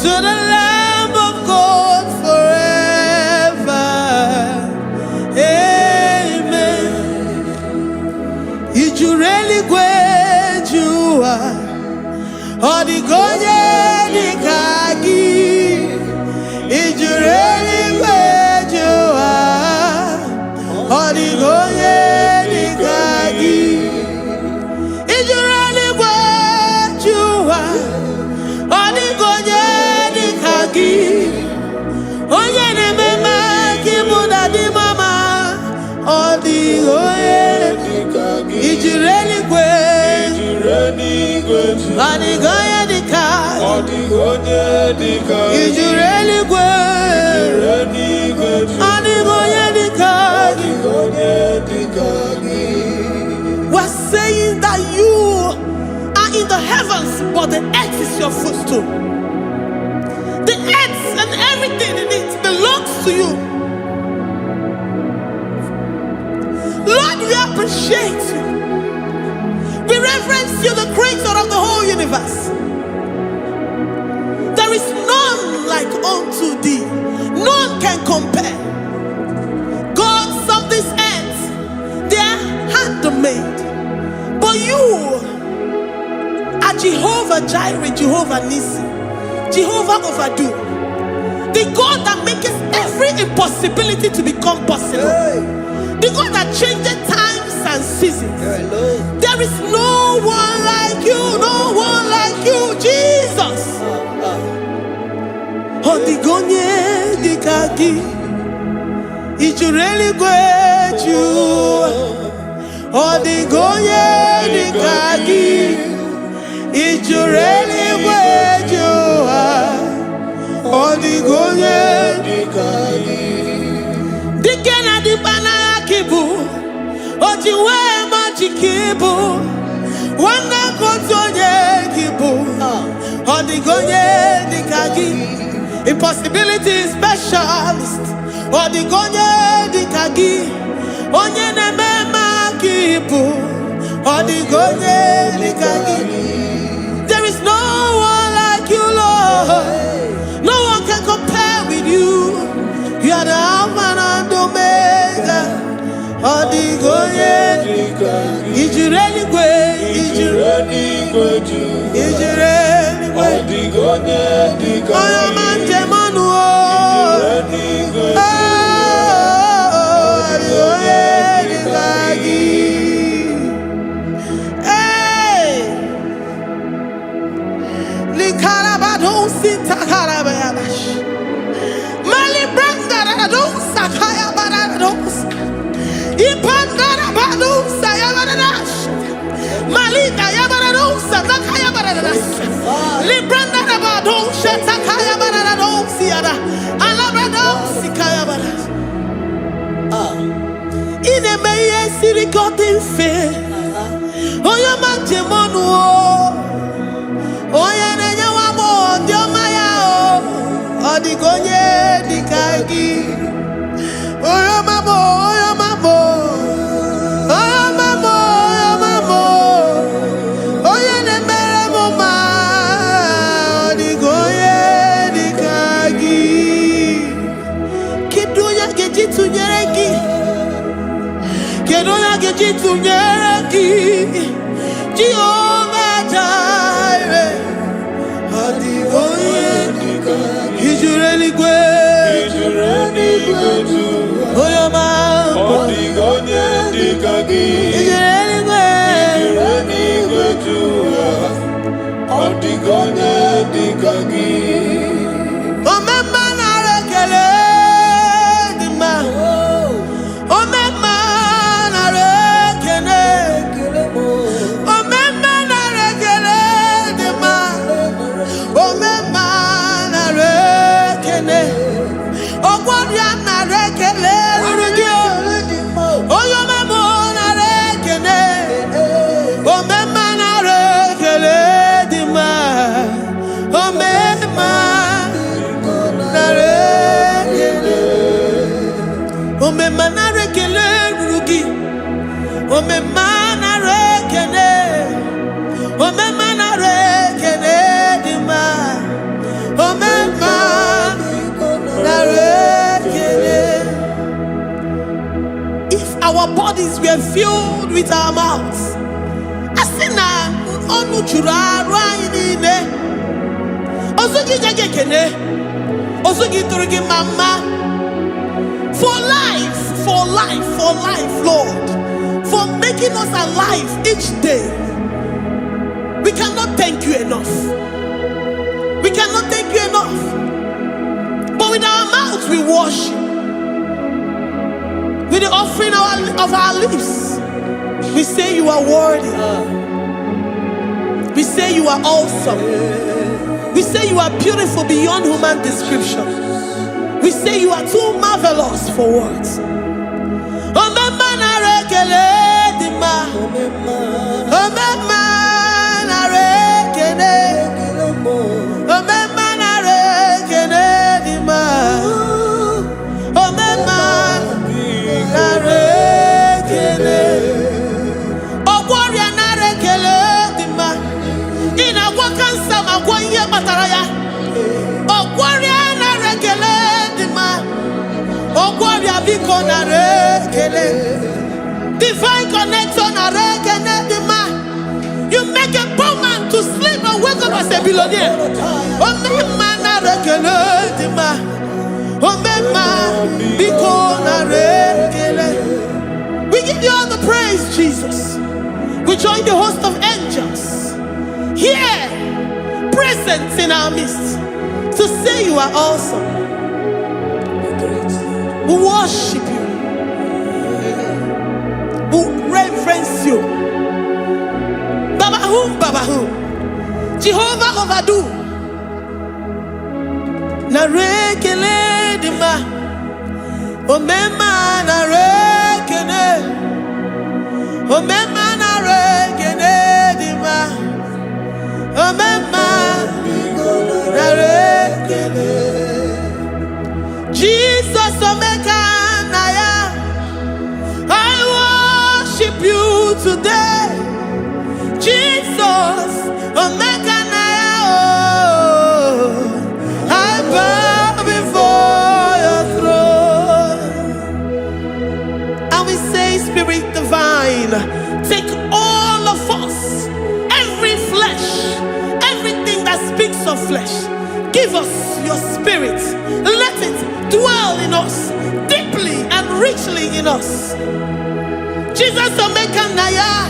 to the Lamb of God forever. Amen. Did you really wait you are? Or the Goye the Kagi? Did you really wait you are? Or the Goye the Kagi? Did you really wait you are? Or the Goye the Kagi? Oye ne mema kimuda di mama. Or the Goye the Kagi? Did you really wait? Anigoye di Kagi? Did you really wait? Anigoye di Kagi? We're saying that you are in the heavens, but the earth is your footstool. The earth and everything in it belongs to you. Lord, we appreciate you. We reverence you, the creator of the whole universe. There is none like unto thee. None can compare. Gods of this earth, they are handmade. But you are Jehovah Jireh, Jehovah Nissi, Jehovah Overdo. The God that makes every impossibility to become possible. The God that changes times and seasons. There is no one like you, no one like you, Jesus. Odigonye dikagi, Ijureli gweju. Odigonye dikagi, Ijureli gweju. Odigonye dikagi. Dikena dipana kibu. Ojiwe majikibu. Wana kotonye kibu. Odigonye dikagi. Impossibility specialist. Odigonye dikagi. Onye nemema kibu. Odigonye dikagi. There is no one like you, Lord. No one can compare with you. You are the Alpha and Omega. Odigonye dikagi. Ijureli gwe. Ijureli gwe. Odigonye dikagi. Oyamante manuo. Odigonye dikagi. Hey. Likarabadon sitakarabayabash. Malibrandarados sakayabarados. Ipandarabados sayabaradas. Malika yabarados sakayabaradas. Librandarabados satakayabarados siada. Alabrados sikayabaradas. Ine meye sirikotin fe. Oya mantemonuo. Oya nenyawamo diomaya o. Odigonye dikagi. Oya mamo, oya mamo. Oya mamo, oya mamo. Oya nemere moma. Odigonye dikagi. Kiduya gejitu nyereki. Kiduya gejitu nyereki. Jehovah Jireh. kene. Ogwaria nare kele rugio. Oyo memo nare kene. Omema nare kele dima. Omema nare kele. Omema nare kele rugi. Omema nare kele. Omema nare kele dima. Omema nare kele. If our bodies were filled with our mouths, asina onu chura rainine. Osugi jage kene. Osugi turugi mama. For life, Lord. For making us alive each day. We cannot thank you enough. We cannot thank you enough. But with our mouths we worship. With the offering of our lips, we say you are worthy. We say you are awesome. We say you are beautiful beyond human description. We say you are too marvelous for words. Omema nare kele dima. Omema nare kele. Omema nare kele dima. Omema nare kele. Ogwaria nare kele dima. Ina wakansa magwanye bataraya. Ogwaria nare kele dima. Ogwaria biko nare kele. Divine connection nare kele dima. You make a poor man to sleep and wake up as a billionaire. Omema nare kele dima. Omema biko nare kele. We give you all the praise, Jesus. We join the host of angels here, present in our midst, to say you are awesome. We worship you. We reverence you. Babahum. Jehovah overdo. Nare kele dima. Omema nare kele. Omema nare kele dima. Omema nare kele. Jesus omeka naya. I worship you today. Jesus omeka naya. Oh, I bow before your throne. And we say, Spirit divine, take all of us, every flesh, everything that speaks of flesh. Give us your spirit. Let it dwell in us, deeply and richly in us. Jesus omeka naya.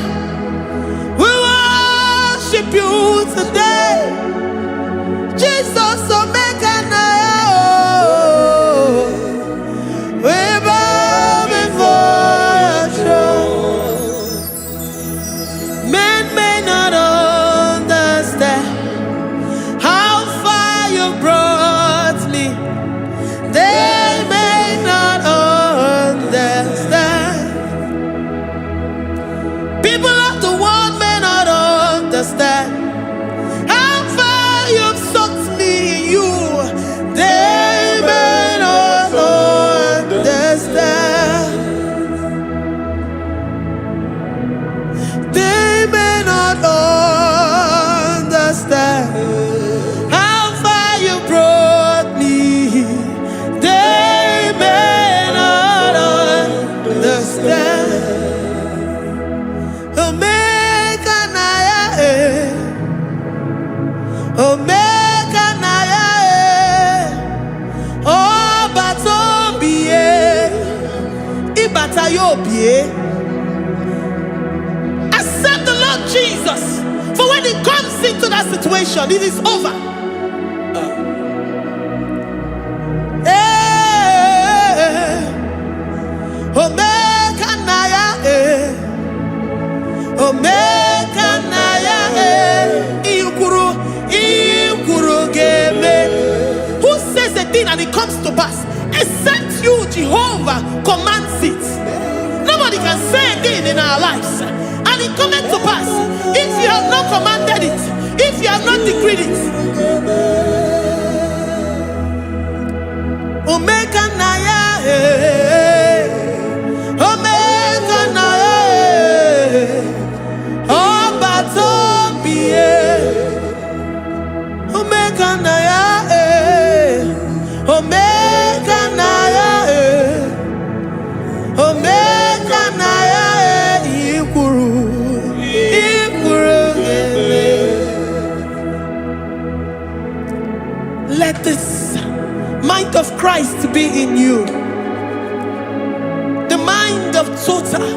We worship you today. Jesus omeka naya. Oh, we bow before your throne. Men may not understand how far you brought me. They may not understand. People of the world may not understand how far you've sucked me in you. They may not understand. They may not understand how far you brought me. They may not understand. Omeka naya. Omeka naya. Oh, batombie. Ibatayobie. Accept the Lord Jesus. For when He comes into that situation, it is over. Omeka naya. Omeka naya. Iukuru game. Who says a thing and it pass except you, Jehovah, commands it. Nobody can say a thing in our lives and it cometh to pass if you have not commanded it, if you have not decreed it. Omega Naya, Omega Naya, Obatobie, Omega Naya, Omega Naya, Omega Naya, Ikuru, Ikuru. Let this mind of Christ be in you. The mind of total.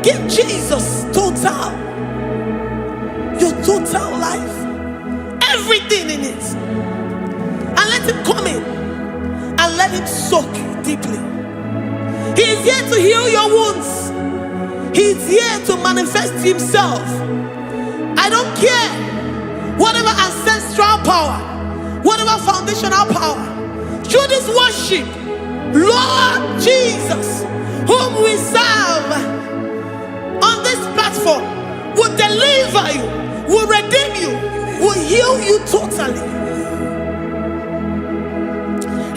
Give Jesus total. Your total life. Everything in it. And let him come in. And let him soak you deeply. He is here to heal your wounds. He is here to manifest himself. I don't care. Whatever ancestral power, whatever foundational power, through this worship, Lord Jesus, whom we serve on this platform, will deliver you, will redeem you, will heal you totally.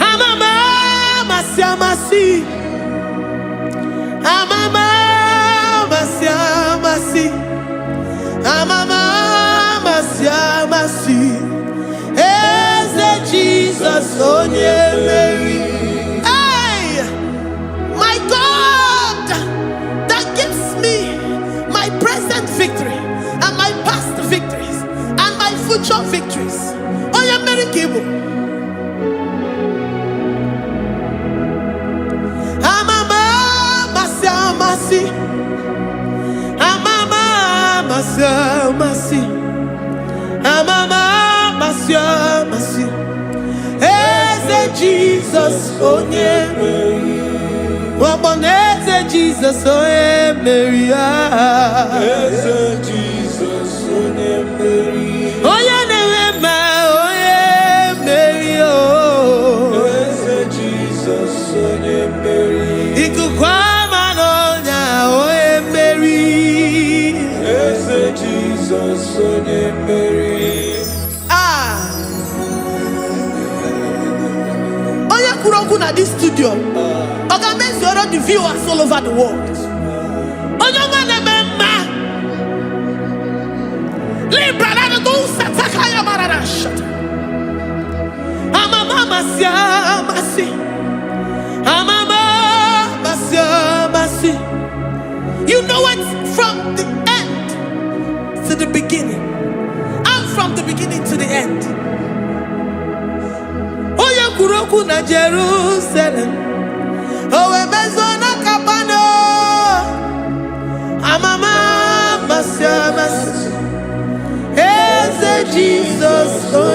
Amama masiamasi, amama masiamasi, amama masiamasi. Jesus, oh yeah, Mary. Hey, my God, that gives me my present victory and my past victories and my future victories. Oh yeah, Mary Kibo. Amama masi, amama masi, amama masi. Eze Jesus, oh yeah, Mary. Eze Jesus, oh yeah, Mary. Eze Jesus, oh yeah, Mary. Oh yeah, Mary. Oh, Eze Jesus, oh yeah, Mary. Ikukwama no nya, oh yeah, Mary. Eze Jesus, oh yeah, Mary. At this studio, organize the viewers all over the world. You know it from the end to the beginning, and from the beginning to the end. Kuroku na Jerusalem, oh emezona kapano, amama masiamas, eze Jesus, oh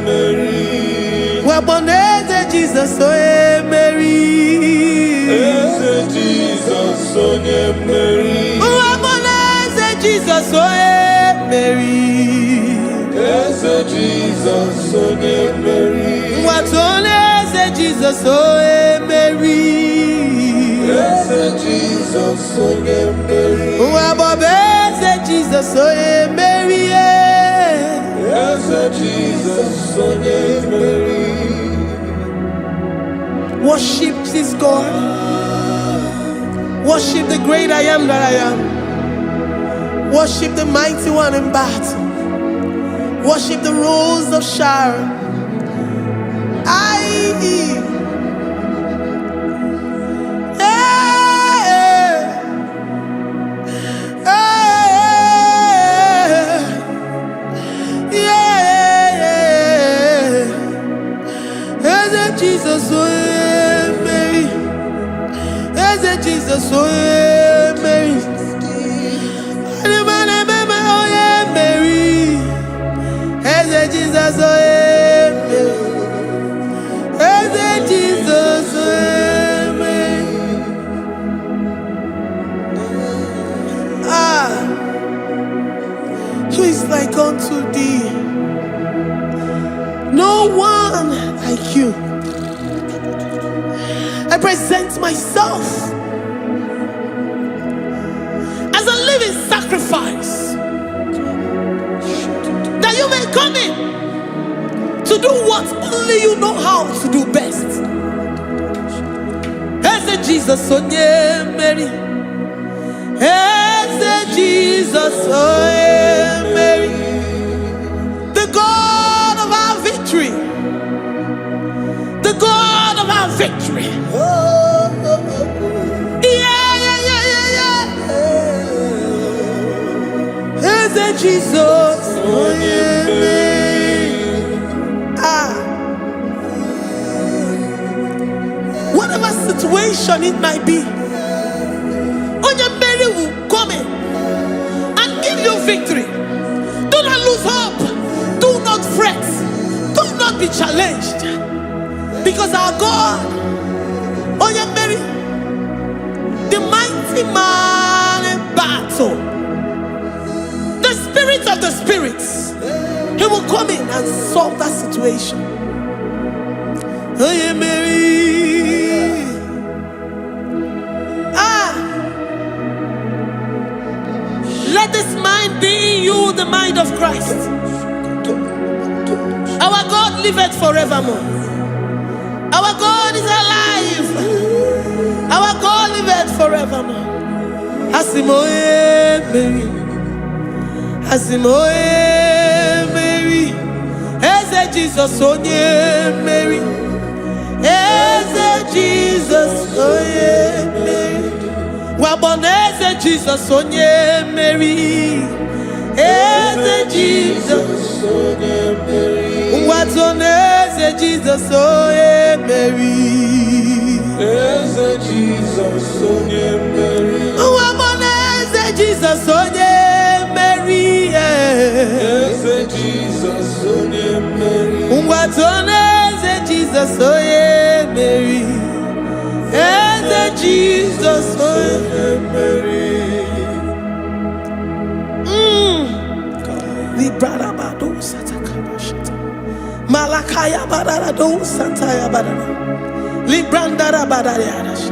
Mary, waboneze Jesus, oh Mary, eze Jesus, oh Mary, waboneze Jesus, oh Mary, eze Jesus, oh Mary. What on is Jesus, oh Mary? Yes, Jesus, oh Mary. What is Jesus, oh Mary? Yes, Jesus, oh Mary. Worship this God. Worship the great I am that I am. Worship the mighty one in battle. Worship the rose of Sharon. Jesus, oh Mary, Jesus, oh Mary, Mary, Jesus, oh Jesus, who is like unto thee? No one I like you. I present myself as a living sacrifice, that you may come in to do what only you know how to do best. Eze Jesus, oh yeah, Mary. Eze Jesus, oh yeah, Mary. The God of our victory. The God of our victory. Eze Jesus, oh yeah, whatever situation it might be, Onye Mary will come in and give you victory. Do not lose hope. Do not fret. Do not be challenged. Because our God, Onye Mary, the mighty man in battle, the spirit of the spirits, he will come in and solve that situation. Onye Mary. Let this mind be in you, the mind of Christ. Our God liveth forevermore. Our God is alive. Our God liveth forevermore. Asimoye Mary. Asimoye Mary. Eze Jesus, onye Mary. Eze Jesus, onye Mary. Waboneze Jesus, onye Mary. Eze Jesus, onye Mary. Watoneze Jesus, onye Mary. Eze Jesus, onye Mary. Waboneze Jesus, onye Mary. Eze Jesus, onye Mary. Watoneze Jesus, onye Mary. Eze Jesus, onye Mary. Librada bado satakaba shata. Malakaya badara do santaya badara. Librandara badara yadash.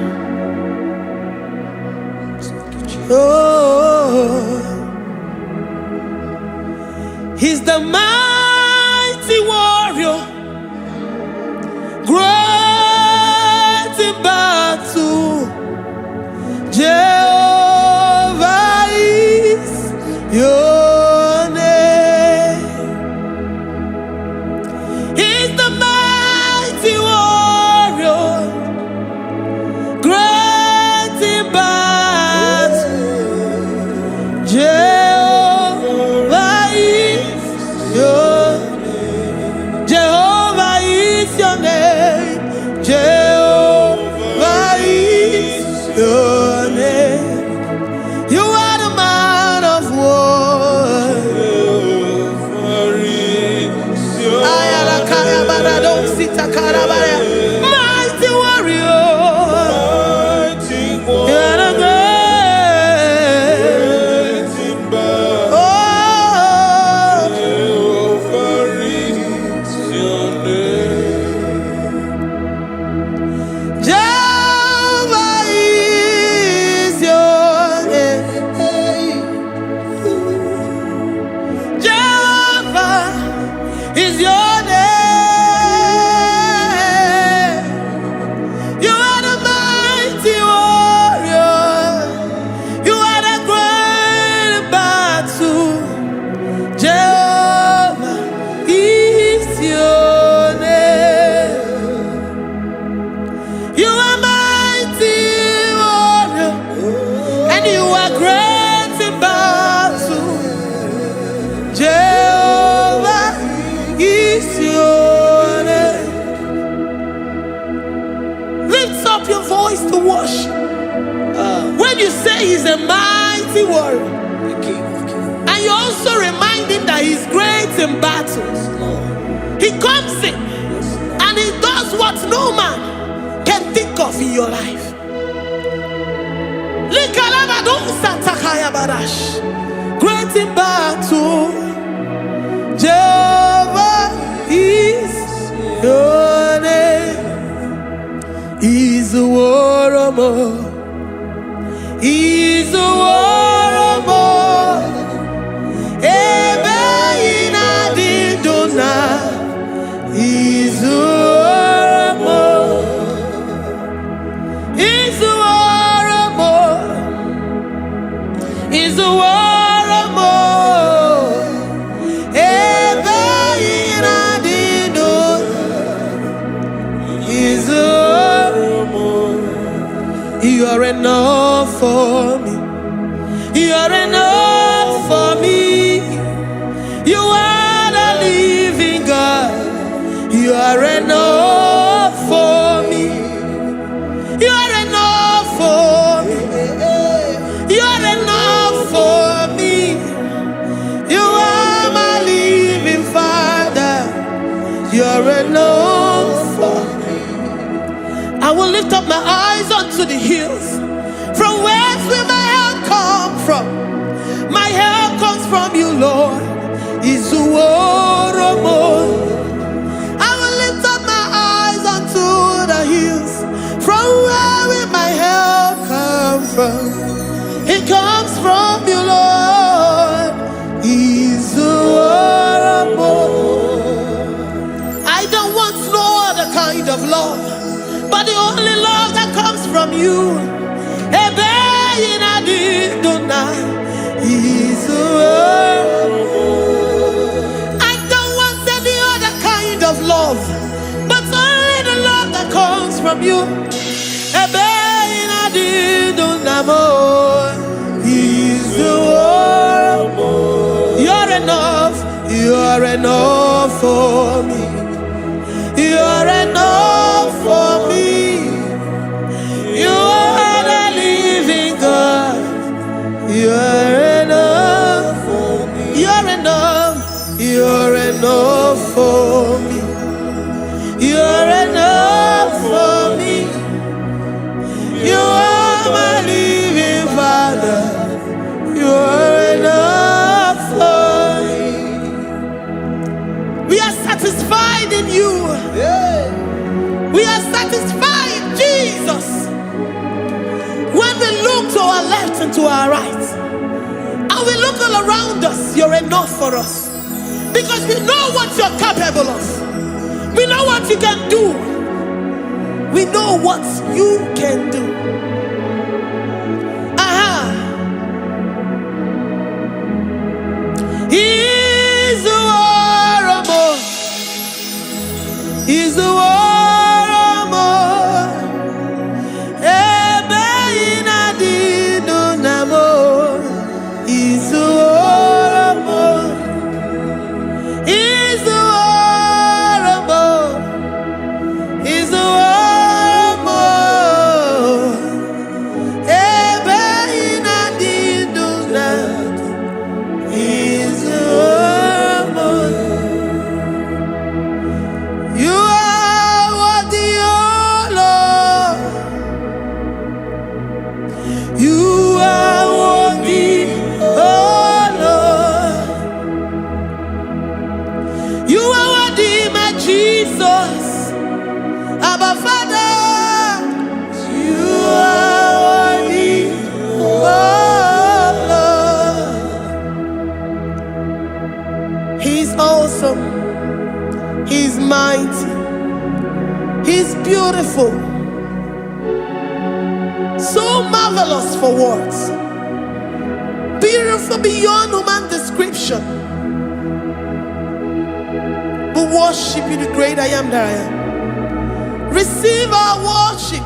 Oh, he's the mighty warrior, great in battle. Jehovah is your name. He's the mighty warrior, great in battle. Jehovah is your name. Jehovah is your name. Jehovah is your name. You are the man of war. Mighty warrior. You are the great. Oh, Jehovah is your name. Jehovah is your name. You are the mighty warrior. You are the great battle. Jehovah is your name. You are mighty warrior, and you are great in battle. Jehovah is your name. Lift up your voice to worship. When you say he's a mighty warrior, and you also remind him that he's great in battles, he comes in and he does what no man can think of in your life. Great in battle, Jehovah is your He's a waramo. Ebe ina didona. He's a waramo. He's a waramo. He's a waramo. Ebe ina didona. He's a waramo. You are enough for me. You are enough for me. You are the living God. You are enough for me. You are enough for me. You are enough for me. You are my living Father. You are enough for me. I will lift up my eyes unto the hills. From whence will my help come from? My help comes from you, Lord. Is the word of God. I will lift up my eyes unto the hills. From where will my help come from? It comes from you, Lord. Is the word of God. I don't want no other kind of love, but the only love that comes from you. I don't want any other kind of love, but only the love that comes from you. You're enough. You're enough for me. You're enough for me. You are the living God. You're enough for me. You're enough. You're enough for me. You're enough for me. You are my living Father. You're enough for me. We are satisfied in you. We are satisfied, Jesus. When we look to our left and to our right, and we look all around us, you're enough for us. Because we know what you're capable of. We know what you can do. We know what you can do. He's the waramo. He's the waramo. He's mighty. He's beautiful. So marvelous for words. Beautiful beyond human description. We worship you, the great I am that I am. Receive our worship.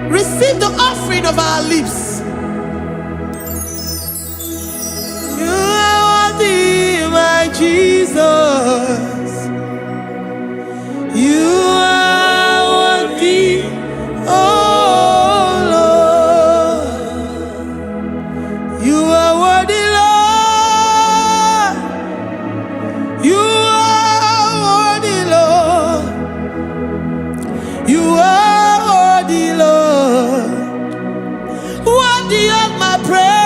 Receive the offering of our lips. You are worthy, my Jesus. You are worthy, oh Lord. You are worthy, Lord. You are worthy, Lord. You are worthy, Lord. Worthy of my praise.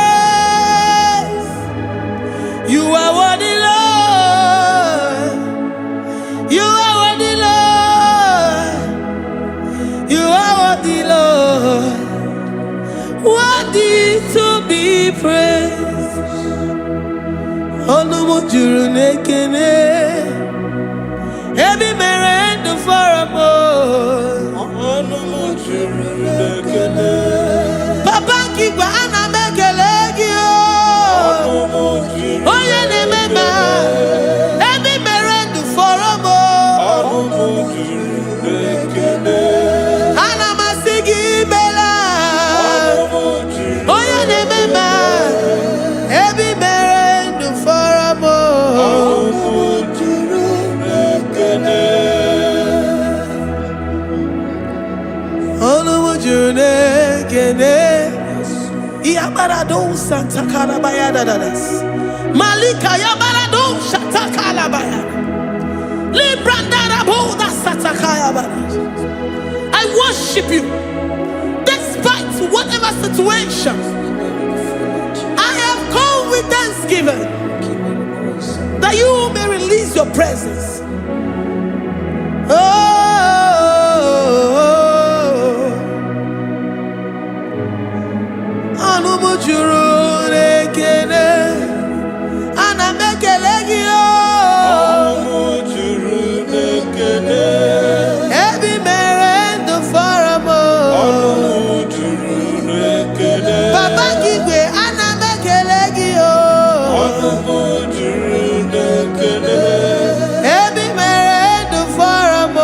You are worthy, Lord. Ọnụ juru n'ekene. Ebi mere ndụ fọrọ m. Ọnụ juru n'ekene. Papa Kigwa ana m ekele gị o. Onye na-eme ma. Ebi mere ndụ fọrọ m. Ọnụ juru n'ekene. Ana m asị gị imela. Onye na-eme ma. Ebi mere ndụ fọrọ m. Ọnụ juru n'ekene. Ọnụ juru n'ekene. Yabarado Santa Calabaya dadas. Malika Yabarado Shata Calabaya. Librandara Boda Satakaya badas. I worship you despite whatever situation. I have come with thanksgiving that you may release your presence. Ọnụ juru n'ekene. Ana m ekele gị o. Ọnụ juru n'ekene. Ebi mere ndụ fọrọ m. Ọnụ juru n'ekene. Papa Kigwe ana m ekele gị o. Ọnụ juru n'ekene. Ebi mere ndụ fọrọ m.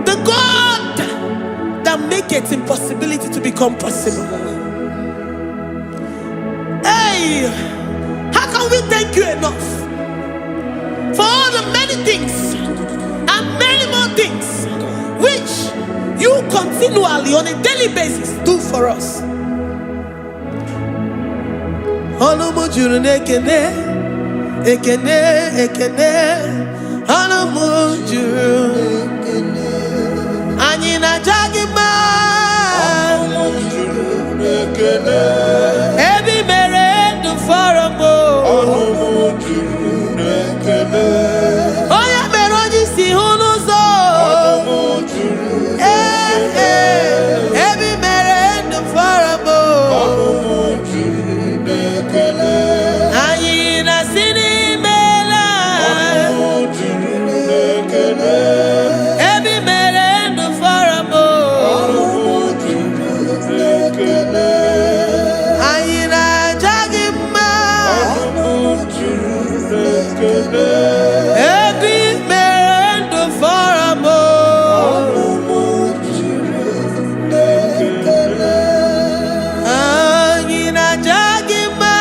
The God that makes impossibility to become possible. Hey, how can we thank you enough for all the many things and many more things which you continually on a daily basis do for us? Ọnụ juru n'ekene. Ekene, ekene, ọnụ juru ekene. Anyị na-aja gị mma. Ọnụ juru ekene. Ebi mere ndụ fọrọ m. Ọnụ juru ekene. Onye mere onye isi hụ n'ụzọ. Ọnụ juru ekene. Ebi mere ndụ fọrọ m. Ọnụ juru ekene. Anyị na-asị Ebi mere ndụ fọrọ m. Anyị na-aja gị mma. Ebi mere ndụ fọrọ m. Anyị na-aja gị mma.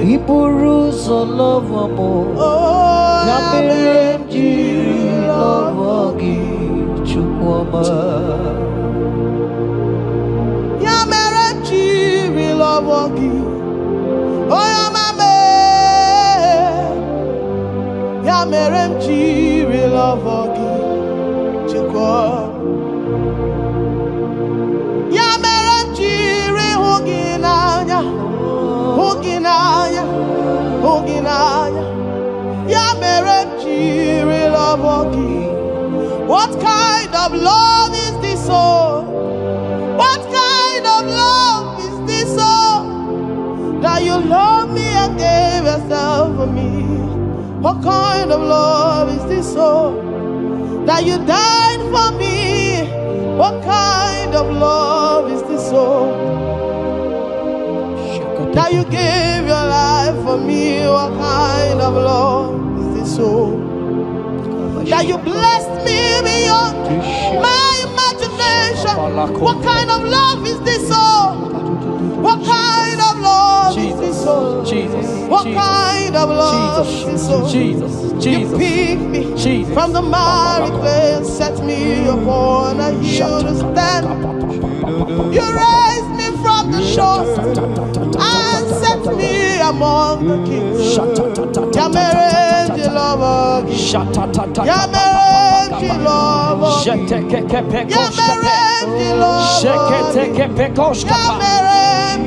Iburu so love mo. Ya mere jiri love gi chukwoma. Ya mere jiri love gi. Oh ya mame. Ya mere jiri love gi. Ya mere jiri huginanya, huginanya, huginanya. Ya mere jiri love you. What kind of love is this, oh? What kind of love is this, oh? That you love me and gave yourself for me. What kind of love is this, oh? That you died for me. What kind of love is this, oh? That you gave your life for me. What kind of love is this, oh? That you blessed me beyond my imagination. What kind of love is this, oh? What kind of love is this, oh? What kind of love is this, oh? You picked me from the miry clay and set me upon a hill to stand. You raised me from the shore and set me among the kings. Yamerenji lover, Yamerenji lover, Yamerenji I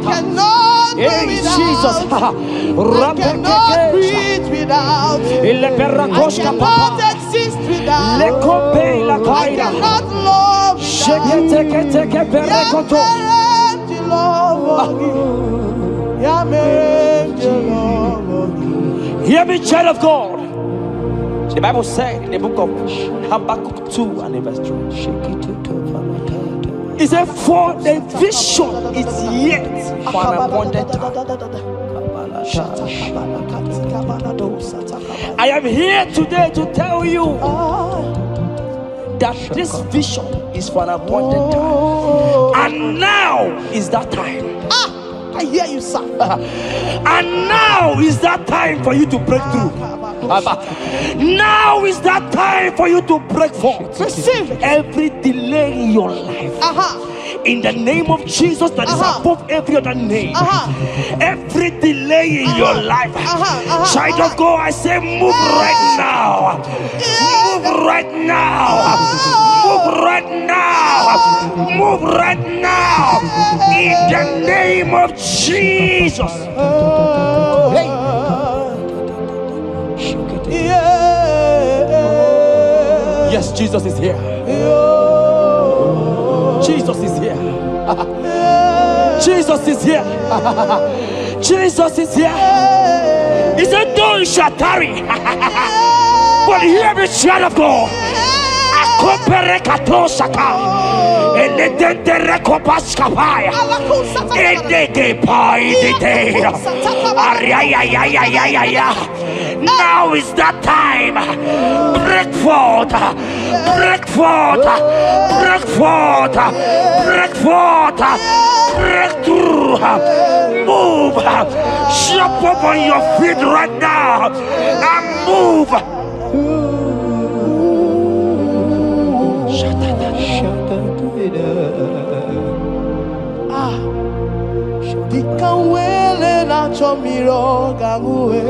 cannot do without. I cannot breathe without. I cannot exist without. I cannot love without. Hear me, child of God. The Bible said in the book of Habakkuk 2 and verse 3. It said, for the vision is yet for an appointed time. I am here today to tell you that this vision is for an appointed time. And now is that time. I hear you, sir. And now is that time for you to break through. Now is that time for you to break forth. Receive every delay in your life. In the name of Jesus that is above every other name. Every delay in your life. Child of God, I say move right now. Move right now. Move right now. Move right now. In the name of Jesus. Yes, Jesus is here. Jesus is here. Jesus is here. Jesus is here. He said, though you shall tarry, but hear me, child of God. Akopere katosaka. Eletendere kopaskapaya. Edege paidite. Ariayayayayaya. Now is that time. Break forth. Break forth. Break forth. Break forth. Break through. Move. Jump up on your feet right now and move. Dikanwele na chomiro gamuwe.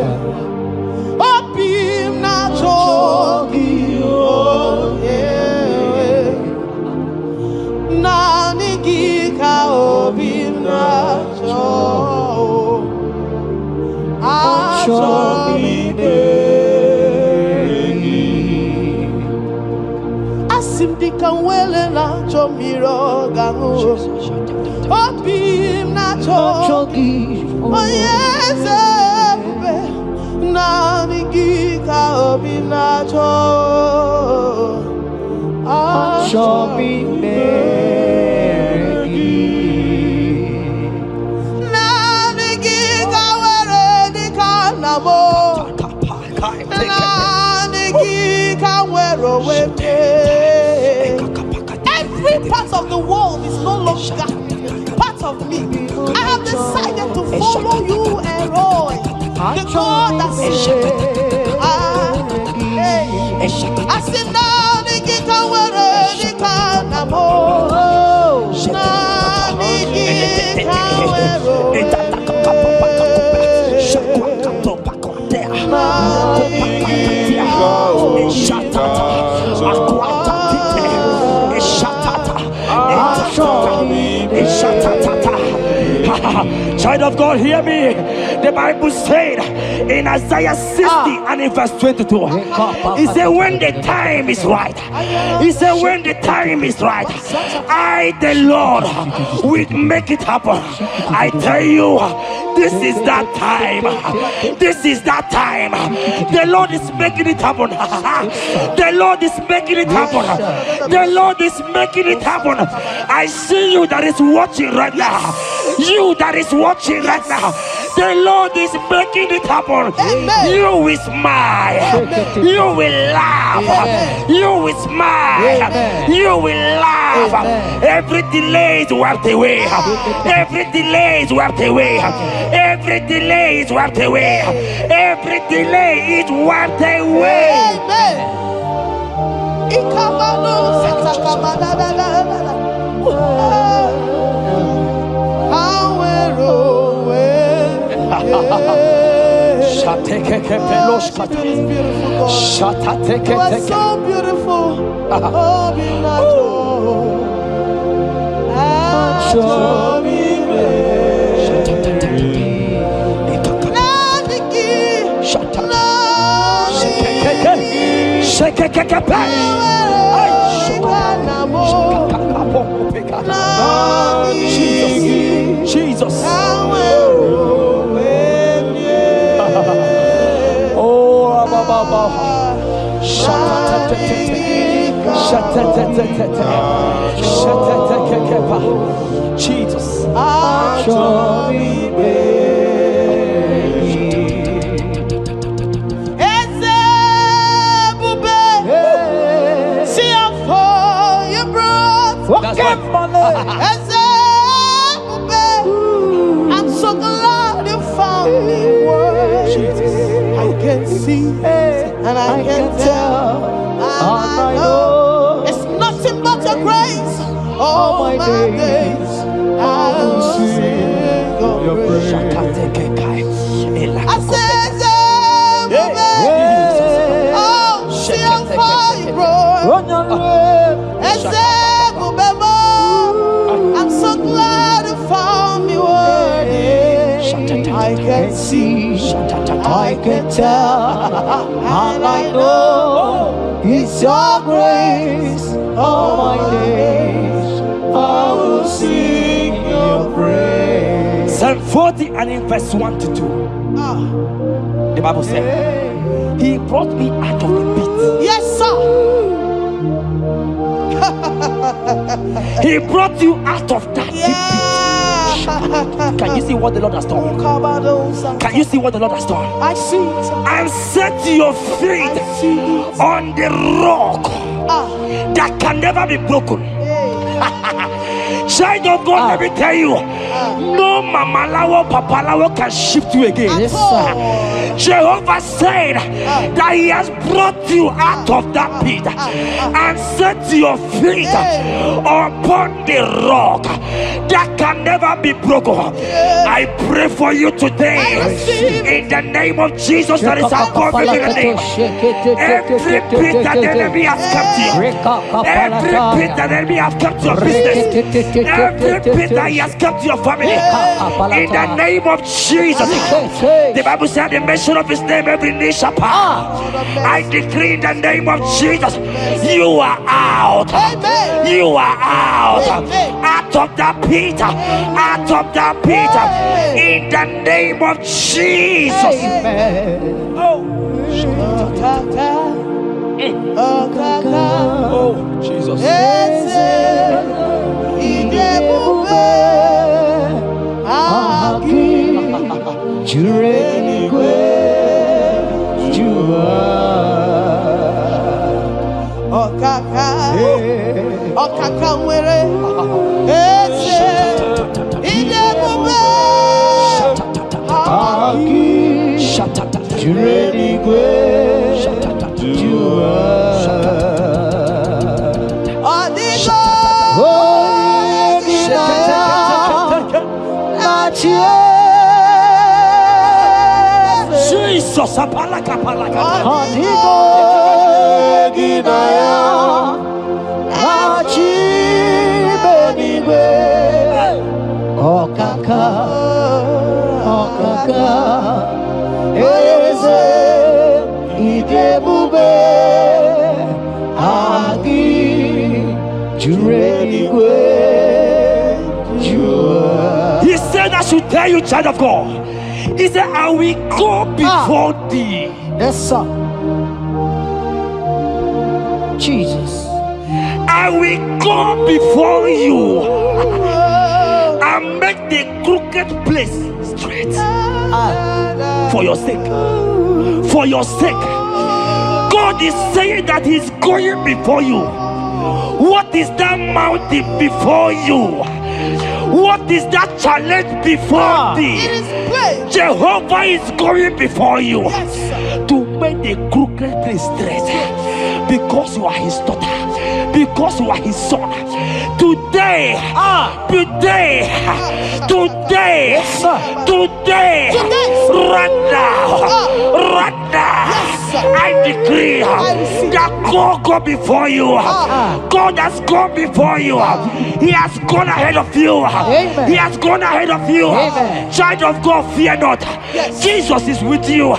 Opim na chogio. Nani gika opim na cho. Asim dikanwele na chomiro gamuwe. Opim na chogi, oh yes, na nigika opim na cho, chogi na nigika were dikanamo, na nigika were wepe. Every part of the world is no longer part of me. I have decided to follow you, Elroy, the God that saves. I said, now the Gita were the Kanamo. Child of God, hear me. The Bible said in Isaiah 60 and in verse 22, he said, when the time is right, he said, when the time is right, I, the Lord, will make it happen. I tell you, this is that time. This is that time. The Lord is making it happen. The Lord is making it happen. The Lord is making it happen. I see you that is watching right now. You that is watching right now. The Lord is making it happen. Amen. You will smile. Amen. You will laugh. Amen. You will smile. Amen. You will laugh. Amen. Every delay is wiped away. Every delay is wiped away. Every delay is wiped away. Every delay is wiped away. Amen. Ikabado satakabadadadada. You are so beautiful. Oh, be not Jesus. Jesus. I'm so glad you found me worthy. I can see and I can tell, and I know it's nothing but your grace. All my days I will sing your praise. I said, oh, see how far you brought. I'm so glad you found me worthy. I can see, I can tell, and I know it's your grace. All my days I will sing your praise. Psalm 40 and in verse 1 to 2. The Bible said, he brought me out of the pit. Yes, sir. He brought you out of that pit. Can you see what the Lord has done? Can you see what the Lord has done? I see it. And set your feet on the rock that can never be broken. Child of God, let me tell you, no mama lawo, papa lawo can shift you again. Yes, sir. Jehovah said that he has brought you out of that pit and set your feet upon the rock that can never be broken. I pray for you today in the name of Jesus that is above every name. Every pit that the enemy has kept you, every pit that the enemy has kept your business, every pit that he has kept your family, in the name of Jesus. The Bible said the mention of his name every knee shall bow. I decree in the name of Jesus, you are out. You are out. Out of that pit. Out of that pit. In the name of Jesus. Oh, Jesus. Jesus, apalaka. Oh, eze idebube agi jureligwe jua. He said, I should tell you, child of God. He said, I will go before thee. Yes, sir. Jesus. I will go before you and make the crooked place straight. For your sake. For your sake. God is saying that He's going before you. What is that mountain before you? What is that challenge before thee? Jehovah is going before you to make the crooked place straight. Because you are His daughter. Because you are His son. Today, right now, I decree that God go before you. God has gone before you. He has gone ahead of you. He has gone ahead of you. Child of God, fear not. Jesus is with you.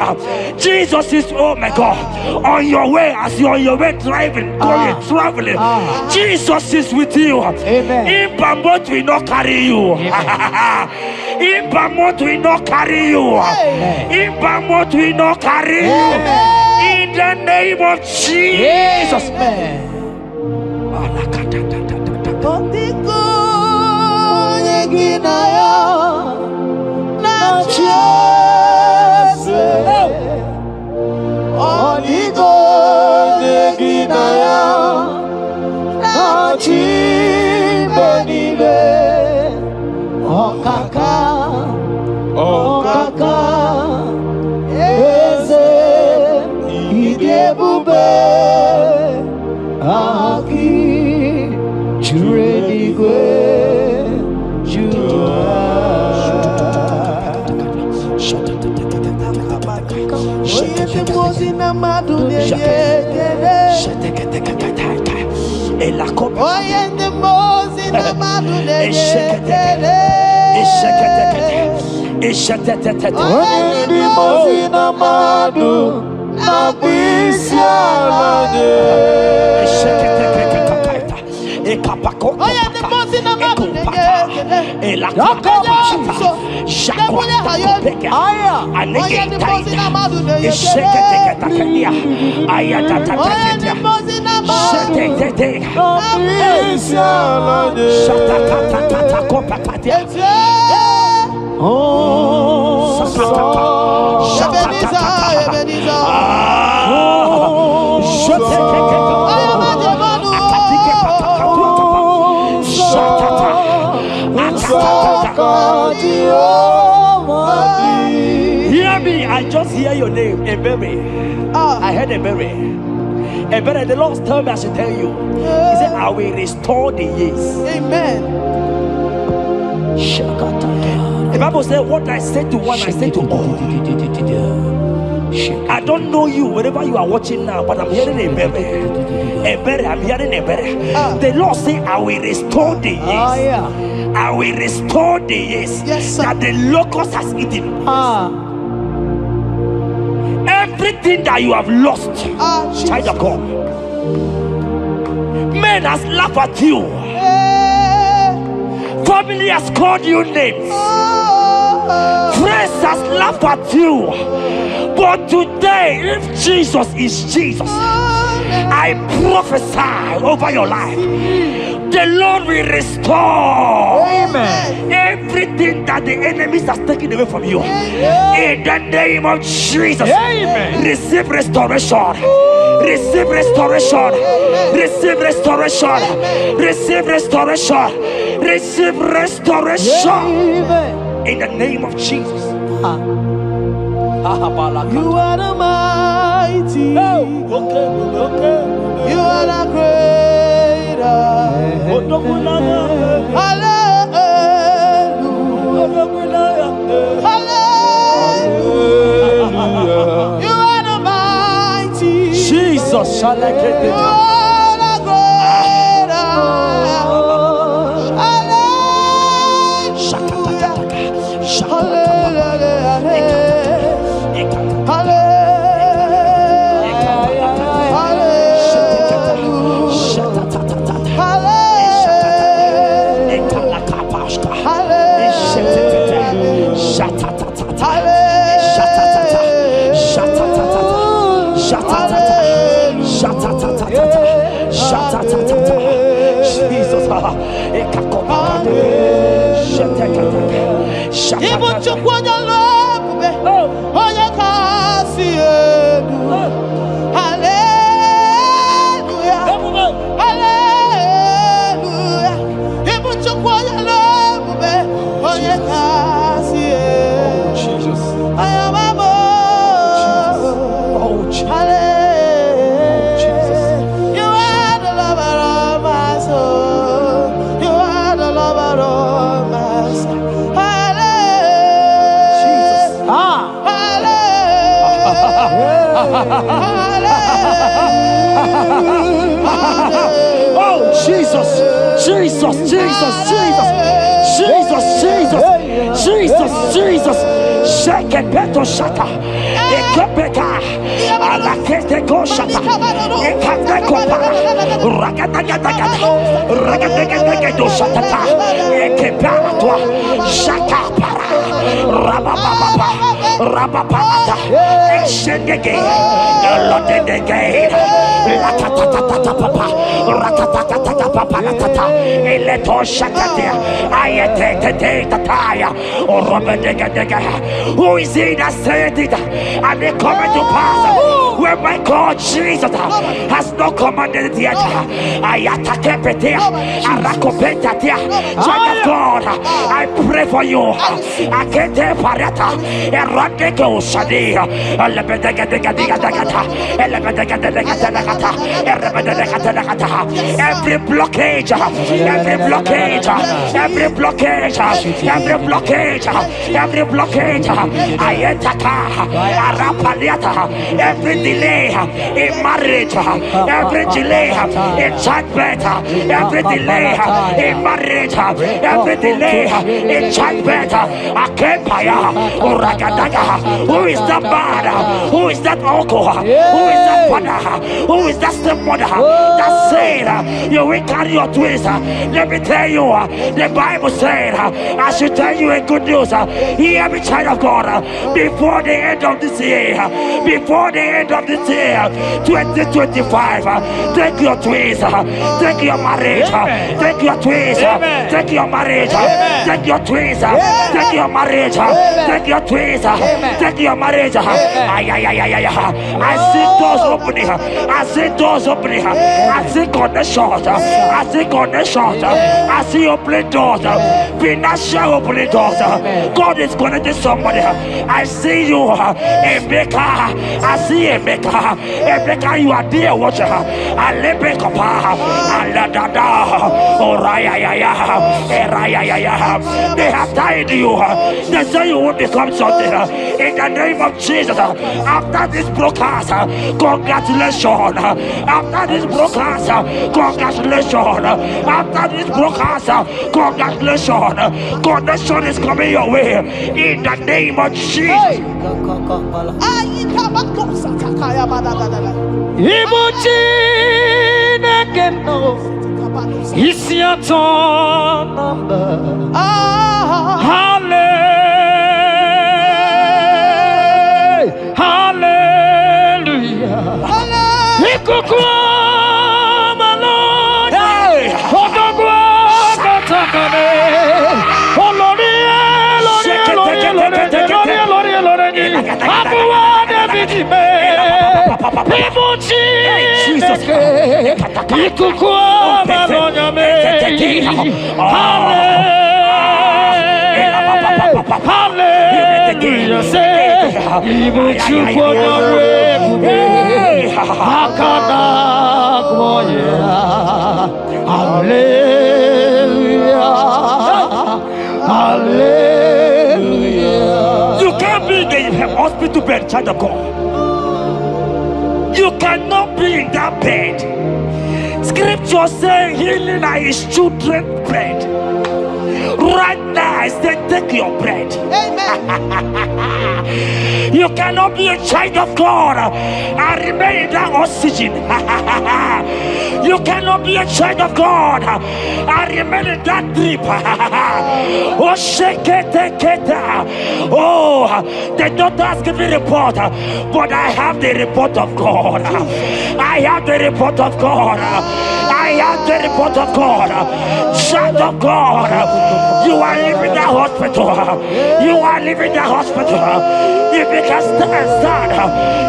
Jesus is, oh my God, on your way, as you're on your way driving, going, traveling. Jesus is with you. In Bamot will not carry you. In Bamot will not carry you. In Bamot will not carry you. In the name of Jesus. Hear me, I just hear your name, Ebere. I heard Ebere. Ebere, the Lord told me I should tell you. He said, I will restore the years. Amen. The Bible said, what I said to one, I said to all. I don't know you, wherever you are watching now, but I'm hearing Ebere. Ebere, I'm hearing Ebere. The Lord said, I will restore the years. I will restore the years that the locust has eaten. Everything that you have lost, child of God. Men has laughed at you. Family has called you names. Friends has laughed at you. But today, if Jesus is Jesus, I prophesy over your life. The Lord will restore everything that the enemies has taken away from you. In the name of Jesus, receive restoration. Receive restoration. Receive restoration. Receive restoration. Receive restoration. In the name of Jesus. You are the mighty. You are the greater. Hallelujah. Hallelujah. You are the mighty. Jesus shall I get You it. are the greater. Hallelujah. Ibu chukwanya lobube, oye kasi edu. Hallelujah, hallelujah. Ibu chukwanya lobube, oye kasi edu. Jesus. I am a Oh, Jesus. Hallelujah. You are the lover of my soul. You are the lover of my soul. Hallelujah. Ah. Hallelujah. Oh, Jesus. Jesus, Jesus, Jesus. Jesus, Jesus. Jesus, Jesus. Shake it, Beto Shata. Ekepeka. Alakete Go Shata. Ekatekopa. Ragadagadaga. Ragadagadaga Shata. Ekepatwa. Shaka para. Rabababa. Rababata. Eshengege. Lodegege. Latatatata papa. Ratatatata papa. Eleto Shatatia. Ayete Tataya. Or Robedega. Who is he that said it? And they come to pass. Where my God Jesus has not commanded it yet. Ayatakepetia. Arakopetatia. Child of God, I pray for you. Akete parata. Eradeko shadi. Every blockage, every blockage, every blockage, every blockage, every blockage, ayetaka, arapaliata, every delay in marriage, every delay in childbirth, every delay in marriage, every delay in childbirth, akempaya, uragadaga. Who is that man? Who is that uncle? Who is that father? Who is that stepmother that said you will carry your twins? Let me tell you, the Bible said, I should tell you a good news. Hear me, child of God, before the end of this year, before the end of this year, 2025, take your twins, take your marriage, take your twins, take your marriage, take your twins, take your marriage, take your twins, take your marriage. I see doors opening, I see doors opening, I see connections, I see connections, I see opening doors, financial opening doors. God is connecting somebody. I see you, a maker. I see a maker. A maker, you are there, watcher. I let me come. I let that down. Oh, they have tied you. They say you won't become something. In the name of Jesus, after this broadcast, congratulations. After this broadcast, congratulations. After this broadcast, congratulations. Connection is coming your way. In the name of Jesus. It's your turn number. Hallelujah. Hallelujah. Hallelujah. You can't be in the hospital bed, child of God. You cannot be in that bed. Scripture saying healing are his children's bread. Right now, I say take your bread. Amen. You cannot be a child of God and remain in that oxygen. You cannot be a child of God and remain in that drip. Oh, shake it, take it. Oh, the doctors give me a report, but I have the report of God. I have the report of God. I I have the report of God. Child of God, you are leaving the hospital. You are leaving the hospital. If you can stand,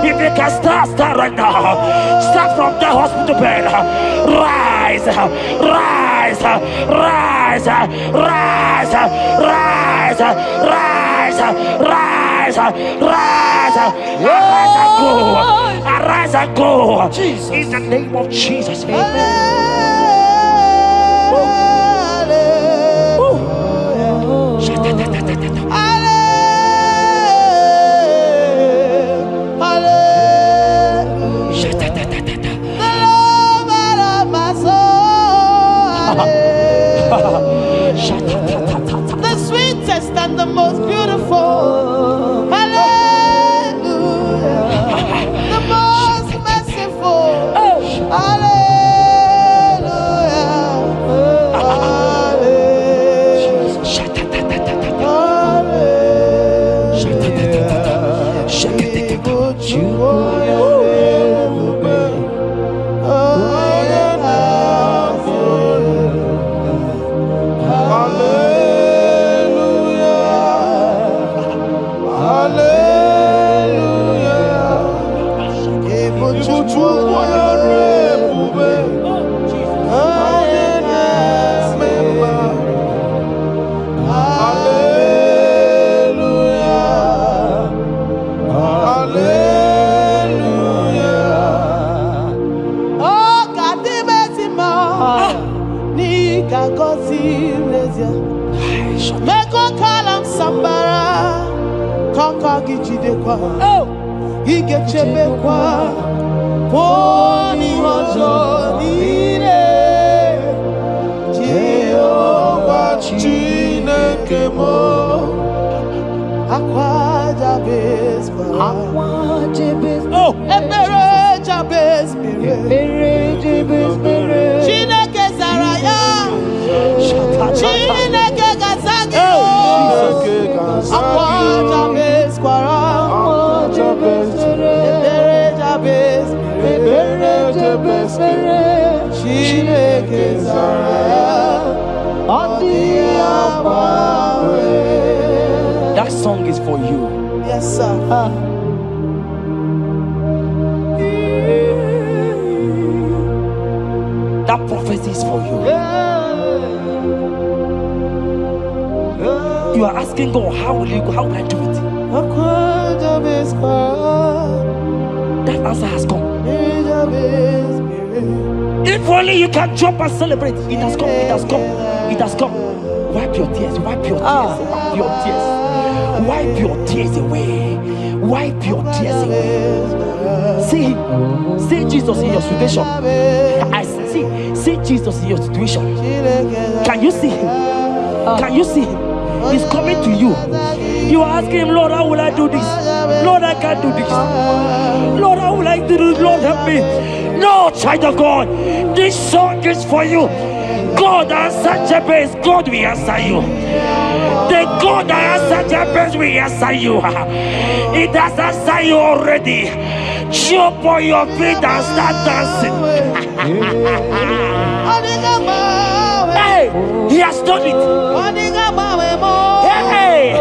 if you can stand right now, start from the hospital bed. Rise, rise, rise, rise, rise, rise, rise, rise, arise and go, arise and go. In the name of Jesus. Amen. The sweetest and the most beautiful. Hallelujah. The most merciful. That song is for you. Yes, sir. That prophecy is for you. You are asking God, how will you go? How will I do it? That answer has come. If only you can jump and celebrate. It has come. It has come. It has come. Wipe your tears. Wipe your tears. Wipe your tears. Wipe your tears away. Wipe your tears away. See him. See Jesus in your situation. I see Jesus in your situation. Can you see him? Can you see him? He's coming to you. You are asking him, Lord, how will I do this? Lord, I can't do this. Lord, how will I do this? Lord, help me. No, child of God, this song is for you. God answered Jabez, God will answer you. The God that answered Jabez will answer you. It has answered you already. Jump on your feet and start dancing. Hey, he has done it. Hey.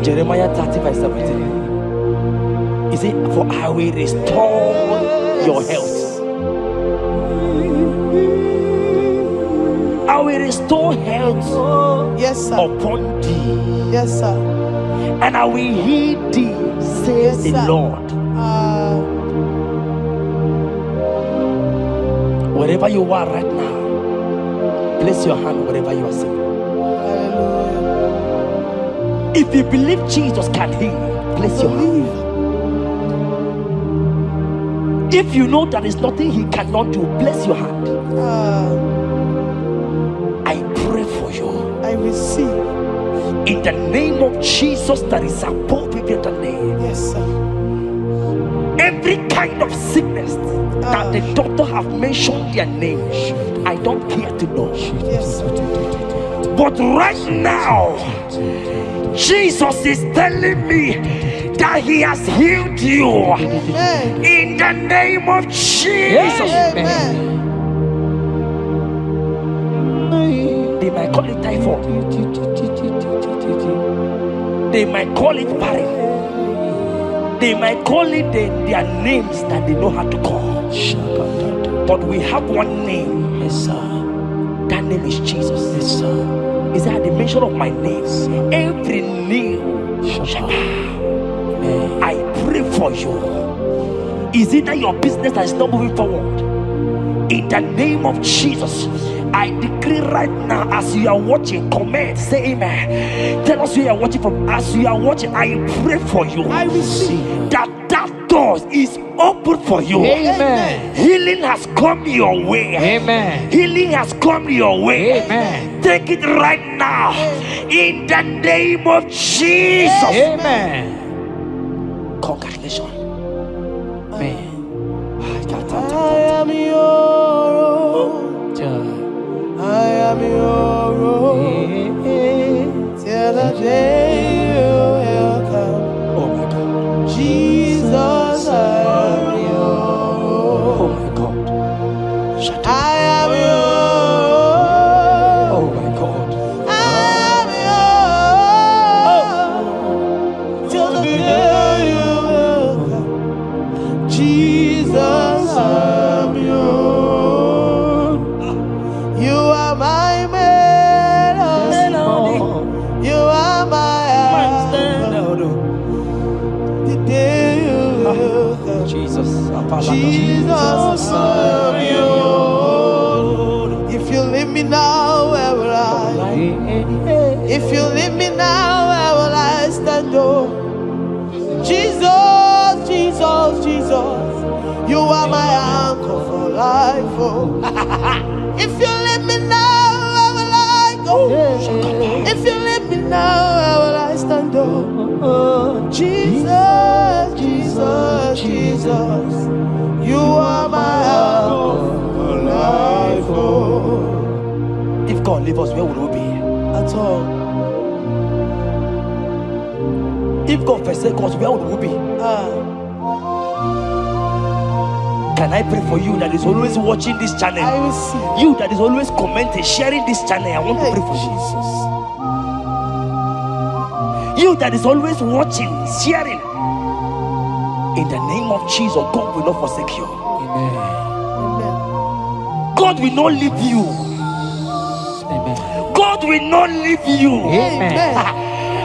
Jeremiah 30:17. He said, for I will restore your health. I will restore health Yes, sir. upon thee, Yes, sir. and I will heal thee, says the Yes, sir. Lord. Wherever you are right now, place your hand wherever you are sitting. Hallelujah. If you believe Jesus can heal, place your hand. If you know there is nothing he cannot do, place your hand. I pray for you. I receive. In the name of Jesus that is above every other name. Yes, sir. Every kind of sickness that the doctor have mentioned their name, I don't care to know. Yes, sir. But right now, Jesus is telling me that he has healed you. Amen. In the name of Jesus. Amen. They might call it typhoid. They might call it barren. They might call it their names that they know how to call. But we have one name. Yes, sir. That name is Jesus. Yes, sir. Is that at the mention of my name, every knee shall bow. I pray for you. Is it that your business that is not moving forward? In the name of Jesus, I decree right now, as you are watching, comment, say amen. Tell us where you are watching from. As you are watching, I pray for you. I receive that door is open for you. Amen. Healing has come your way. Amen. Healing has come your way. Amen. Take it right now. In the name of Jesus. Amen. Congratulations. Amen. I am your own. I am your own. Till the day you will come. Oh my God. Jesus, I am your Oh own. my God. Shut up. I am your own. Oh my God. I am your own. Till the day you will come. Jesus, I am your own. You are my melody. You are my anthem. The day you will come. Jesus. Jesus, I am your own. If you leave me now, where will I? If you leave me now, where will I stand? Oh, Jesus, Jesus, Jesus, you are my anchor for life. Oh, if you leave me now, where will I go? If you leave me now, where will I stand? Oh, Jesus, Jesus, Jesus, you are my anchor for life. Oh, If God leave us, where would we be? at all. If God forsake us, where would we be? Can I pray for you that is always watching this channel? I receive. You that is always commenting, sharing this channel, I want to pray for you. You that is always watching, sharing. In the name of Jesus, God will not forsake you. Amen. God will not leave you. Amen. God will not leave you. Amen.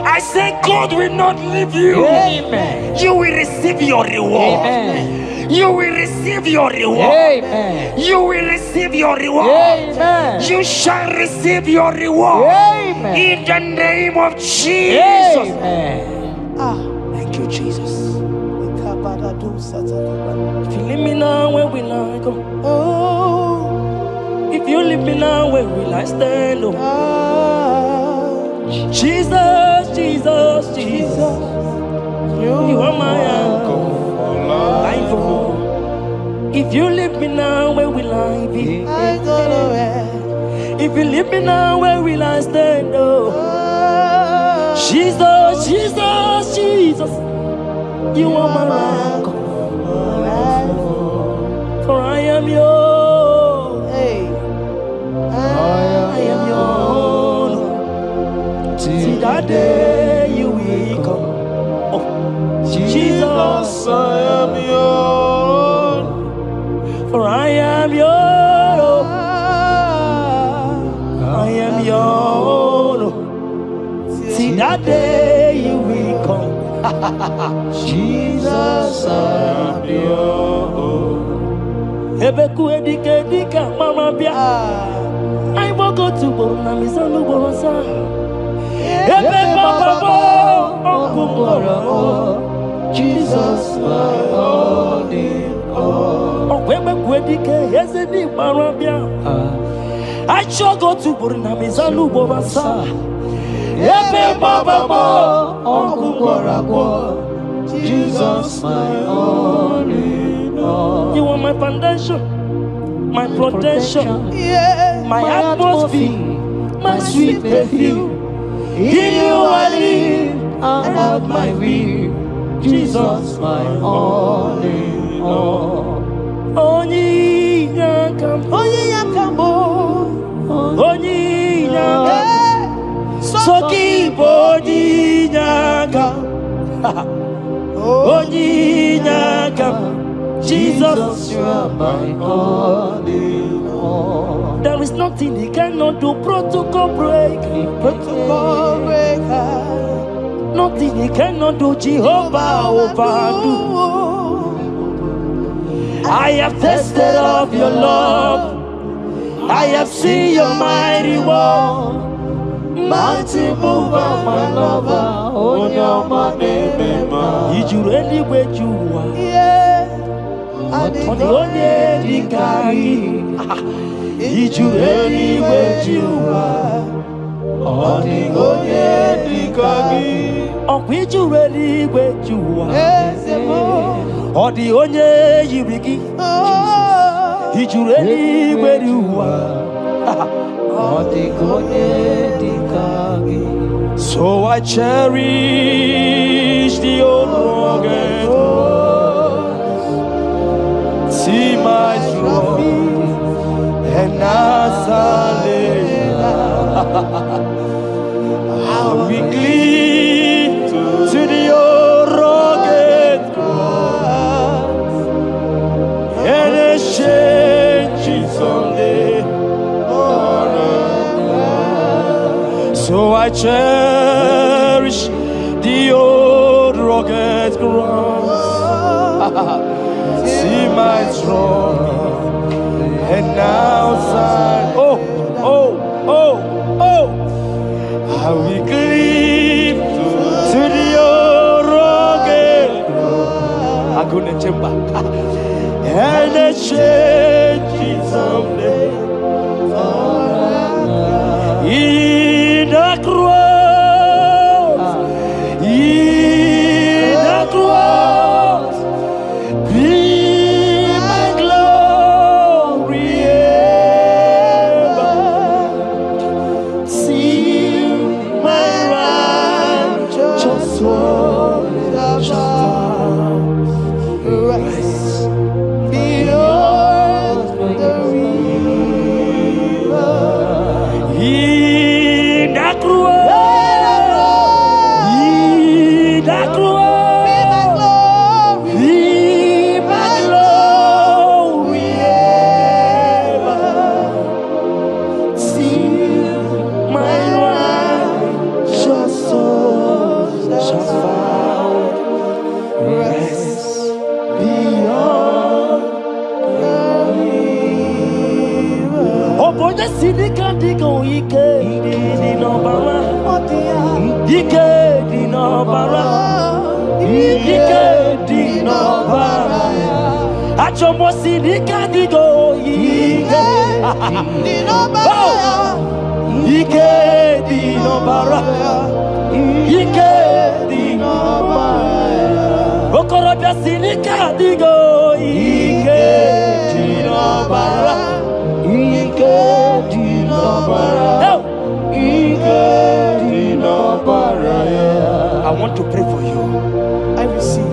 I say God will not leave you. Amen. You will receive your reward. Amen. You will receive your reward. Amen. You will receive your reward. Amen. You shall receive your reward. Amen. In the name of Jesus. Amen. Thank you, Jesus. If If you leave me now, where will I go? oh, If you leave me me now, where will I stand? Oh. Jesus, Jesus, Jesus. You are my anchor. If you leave me now, where will I be? I go nowhere. If you leave me now, where will I stand? Oh. Jesus, Jesus, Jesus. You are my rock. For I am yours. Hey. I am yours. See that day you will come. Oh. Jesus, I am yours. for I am yours. I am yours. See that day you will come. Jesus, I am yours. Ebeku edike dika mama bia. I won't go to Borona Misanu Borosa. Ebe Papa Bo. Jesus, my all in all. Oh, Ebeku edike Hezedi Marabia. I shall go to Borona Misanu Borosa. Ebe Papa Bo. Jesus, my all in all. You are my foundation, my protection, Yeah. my atmosphere, my sweet perfume. In you I live and have my will. Jesus, my all in all. Onyi nyakam, Onye yakambo. onyi nyakam, Hey. soki onyi nyakam, onyi nyakam. Jesus, you are my all in all. there is nothing he cannot do. Protocol break, Protocol breaker. nothing he cannot do. Jehovah overdo. I have tasted of your love. I have seen your mighty work. Mighty mover, my lover, on your money, man. Did you really where you are? Yeah. I did On the only dikari. Did you really where you are? On the Oye Dikagi. Oh, did you really where you are? Yes, On the only you begin. oh. Did you really where you are? On the Oye Dikagi. So I cherish the old rugged cross. See my trophy and as I lay I'll be clean to the old rugged cross and exchange it someday. So I cherish the old rugged cross. See my throne and now sign. Oh, oh, oh, oh. I will cleave to the old rugged cross. I couldn't chamber and exchange it someday. In the cross, in the cross, be my glory ever. See my righteous soul rise Beyond the river. in the cross, in the cross. Be my glory ever. See my righteous soul shall find rest beyond the river. Oh, boy, the city can't go. Ike di no bara. Ike di no bara. Ike di no bara. Achomo city can't go. Ike Ike dinobara. Ike dinobara. Okorobia sinika digo. Ike dinobara. Ike dinobara. Ike dinobara. I want to pray for you. I receive.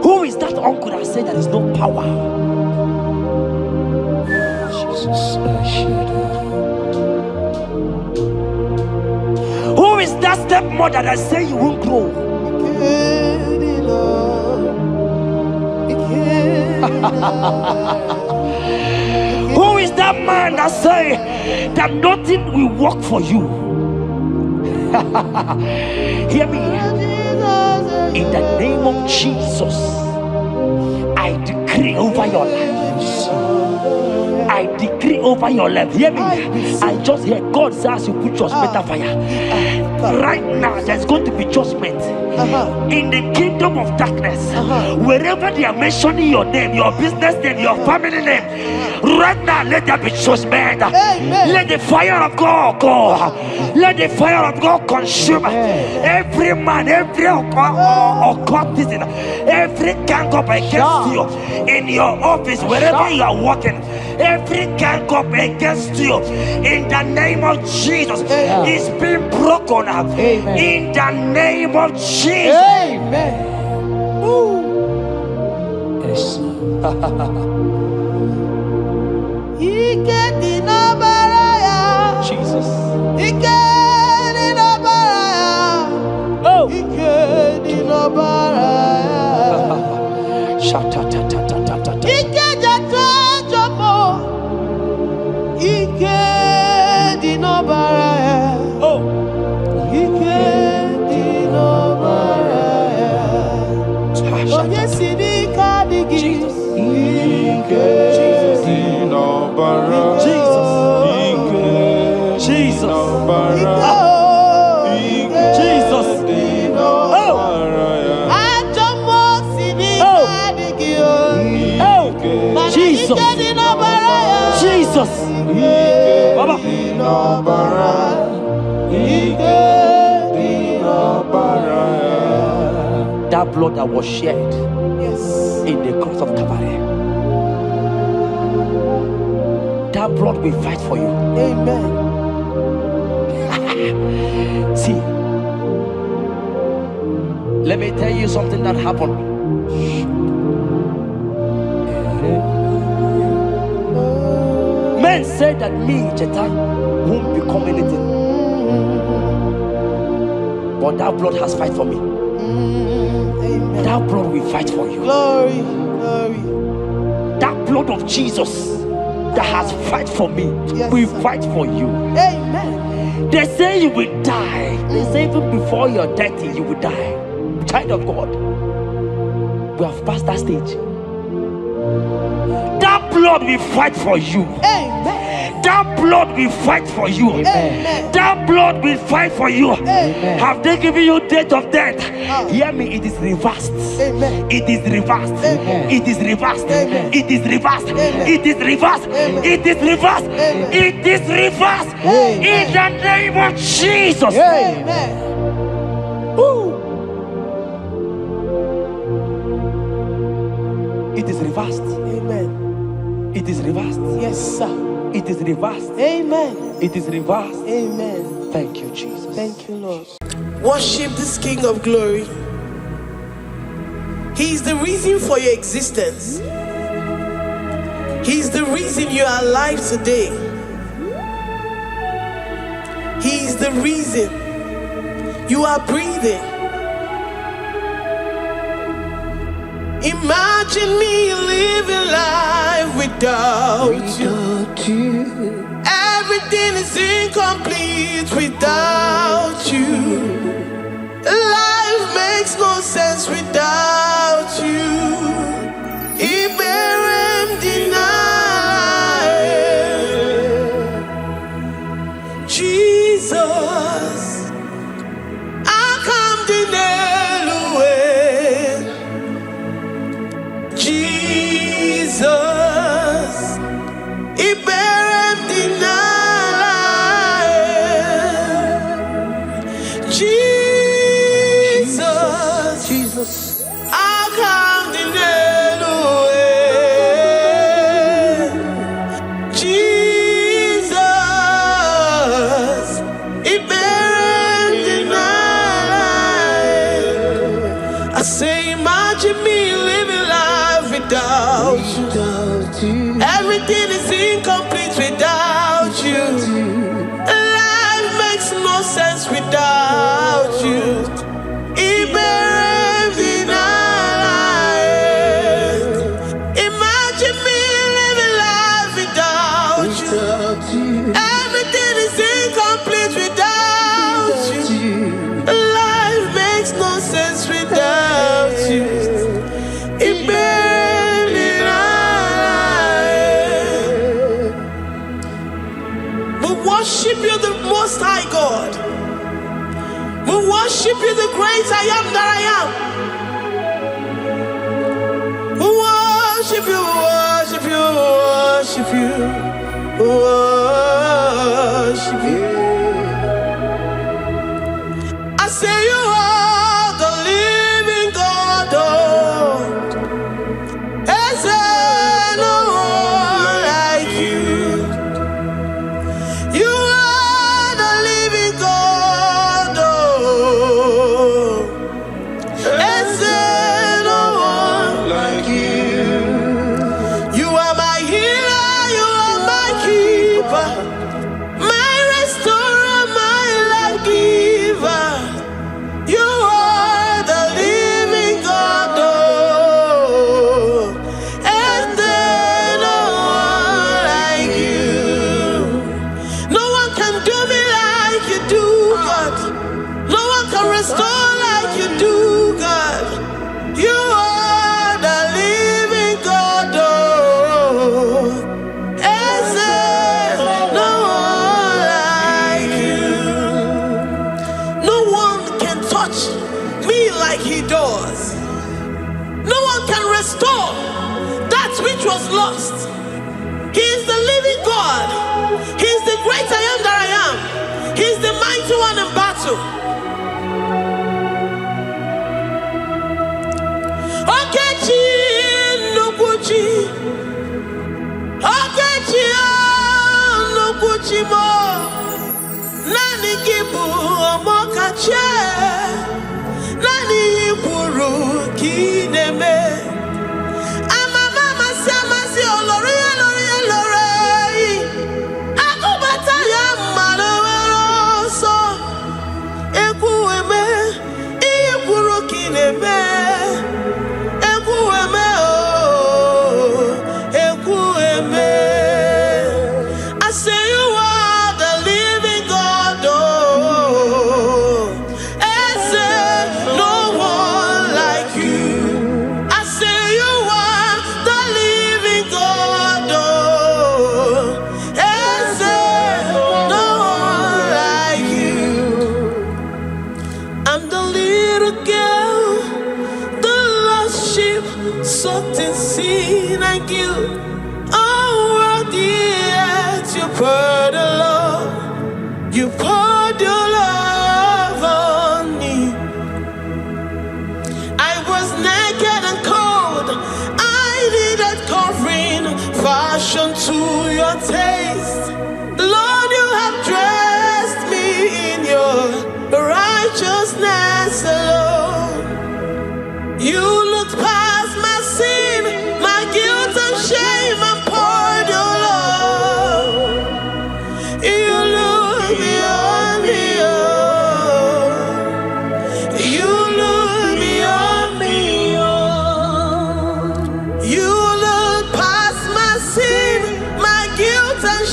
Who is that uncle that said there is no power? Jesus, who is that stepmother that say you won't grow? Who is that man that say that nothing will work for you? Hear me. In the name of Jesus, I decree over your life. I decree over your life. Hear me. I just hear God says you put judgment on fire. Right now, there's going to be judgment in the kingdom of darkness. Wherever they are mentioning your name, your business name, your family name, right now, let there be judgment. Let the fire of God go. Let the fire of God consume every man, every occultism, every gang up against you in your office, wherever you are working. Every gang up against you in the name of Jesus is being broken up. In the name of Jesus. Amen. Yes. Jesus. Jesus. Baba. That blood that was shed in the cross of Calvary, that blood will fight for you. Amen. See, let me tell you something that happened. Men said that me, Jetta, won't become anything. But that blood has fight for me. Amen. That blood will fight for you. Glory, glory. That blood of Jesus that has fight for me will fight for you. Amen. They say you will die. They say even before you're 30, you will die. Child of God, we have passed that stage. That blood will fight for you. Amen. That blood will fight for you. Amen. That blood will fight for you. Amen. Have they given you date of death? Hear me, it is reversed. Amen. It is reversed. Amen. It is reversed. Amen. It is reversed. Amen. It is reversed. Amen. It is reversed. Amen. It is reversed. Amen. In the name of Jesus. Amen. It is reversed. Amen. It is reversed. Yes, sir. It is reversed. Amen. It is reversed. Amen. Thank you, Jesus. Thank you, Lord. Worship this King of Glory. He is the reason for your existence. He is the reason you are alive today. He is the reason you are breathing. Imagine me living life without you. Everything is incomplete without you. Life makes no sense without you. Iberem deny. Jesus, I come Jesus, Jesus. I come in Jesus, it buried in life. I say, imagine me living life without you. Everything is incomplete without you. Life makes no sense without you. It buried in life. Imagine me living life without you. Everything is incomplete without you. Life makes no sense without you. It buried in life. We worship you, the Most High God. We worship you, the great I am that I am. We worship you, worship you, worship you, worship you. I say you are the living God. Oh, is there no one like you? You are the living God. Oh, is there no one like you? You are my healer, you are my keeper, my restorer, my life giver. You are the living God. Oh, is there no one like you? No one can do me like you do, God. No one can restore like you do, God. You are the living God. Oh, is there no one like you? No one can touch me like he does. No one can restore that which was lost. He is the living God. He is the great I am that I am. He is the mighty one in battle. Okechi Nukuchi, Okechi Nukuchi mo, Nani Kibu Omokache, Nani Iburu Kineme. Ama mama sama si olori olori olori. Akubata ya maloro so. Ekueme, Iburu Kineme. Ekueme oh, Ekueme. I say you are the living God. Oh, is there no one like you? I say you are the living God. Oh, is there no one like you? I'm the little girl, the lost sheep, soaked in sin and guilt. Oh, worthy yet you poured your love. You poured your love on me. I was naked and cold. I needed covering, fashioned to your taste. Lord, you have dressed me in your righteousness alone. You looked past my sin, my guilt and shame, and poured your love. You look beyond me, oh. You look beyond me, oh. You look past my sin, my guilt and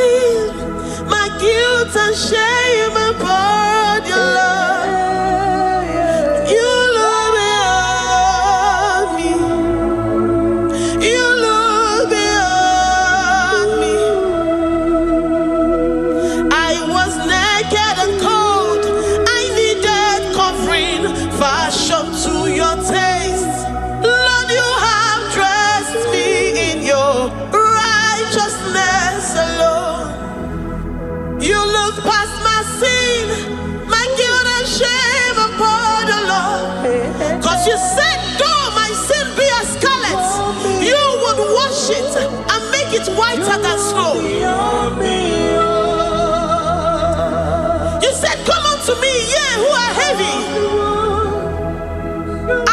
sin, my guilt and shame upon your love. You look beyond me. You look beyond me. I was naked and cold. I needed covering, fashioned to your taste. Lord, you have dressed me in your righteousness alone. You look past my sin, my guilt and shame upon the Lord. Cause you said, though my sin be as scarlet, you would wash it and make it whiter than snow. You said, come unto me, ye who are heavy,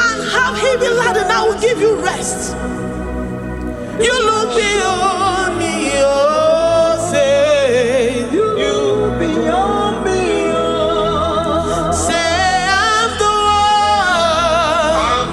and have heavy laden, I will give you rest. You look beyond me, oh, say, you beyond me, oh. Say, I'm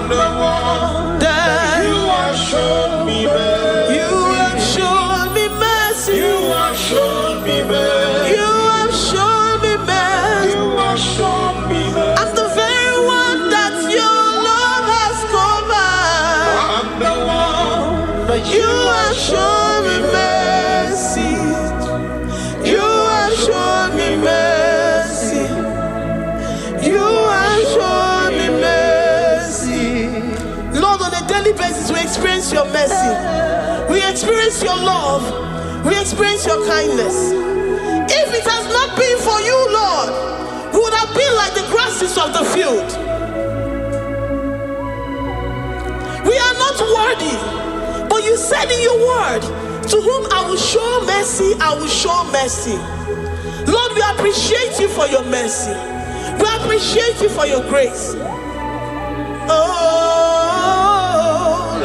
the one that you have shown me mercy. You have shown me mercy. You have shown me mercy. You have shown me mercy. You have shown me mercy. I'm the very one that your love has covered. I'm the one that you have shown me mercy. You have shown me mercy. You have shown me mercy. Lord, on a daily basis, we experience your mercy. We experience your love. We experience your kindness. If it has not been for you, Lord, we would have been like the grasses of the field. We are not worthy, but you said in your word, to whom I will show mercy, I will show mercy. Lord, we appreciate you for your mercy. We appreciate you for your grace. Oh,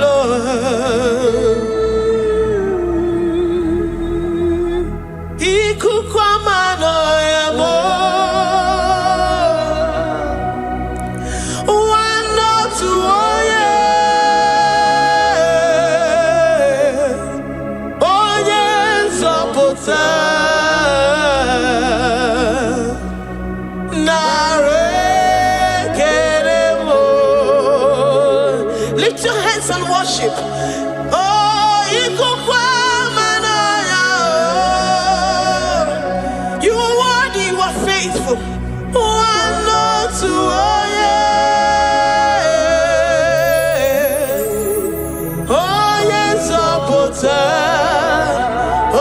Lord. Ikukwamano yamo. Wano tuoye. Onye nzọpụta. Narekelemo. Lift your hands and worship. Oh, ikukwamano yamo. You are worthy, you are faithful. Wano tuoye. Onye nzọpụta.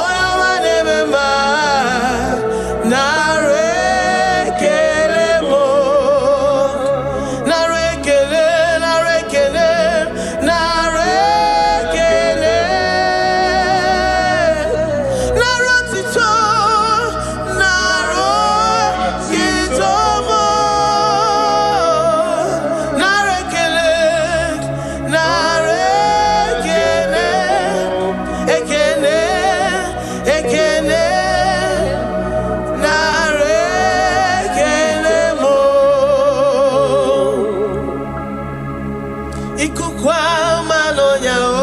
Onye ọma na-eme mma. Narekelemo. Narekele, narekele, narekele. Narotito, narotitomo. Narekele, narekele. Ekele, ekele. Narekelemo. Ikukwamano yao.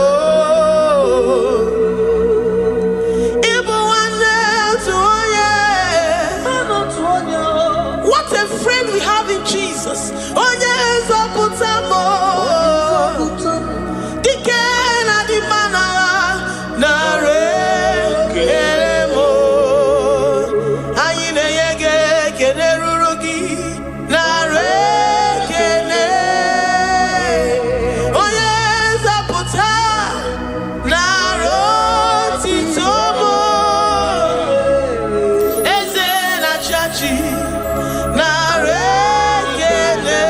Ibu wane tuoye. What a friend we have in Jesus. Onye nzọpụtamo. Dike na dimana. Narekelemo. Anyị na-enye gị ekele ruru gị. Narekele. Onye nzọpụta. Narotitomo. Eze na chachi. Narekele.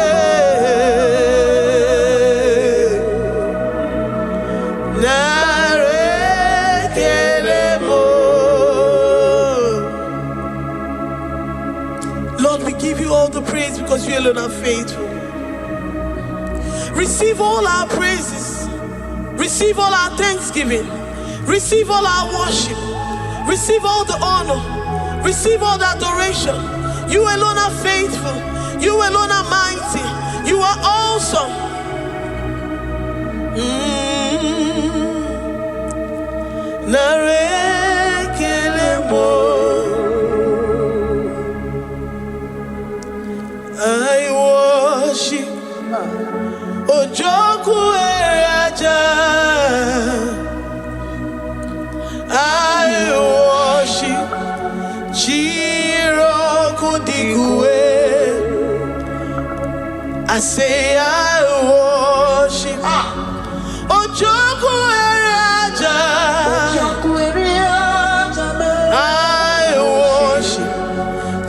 Narekelemo. Lord, we give you all the praise because you alone are faithful. Receive all our praises. Receive all our thanksgiving. Receive all our worship. Receive all the honor. Receive all the adoration. You alone are faithful. You alone are mighty. You are awesome. Narekelemo. Chiroku dikue. I say I worship. Ojoku eraja. I worship.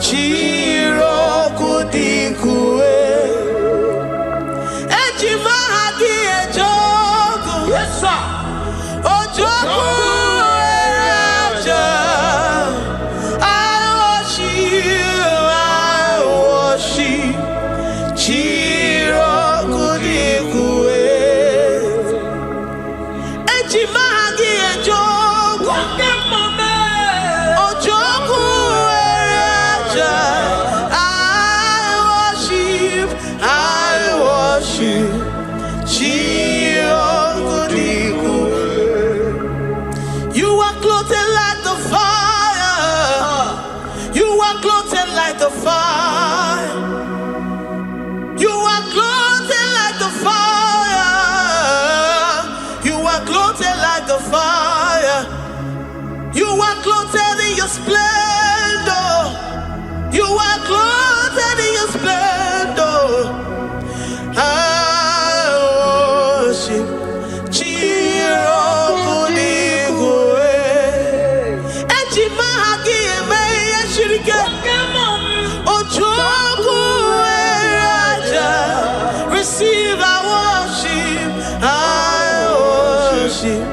Chiroku dikue. Ejima hagi ejoku. Yes, sir. Ojoku eraja. I worship. Chiroku dikue. Ejima hagi ejoku. Ojoku eraja. I worship. Chiroku dikue. You are clothed like the fire. You are clothed like the fire. You are clothed like the fire. You are clothed like the fire. You are clothed in your splendor. You are clothed in your splendor. I worship. Chiroku dikue. Ejima hagi eme yeshirike. Ojoku eraja. Receive our worship. I worship.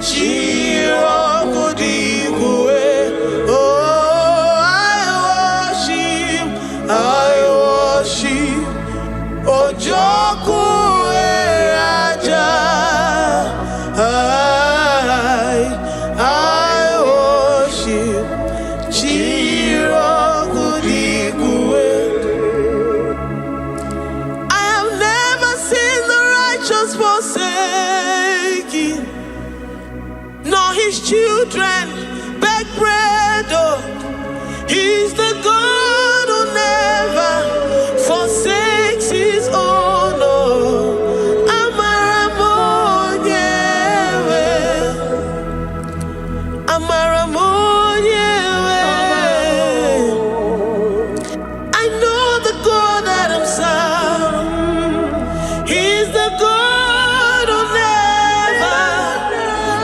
Chiroku dikue. Oh, I worship. Ojoku eraja. I worship. Chiroku dikue. I have never seen the righteous forsaken, nor his children beg bread. Oh, he's the God who never forsakes his own. Oh, Amaramonyewe. I know the God that I'm serving. He's the God who never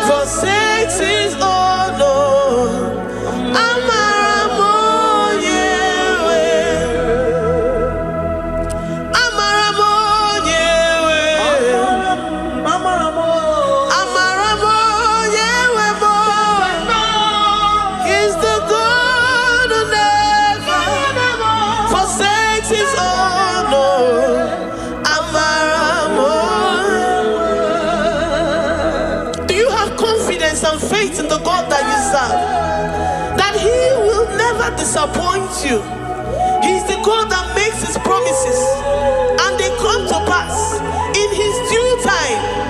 forsakes his own. He's the God who never forsakes his own. Do you have confidence and faith in the God that you serve? That he will never disappoint you. He's the God that makes his promises and they come to pass in his due time.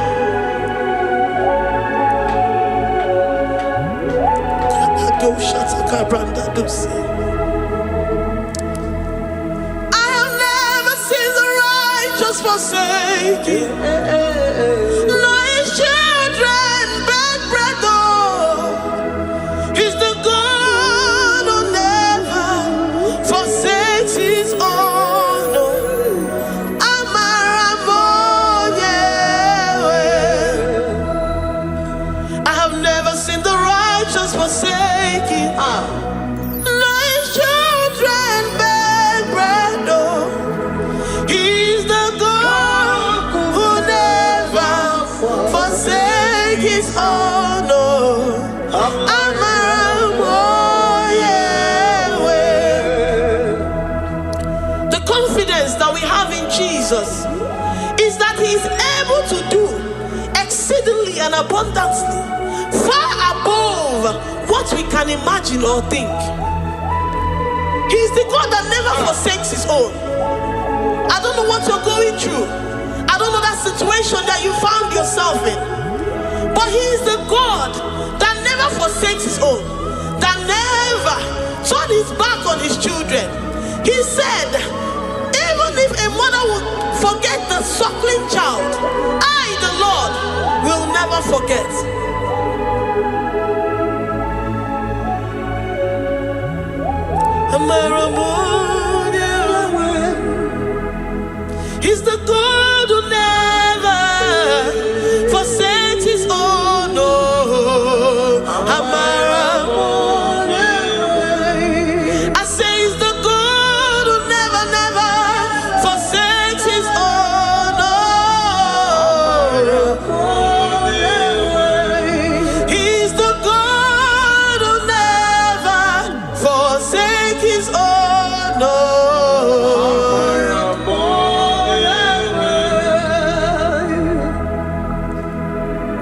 I have never seen the righteous forsaken, nor his children beg bread. Oh, he's the God who never forsakes his own. I have never seen the righteous forsaken, nor his children beg bread. Oh, he's the God who never forsakes his own. The confidence that we have in Jesus is that he is able to do exceedingly and abundantly, far above what we can imagine or think. He is the God that never forsakes his own. I don't know what you're going through. I don't know that situation that you found yourself in. But he is the God that never forsakes his own, that never turned his back on his children. He said, even if a mother would forget the suckling child, I, the Lord, will never forget. He's the God who never forsakes his own. I say he's the God who never, never forsakes his own. He's the God who never forsakes his own.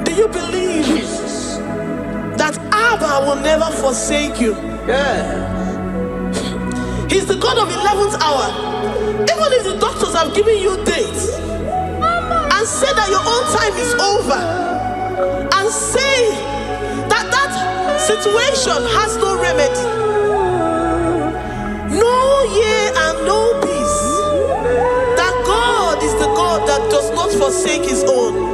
Do you believe that Abba will never forsake you? He's the God of 11th hour. Even if the doctors have given you dates and said that your own time is over, and say that that situation has no remedy, no year and no peace, that God is the God that does not forsake his own.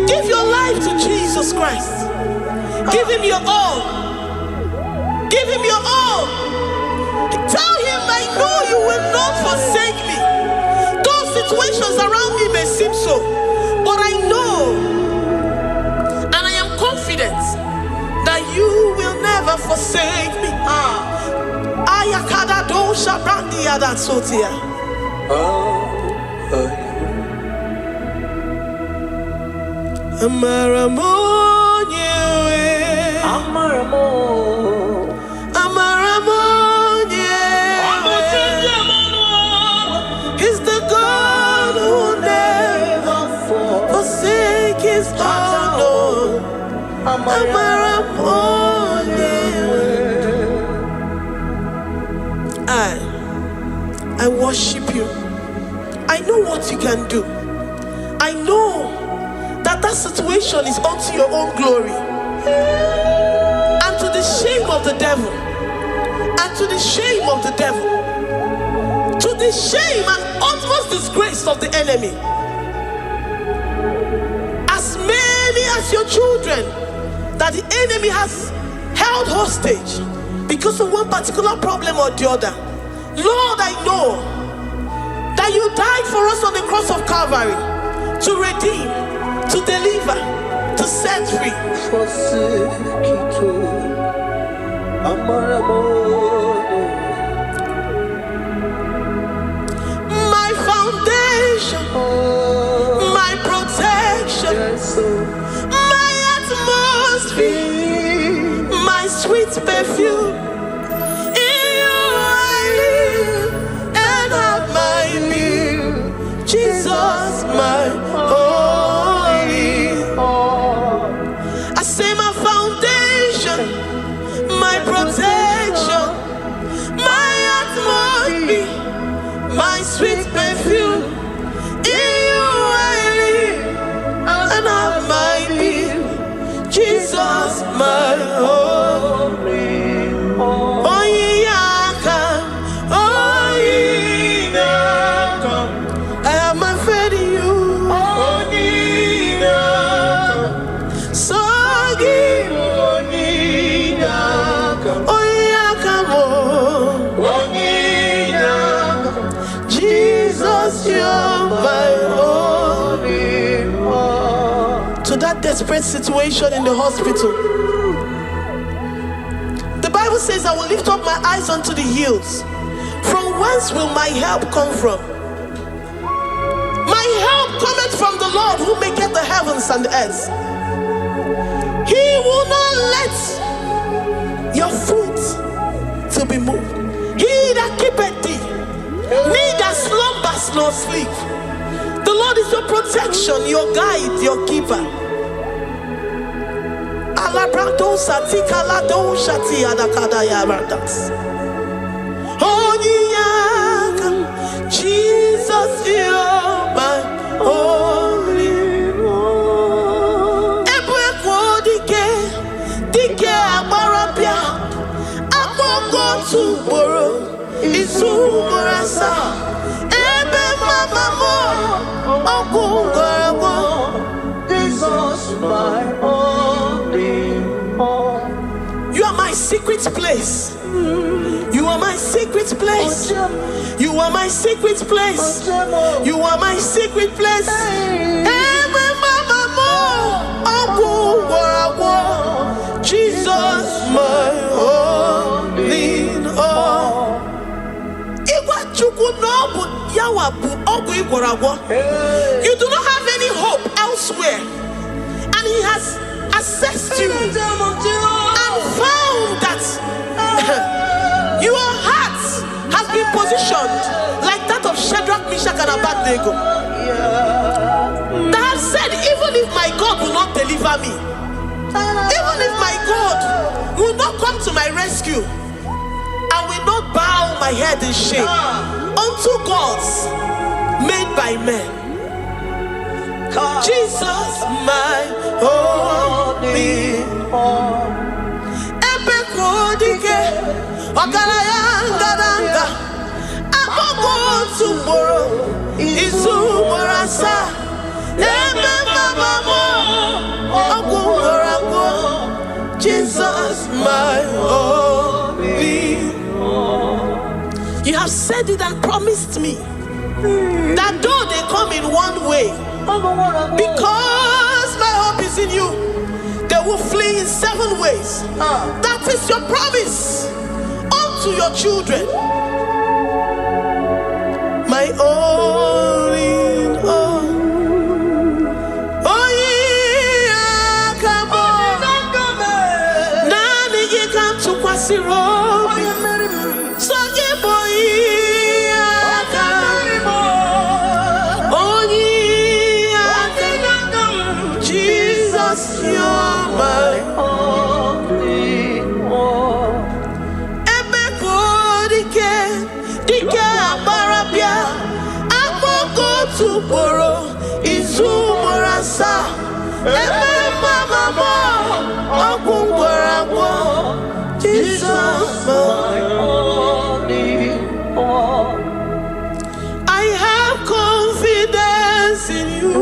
Give your life to Jesus Christ. Give him your all. Give him your all. Tell him, I know you will not forsake me. Those situations around me may seem so, but I know and I am confident that you will never forsake me. Ayakada do shabrandi adat sotia. He's the God who never forsake his own. I worship you. I know what you can do. I know that that situation is unto your own glory and to the shame of the devil, and to the shame of the devil, to the shame and utmost disgrace of the enemy. As many as your children that the enemy has held hostage because of one particular problem or the other, Lord, I know that you died for us on the cross of Calvary to redeem, to deliver, to set free. My foundation, my protection, my atmosphere, my sweet perfume. In you I live and have my being. Jesus, my holy. I say my foundation, my protection, my atmosphere, my sweet perfume. In you I live and have my being. Jesus, my holy. I have my faith in you. So give Jesus, you're my only. To that desperate situation in the hospital, the Bible says, I will lift up my eyes unto the hills. From whence will my help come from? My help cometh from the Lord who maketh the heavens and the earth. He will not let your foot to be moved. He that keepeth thee, neither slumbers nor sleep. The Lord is your protection, your guide, your keeper. Jesus, you're my only one. Dike abarapia, akoko tuboro, isumurasa. Ebe mama mo, okungorabo. Jesus, my only one. You are my secret place. You are my secret place. You are my secret place. You are my secret place. Jesus, my only all. You do not have any hope elsewhere, and He has assessed you and found that your heart has been positioned like that of Shadrach, Meshach, and Abednego. That have said, even if my God will not deliver me, even if my God will not come to my rescue, I will not bow my head in shame unto gods made by men. Jesus, my only all. Ebekodike, Ogarayanga, Agogo tomorrow, Izumorasa, Jesus, my only all. You have said it and promised me that though they come in one way, because my hope is in you, they will flee in 7 ways. That is your promise unto your children. My only all. Oh yeah, come on. Nani ye come to Kwasirobi. So ye boy. You're my only all. Ebekodike, dike abarabia, agogo tomorrow, Izumorasa, ebe mama, okungoragwo, Jesus, my only all. I have confidence in you.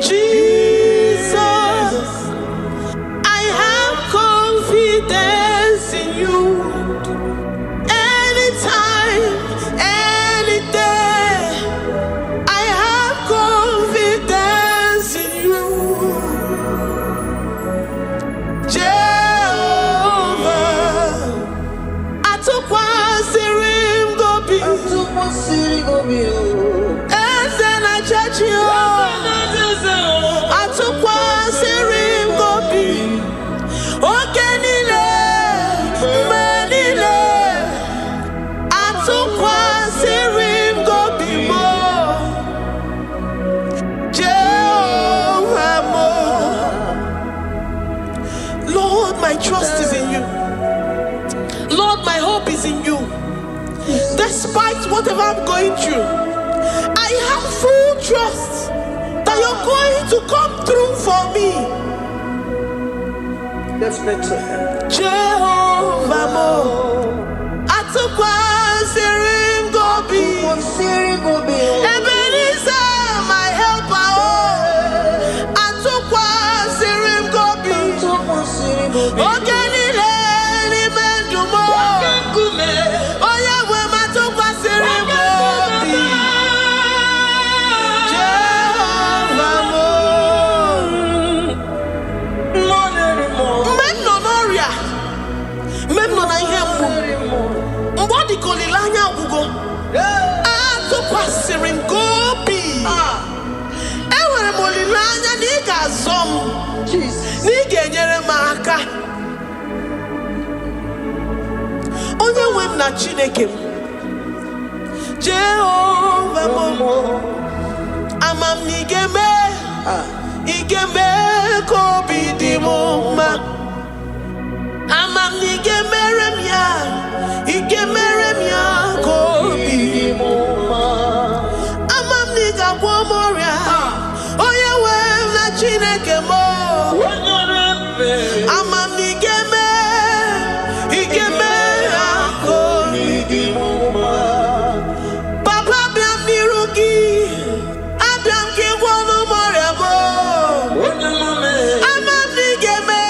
Jesus, I have confidence in you. Anytime, any day, I have confidence in you. Jehovah, I took one serim gobi, and then I judge you. My trust is in you. Lord, my hope is in you. Despite whatever I'm going through, I have full trust that you're going to come through for me. Let's mention him. Jehovah Mo. Atukwa Sirim Gobi. Ebenezer, my helper. Atukwa Sirim Gobi. Ogenile ni mendumo. Oya we matukwa Sirim Gobi. Jehovah Mo. Memnonoria. Memnona ihembu. Mbodi kolilanya ugo. Atukwa Sirim Gobi. Ewere molilanya niga zom. Niga enyere maka. Onye nwe m na Chineke m. Jehovah Mo. Amam n'igeme. Igeme kobi di mo ma. Amam n'igeme remya. Igeme remya kobi di mo ma. Amam n'iga gwomoria. Onye nwe m na Chineke mo. Amam n'igeme. Igeme kobi di mo ma. Papa biam nirugi. Abiam ki gwonu moria mo. Amam n'igeme.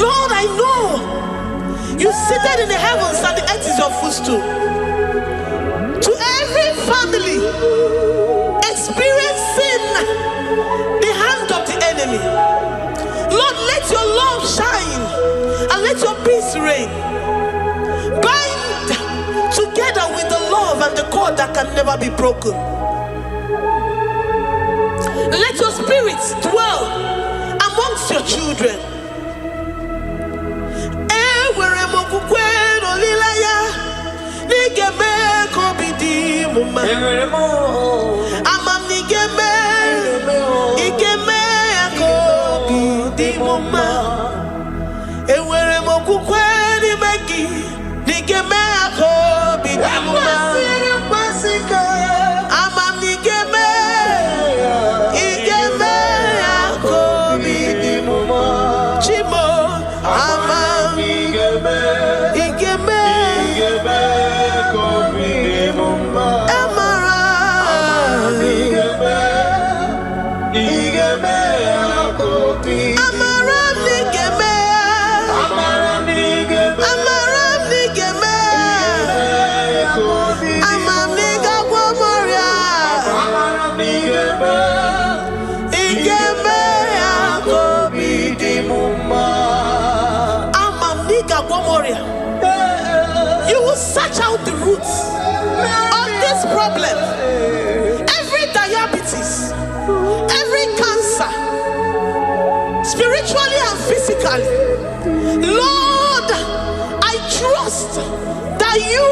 Lord, I know you seated in the heavens and the earth is your footstool. To every family experiencing the hand of the enemy, Lord, let your love shine and let your peace reign. Bind together with the love and the cord that can never be broken. Let your spirit dwell amongst your children. You will search out the roots of this problem. Every diabetes, every cancer, spiritually and physically. Lord, I trust that you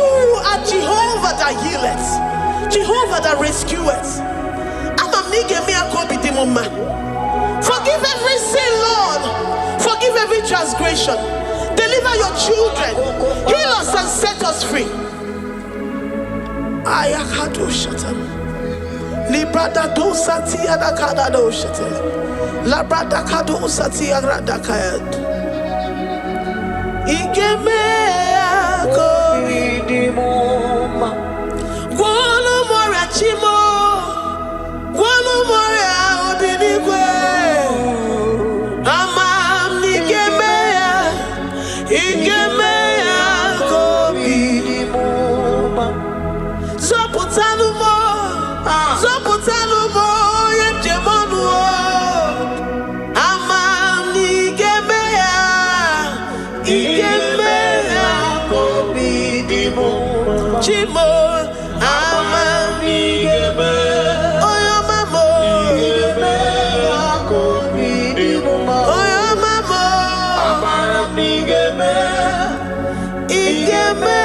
are Jehovah that healeth, Jehovah that rescueth. Forgive every sin, Lord. Forgive every transgression. Deliver your children. Heal us and set us free. Ayakado shatam. Librada do sati adakada do shatam. Labrada kado sati agrada kayad. Igeme akoridimoma. Guano mora chimo. Guano mora obinigwe. Amam nigeme. Igeme akoridimoma. Zopotanumo. Zopotanumo. Yemjemonu. Amam nigeme. Igeme akoridimoma. Chimo. Amam nigeme. Oyo mamo. Igeme akoridimoma. Oyo mamo. Amam nigeme. Igeme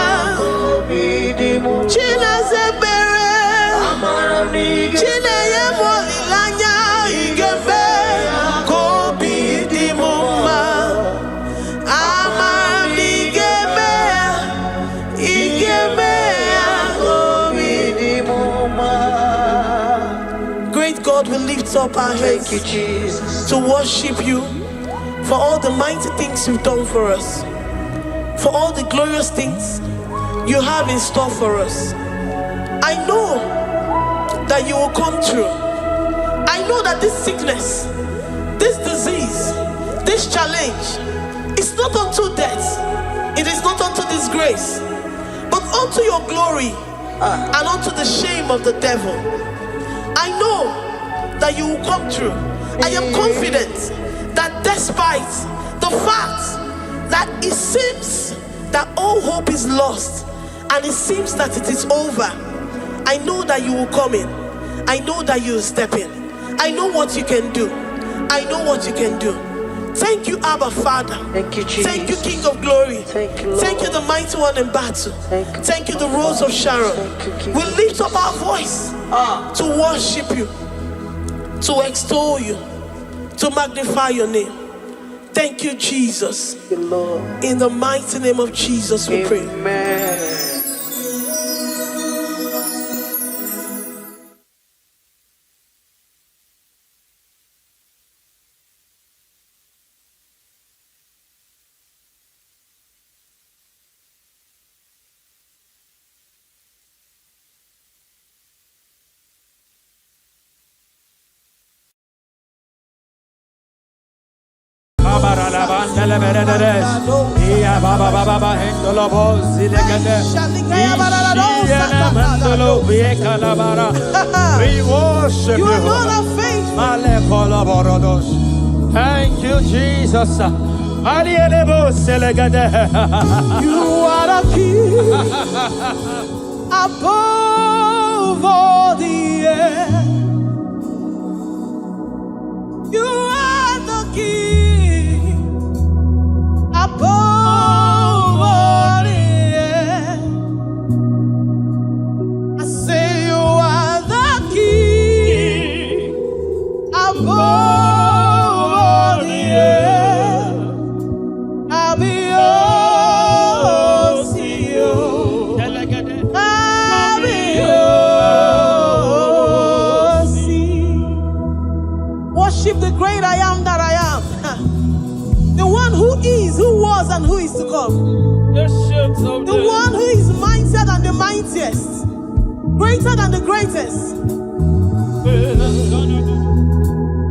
akoridimoma. China zebere. Amam nigeme. China yemolilanya. Igeme akoridimoma. Amam nigeme. Igeme akoridimoma. Great God, we lift up our hands to worship you for all the mighty things you've done for us, for all the glorious things you have in store for us. I know that you will come through. I know that this sickness, this disease, this challenge is not unto death, it is not unto disgrace, but unto your glory and unto the shame of the devil. I know that you will come through. I am confident that despite the fact that it seems that all hope is lost and it seems that it is over, I know that you will come in. I know that you will step in. I know what you can do. I know what you can do. Thank you, Abba Father. Thank you, Jesus. Thank you, King of Glory. Thank you, Lord. Thank you, the mighty one in battle. Thank you, the Rose of Sharon. Thank you, King We of lift up our voice to worship you, to extol you, to magnify your name. Thank you, Jesus. Thank you, Lord. In the mighty name of Jesus, we pray. Amen. We worship You you. are not faithful. Thank you, Jesus. You are the king above all the earth. You are the king above all the earth. I say you are the king above all the earth. I'll be yours, you. I'll be yours. Worship the great I am that I am. The one who is, who was, and who is to come. The one who is mightier than the mightiest, greater than the greatest.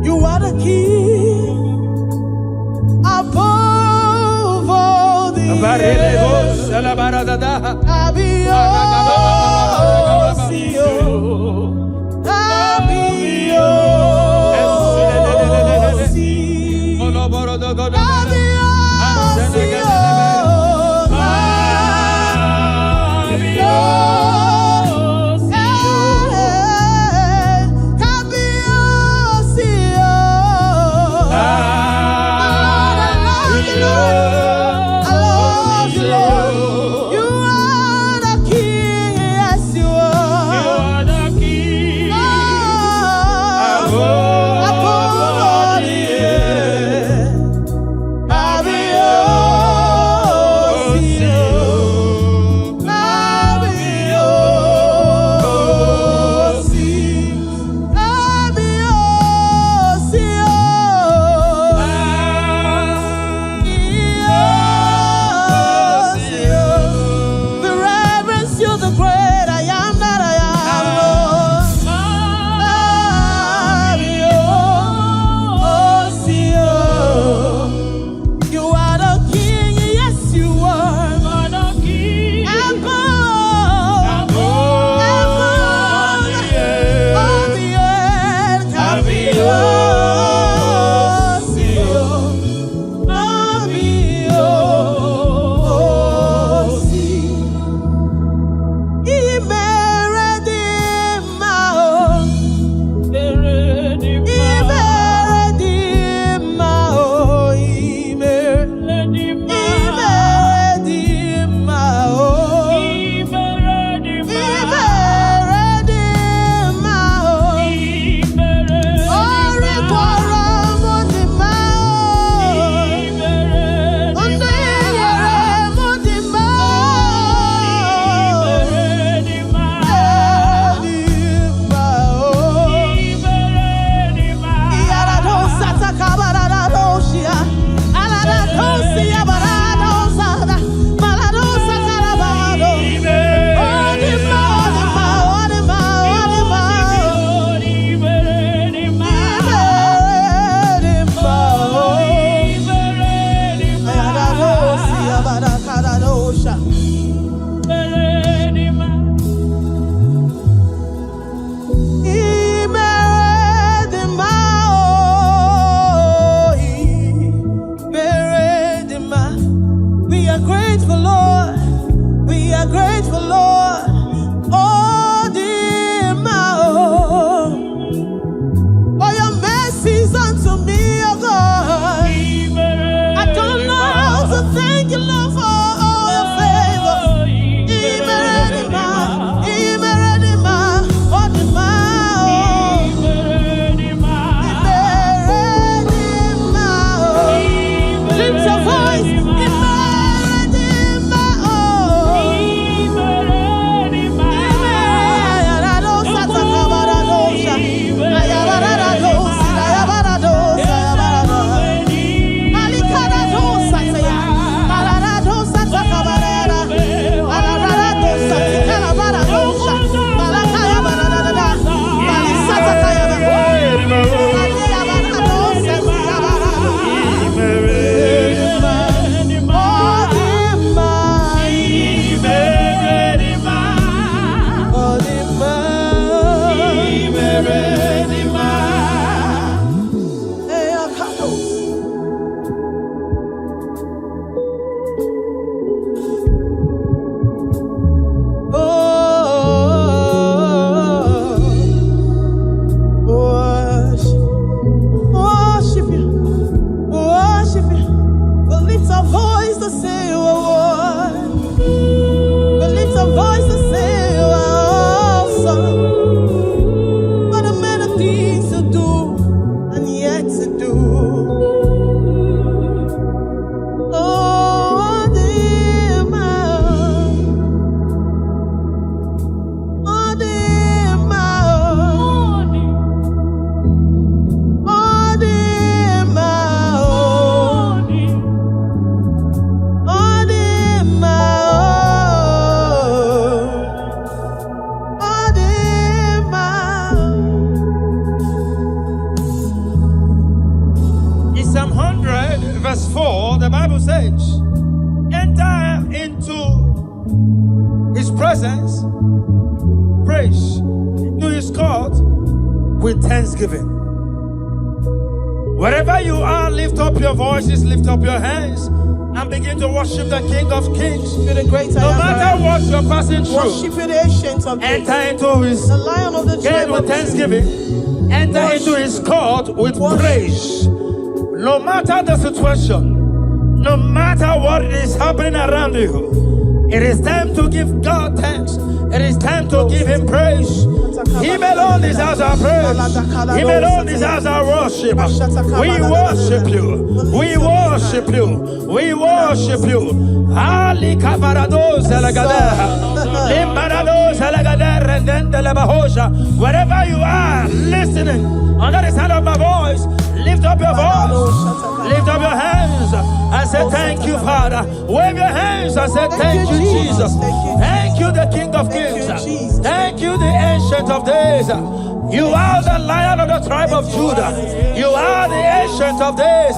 You are the king above all the earth. I'll be yours, you. I'll be yours, you. I'll be yours, you. I'll be yours, I'll be yours, you. I love you, Lord. You are the verse 4, the Bible says, enter into his presence, praise, into his court with thanksgiving. Wherever you are, lift up your voices, lift up your hands, and begin to worship the King of Kings. You're the great I No am. matter what you're passing through, Worship you, the ancient of days. enter into his The Lion of the gate tribe with of Judah. thanksgiving. Enter into his court with praise. No matter the situation, no matter what is happening around you, it is time to give God thanks. It is time to give him praise. Him alone deserves our praise. Him alone deserves our worship. We worship you. We worship you. We worship you. Ali kabarado zelagada. Limbarado zelagada rendende lebahoja. Wherever you are listening, under the sound of my voice, lift up your voice. Lift up your hands and say thank you, Father. Wave your hands and say thank you, Jesus. Thank you, the King of Kings. Thank you, the Ancient of Days. You are the Lion of the tribe of Judah. You are the Ancient of Days.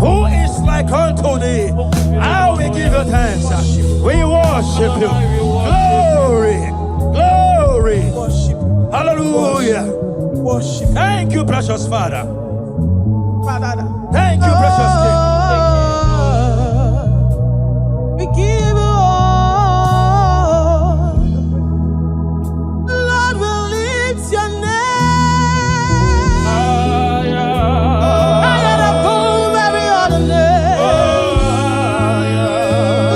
Who is like unto thee? How we give you thanks. We worship you. Glory, glory. Hallelujah. Thank you, precious Father. Thank you, precious King. We give you all. Lord, we lift your name. Higher above every other name.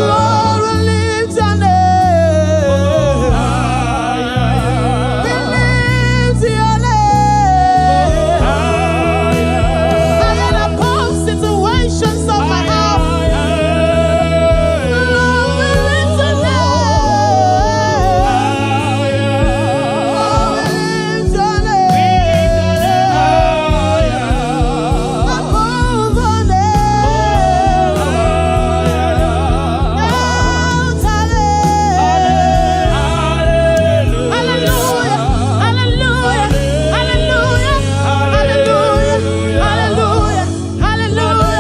Lord, we lift your name. We lift your name. Higher above situations of my heart. Lord, we lift your name. Lord, we lift your name. Above all names. Hallelujah, hallelujah, hallelujah, hallelujah, hallelujah, hallelujah,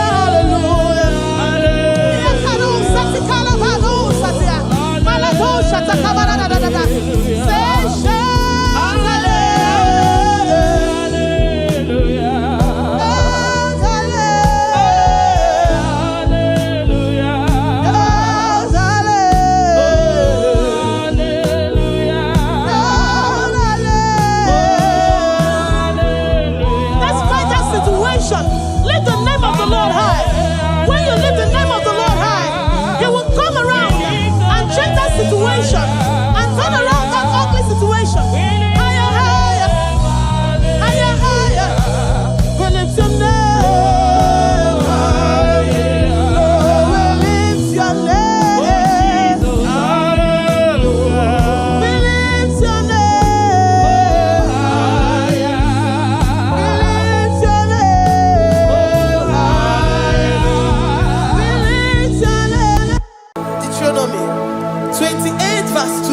Let's fight that situation. Lift the name of the Lord high. When you lift the name of the Lord high, He will come around and change that situation and turn around that ugly situation. Higher, higher, higher, higher. We lift your name. Oh, we lift your name. We lift your name. We lift your name. We lift your name. Deuteronomy 28 verse 2.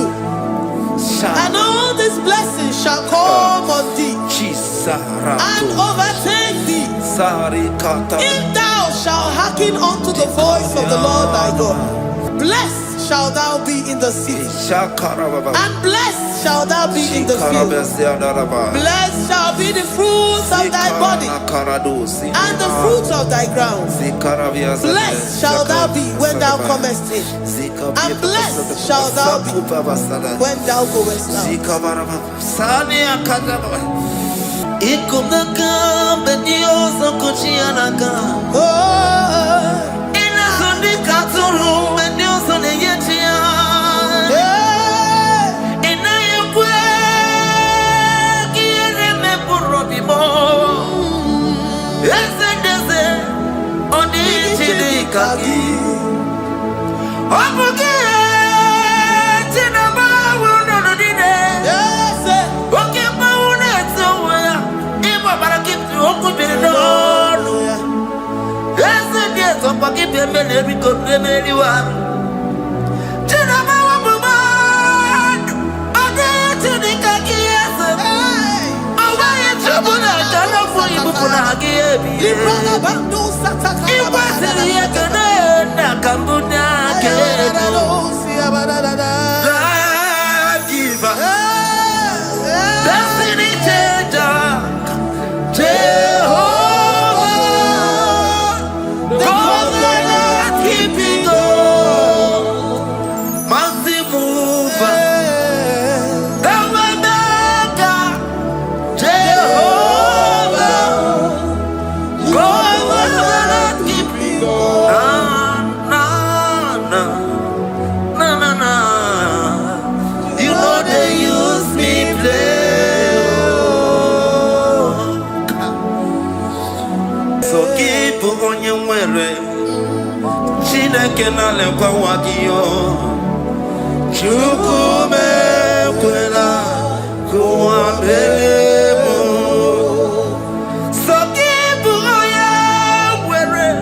And all these blessings shall come on thee and overtake thee if thou shalt hearken unto the voice of the Lord thy God. Blessed shalt thou be in the city, and blessed shalt thou be in the field. Blessed shall be the fruits of thy body, and the fruits of thy ground. Blessed shalt thou be when thou comest in, and blessed shalt thou be when thou goest out. Oh, Destiny changer, Jehovah, covenant keeping God, mountain mover, Jehovah, covenant keeping God. You know they use me play. So keep on your way. Chineke na lekwa wagiyo. Chukume kwela kuambemo. So keep on your way.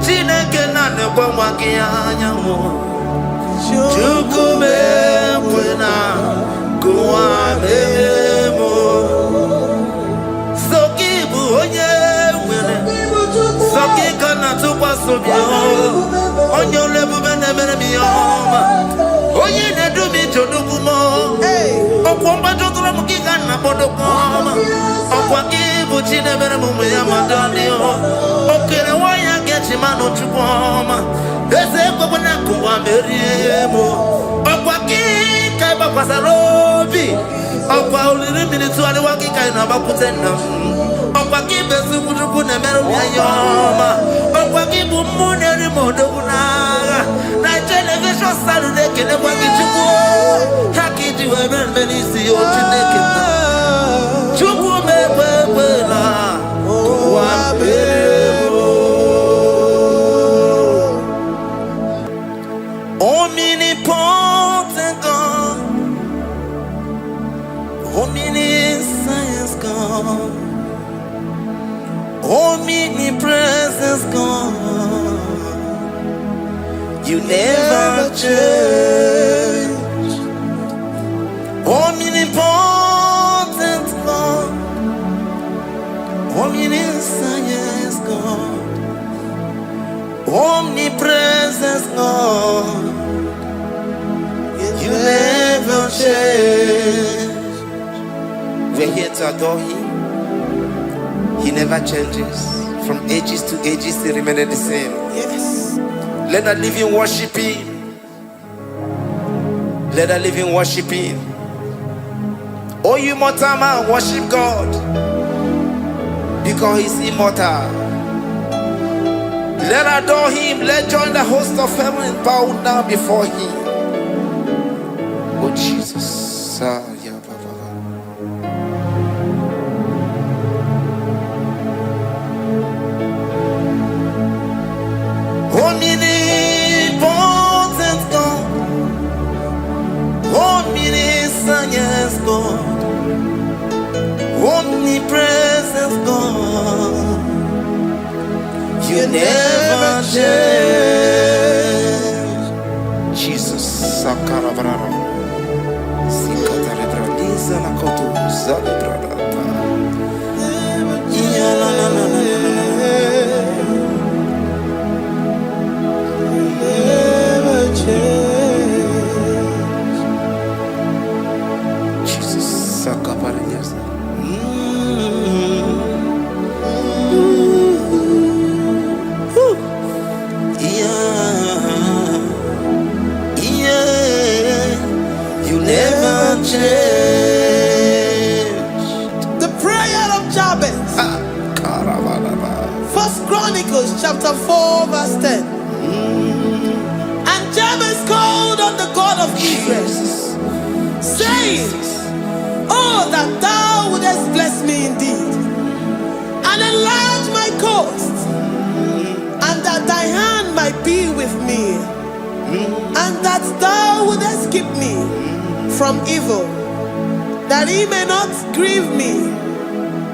Chineke na lekwa wagiyo. Chukume kwela kuambemo. So keep on your way. So keep on your on your level, Oye, ne do me to do mo. Okwamba to the Mukiga na Bodokoma. Okwaki, Buchina Benamu Yamadani. Okay, why I get him out to Poma. There's a Bonaku, Amerimo. Okwaki, Kaiba Pasarobi. Okwa only minutes to the Waki Kaina Bakutena. Okwaki, Bessu Puna Merayama. Okwaki, Bumuneri Modona. Naija-elevation-sounds, they can never get you. How can you ever see your Chineke? Chuku me bela, omnipotent God, omniscience God, omnipresence God. You never change. Omnipotent God, omniscience God, omnipresence God. You never change. We're here to adore Him. He never changes. From ages to ages, He remains the same. Yes. Let the living worship Him. Let the living worship Him. Oh, you mortal man, worship God, because He's immortal. Let adore Him. Let join the host of heaven and bow down before Him. Oh Jesus. Omnipotent God, omniscience God, omnipresence God. You never change. Jesus. Sakarabrara. Sikatarebradiza na koto zalebrada. Ya la la la la. Jesus, Sakaparias. You never change. The prayer of Jabez. First Chronicles chapter 4 verse 10. And Jabez called on the God of Israel, saying, oh, that thou wouldest bless me indeed, and enlarge my coast, and that thy hand might be with me, and that thou wouldest keep me from evil, that he may not grieve me.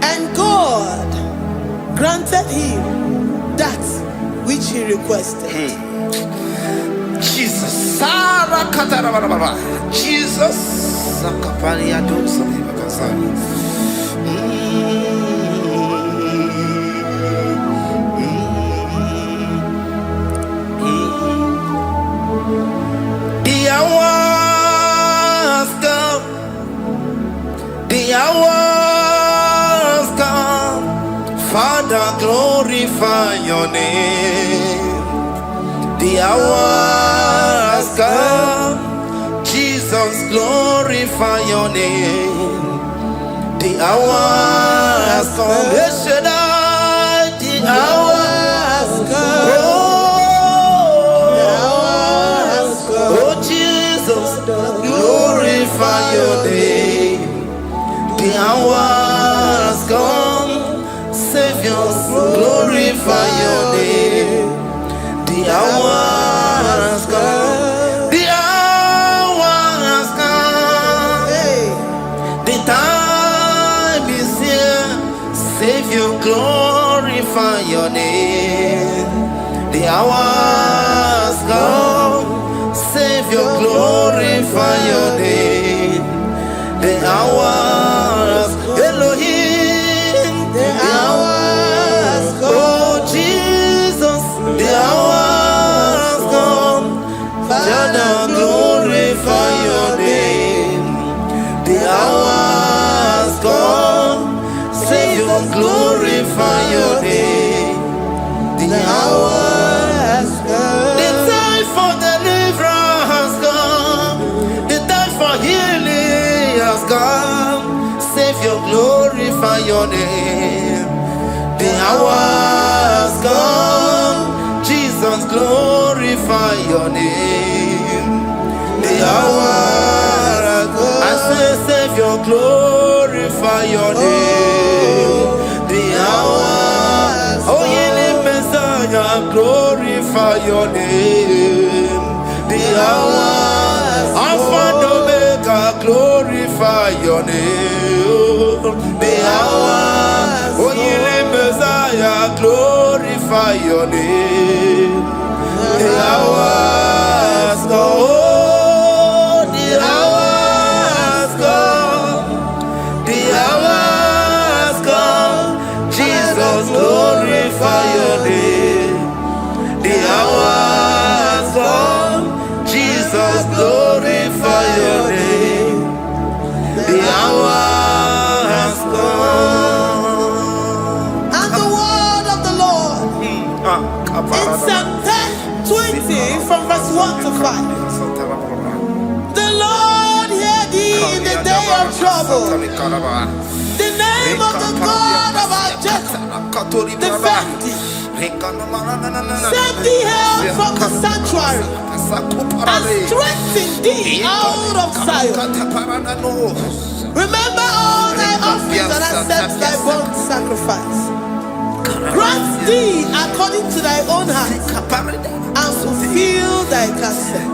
And God granted him that which he requested. Jesus. Jesus. Father, glorify your name. The hour has come. Jesus, glorify your name. The hour has come. Yes, Shaddai, the hour has come. Oh, Jesus, glorify your name. The hour has come. Savior, glorify your name. The hour has come. The hour has come. The time is here. Savior, glorify your name. The hour has come. Savior, glorify your name. The hour has come. Elohim, the hour has come. Oh, Jesus, the hour has come. Father, glorify your name. The hour has come. Savior, glorify your name. The hour has come. The time for deliverance has come. The time for healing has come. Savior, glorify your name. The hour has come. Jesus, glorify your name. The hour has come. I say, Savior, glorify your name. The hour. Oh, healing Messiah, glorify your name. The hour. Alpha and Omega, glorify your name. The hour. Oh, healing Messiah, glorify your name. The hour has come. Oh, the hour has come. The hour has come. Jesus, glorify your name. The hour has come. Jesus, glorify your name. The hour has come. And the word of the Lord in Psalm 20 from verse 1 to 5. The Lord hear thee in the day of trouble. The name of the God of our Jacob defend thee. Send thee help from the sanctuary and strengthen thee out of Zion. Remember all thy offerings and accept thy burnt sacrifice. Grant thee according to thy own heart and fulfill thy counsel.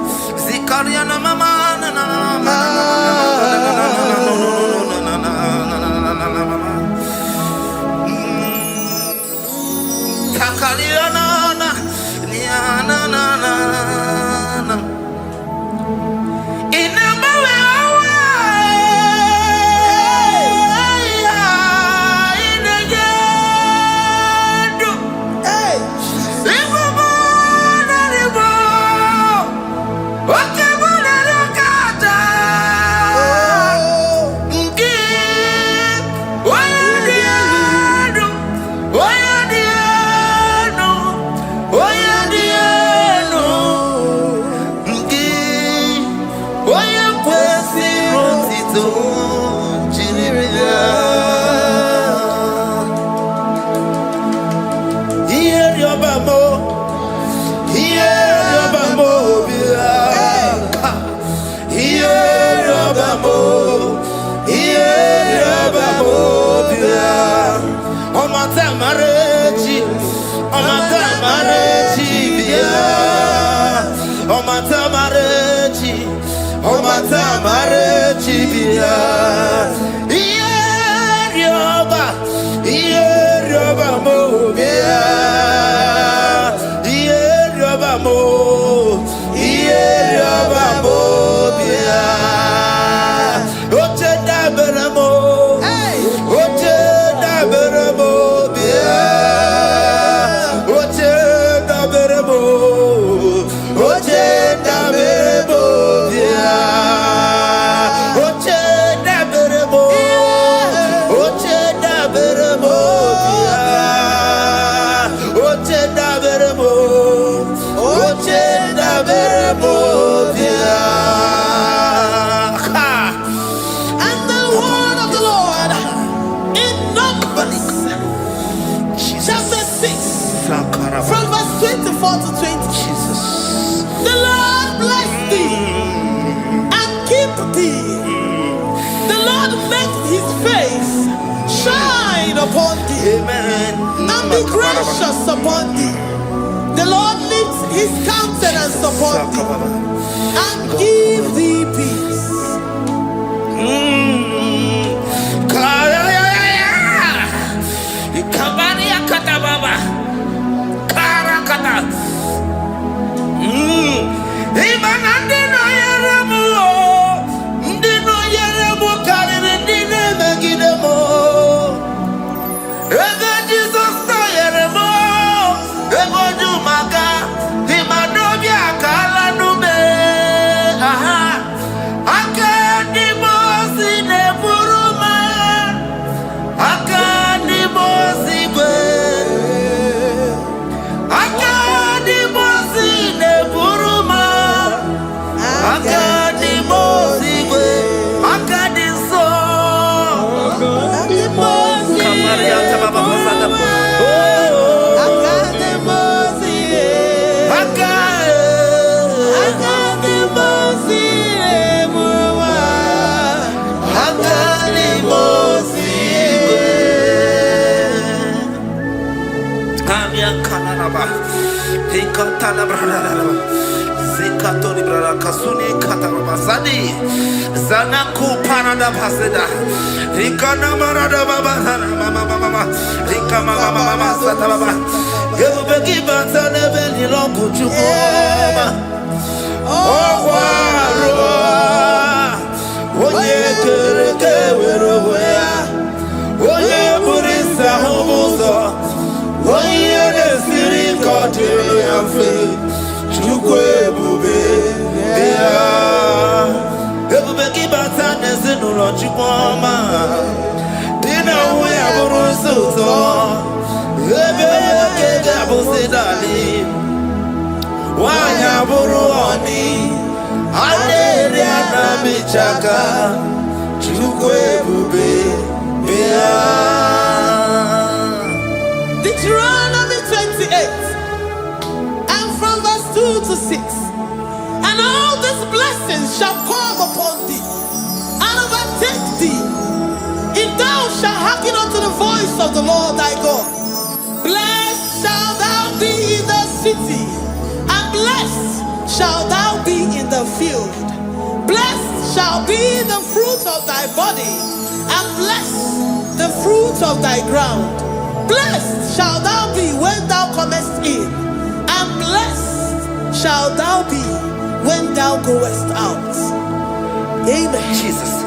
Oh, and be gracious upon thee. The Lord lifts his countenance upon thee and give thee peace. Zanaku Panada Paseda, Rikana Marada Baba, Mama, Rikama Mama Satababa, Gabaki Batana Belly Longo Chukoma, Oh, Oye Kereke, Oye Burisa Homosa, Oye Siri Cotilla Yafe, Chukwe Bube, Everybody Batana Zenula Chukoma, Dina Wayaburuso, Everybody Gabusidali, Wayaburuani, Aderiana Michaka, Chukwe Bube, Deuteronomy 28 and from verse 2 to 6. And all these blessings shall come upon thee and overtake thee if thou shalt hearken unto the voice of the Lord thy God. Blessed shalt thou be in the city, and blessed shalt thou be in the field. Blessed shall be the fruit of thy body, and blessed the fruit of thy ground. Blessed shalt thou be when thou comest in, and blessed shalt thou be when thou goest out. Amen. Jesus.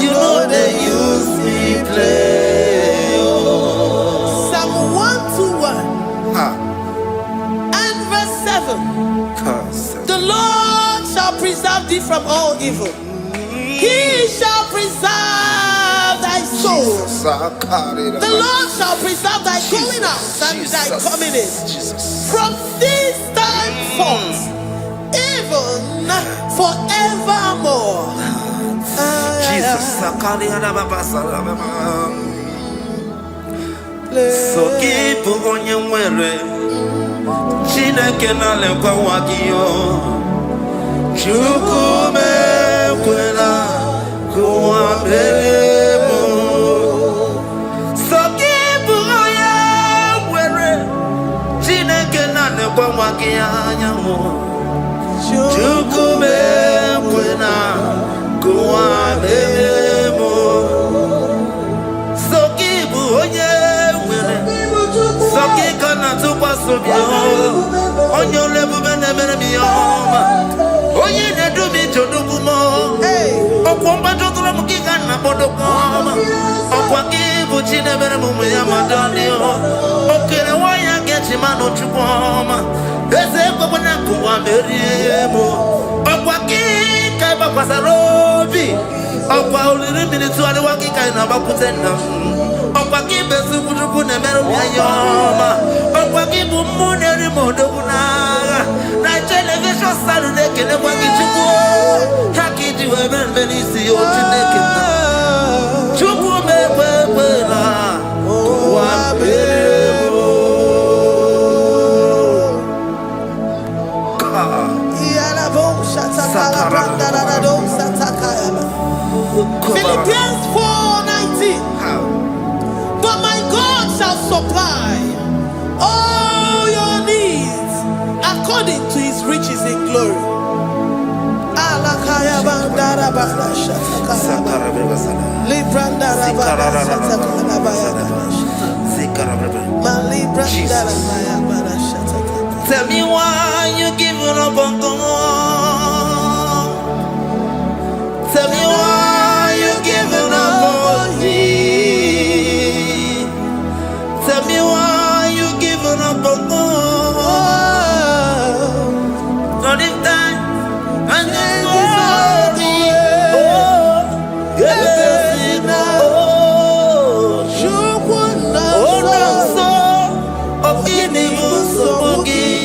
You know they use me play. shall preserve thee from all evil. He shall preserve thy soul. The Lord shall preserve thy going out and thy coming in from this time forth, even forevermore. Jesus, so keep on your way. Chineke na lekwa wakio. Chukume kwela kuambemo. So keep on your way. Chineke na lekwa wakianyamo. Chukume kwela kuambemo. So keep on your way. So keep on to pass on your level and never be home. Oh, you need to meet your document. Oh, combat to the Mukigan, Abodokoma. Oh, what give what you never move, Yamadani. Okay, why I get him out of Chupoma? There's a Babanaku, I'm very able. Oh, what give Kabasarobi? Oh, while little minutes to the walking kind of Bakutenda. Okwaki besu kujuku ne meru yoma. Okwaki bumu ne rimodo kuna. Naija-elevation-sounds ne kene kwaki chuku. Haki diwe ben benisi ochine kena. Chuku mewe na kuambemo. Philippians 4:19. But my God shall supply all your needs according to his riches in glory. Tell me why you giving up on God. Tell me why you giving up on me. Tell me why you giving up on God. Not in time and then glory. Oh, yes, oh, no, so of evil, so boogie,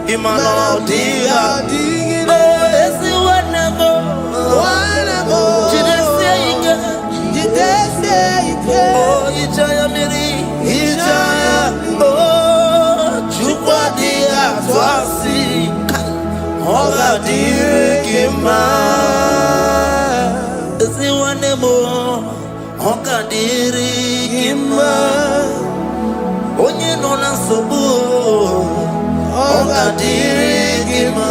Imanodiya. Oh, yes, whatever. Oh, Ijaya Miri, Ijaya, oh, Chukwadia, Twasi, Hola Dirikima, Ziwanemo, Hoka Dirikima, Onye Nona Sobu, Hoka Dirikima,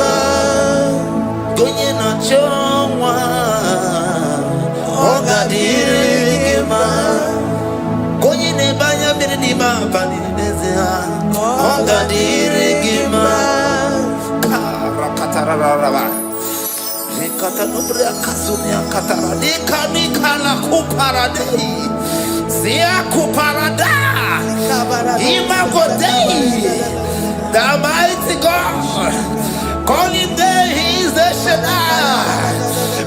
Gonye na Chongwa, Hoka Dirikima. Ne banya birni ba bani nezia onga dirigima karakatara nikata nubra kasunya katara nikala kuparade sia kuparada imagode the mighty God calling there he is the Shaddai.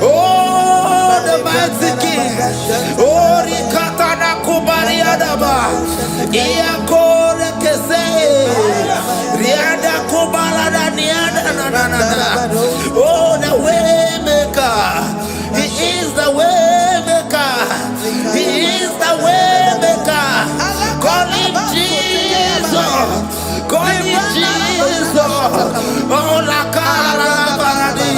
Oh, the mighty King. Oh, rikatana kubariadaba iakore kese riada kubalada niada na. Oh, the way maker. He is the way maker. He is the way maker. Call him Jesus. Call him Jesus. Oh, la cara baradi.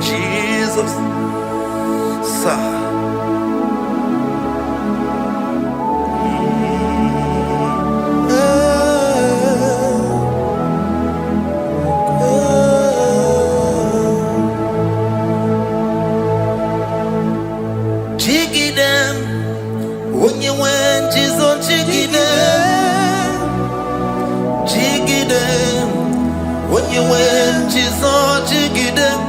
Jesus, sir. Jiggy them when you went, Jesus, jiggy them, jiggy them. When you went, Jesus, jiggy them.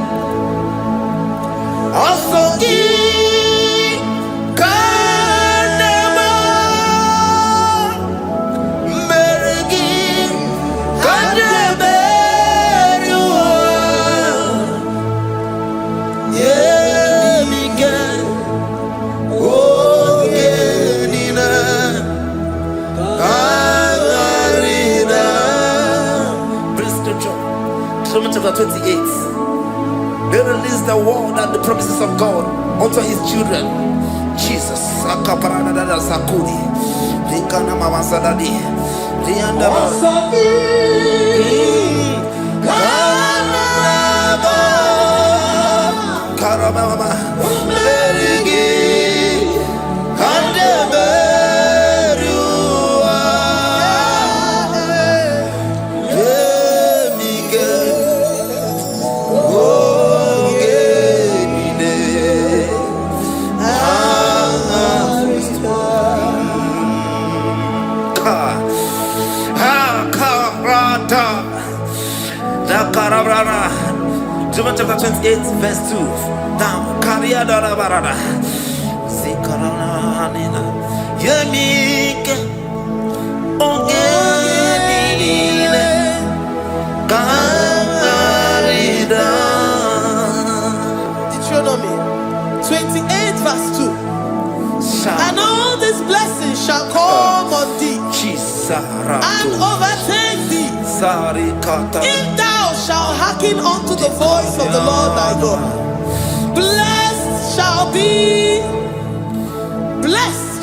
Also, Kanema, Merigi, chapter 28. They release the word and the promises of God unto his children. Jesus. Akaparanada Sakudi. Likana Mama Sadadi. Lianda Karababa. Merigi. Kandeberua. Emike. Ogenide. John chapter 28, verse 2. Down. Karia dara barada. Zikarana nina. Yemike. Ogenine. Kamarida. Deuteronomy 28 verse 2. And all these blessings shall come on thee and overtake thee if thou shalt hearken unto the voice of the Lord thy God. Blessed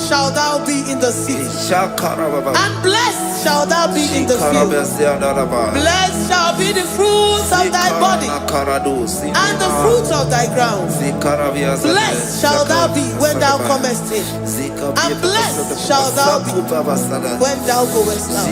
shall thou be in the city, and blessed shall thou be in the field. Blessed shall be the fruits of thy body and the fruits of thy ground. Blessed shall thou be when thou comest in, and blessed shall thou be when thou goest out.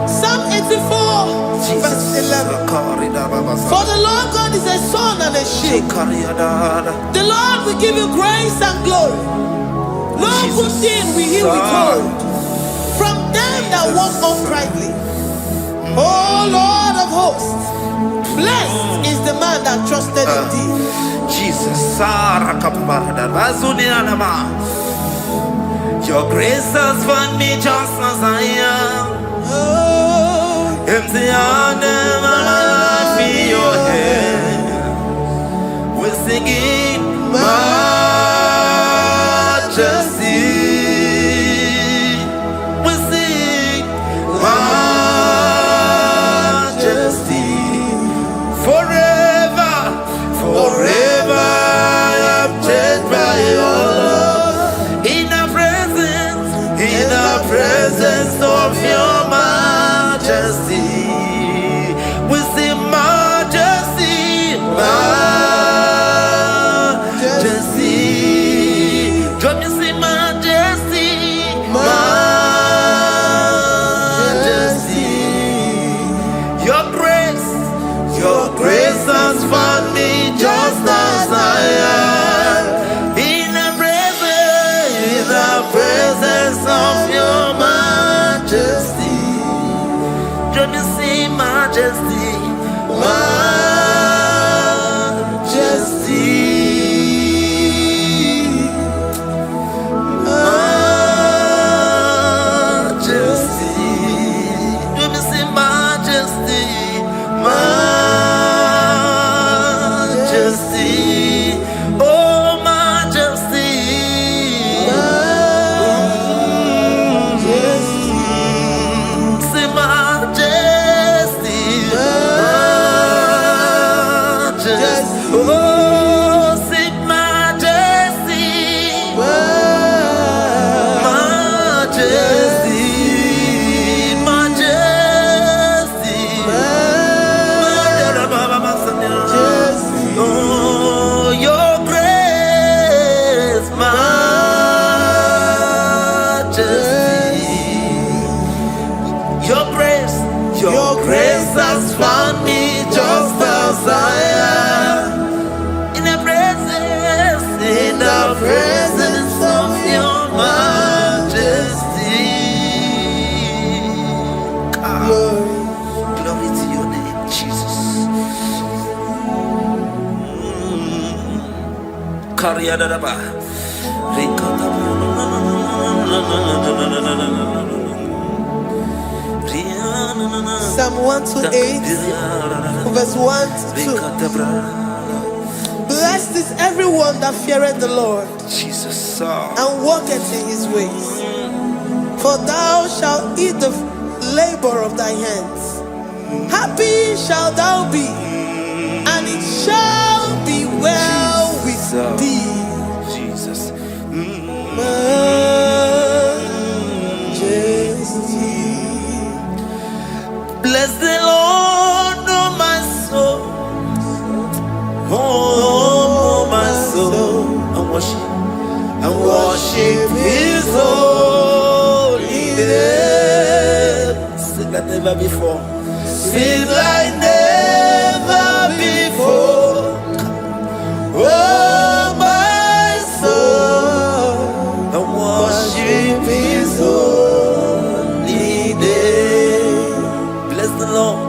Psalm 84 verse 11. For the Lord God is a sun and a shield. The Lord will give you grace and glory. No good thing will he withhold from them that walk uprightly. O Lord of hosts, blessed is the man that trusted in thee. Jesus. Your grace has found me just as I am. Empty handed, my life in your hand. We're singing majesty. We sing majesty. Forever, forever I'm changed by your love. In the presence of your majesty, majesty, oh majesty. Say majesty, majesty. Oh, say majesty, majesty, majesty. Oh, your grace, majesty. Your grace has found me just as I am. In the presence of your majesty. Glory to your name, Jesus. Kariyadadaba. Psalm 128, verse 1 to 2. Blessed is everyone that feareth the Lord Jesus. and walketh in his ways. For thou shalt eat the labor of thy hands. Happy shalt thou be, and it shall be well with thee. Jesus. Majesty. Bless the Lord, oh my soul. Oh, my soul. And worship his holy name. Sing like never before. Sing like never before. Oh, my soul. And worship his holy name. Bless the Lord.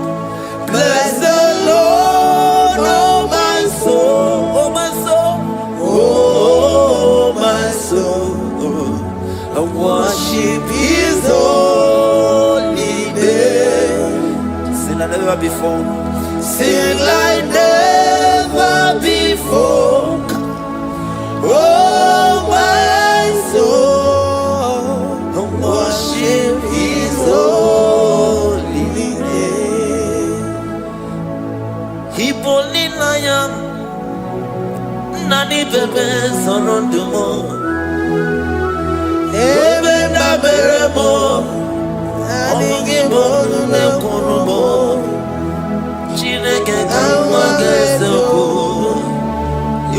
Bless the Lord, oh my soul, oh my soul, oh my soul. I worship his holy name. Sing like never before. Sing like never before. Oh my soul, I worship his holy name. Hipoli nayam nani bebe sonondumo ebe na beremo omugi bolu ne kunumo Chineke kanwa gesoko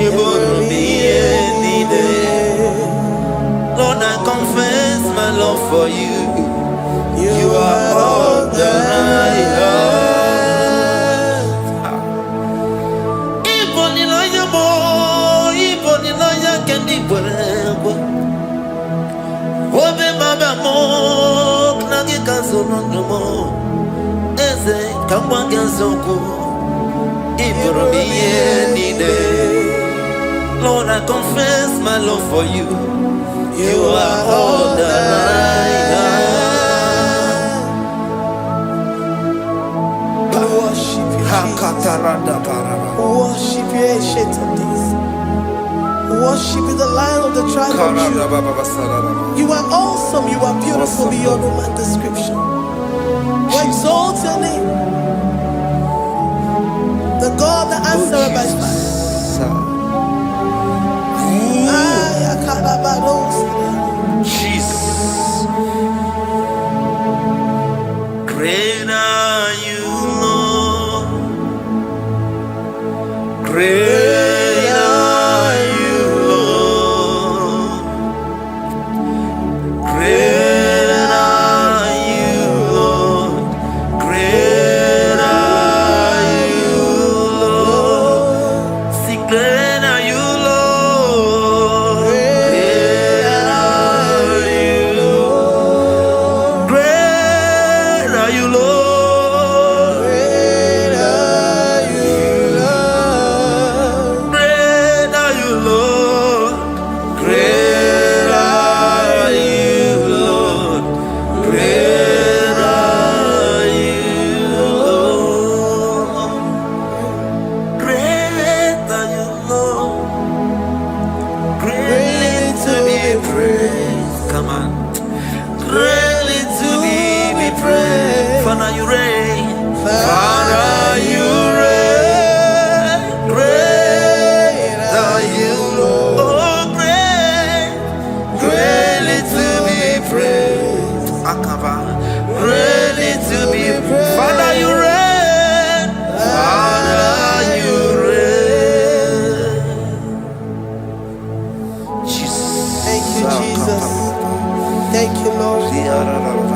ibonu miye nide. Lord, I confess my love for you. You are all that I have. Iboni loya mo, iboni loya kendi bwerebo. Obe mama mo, knagi kazonondo mo. Eze kamwa genzoko, iboro miye nide. Lord, I confess my love for you. You are all that I have. Worship you, Jesus. Worship you, Ancient of Days. Worship you, the Lion of the tribe of Judah. You are awesome. You are beautiful beyond human description. We exalt your name, the God that answered by fire. Jesus. Great are you, Lord. Great are you, Lord. Great are you, Lord. Great are you, Lord. See, great are you, Lord. Great are you, Lord. Great are you, Lord. Great are you, Lord. Jesus. Thank you, Lord.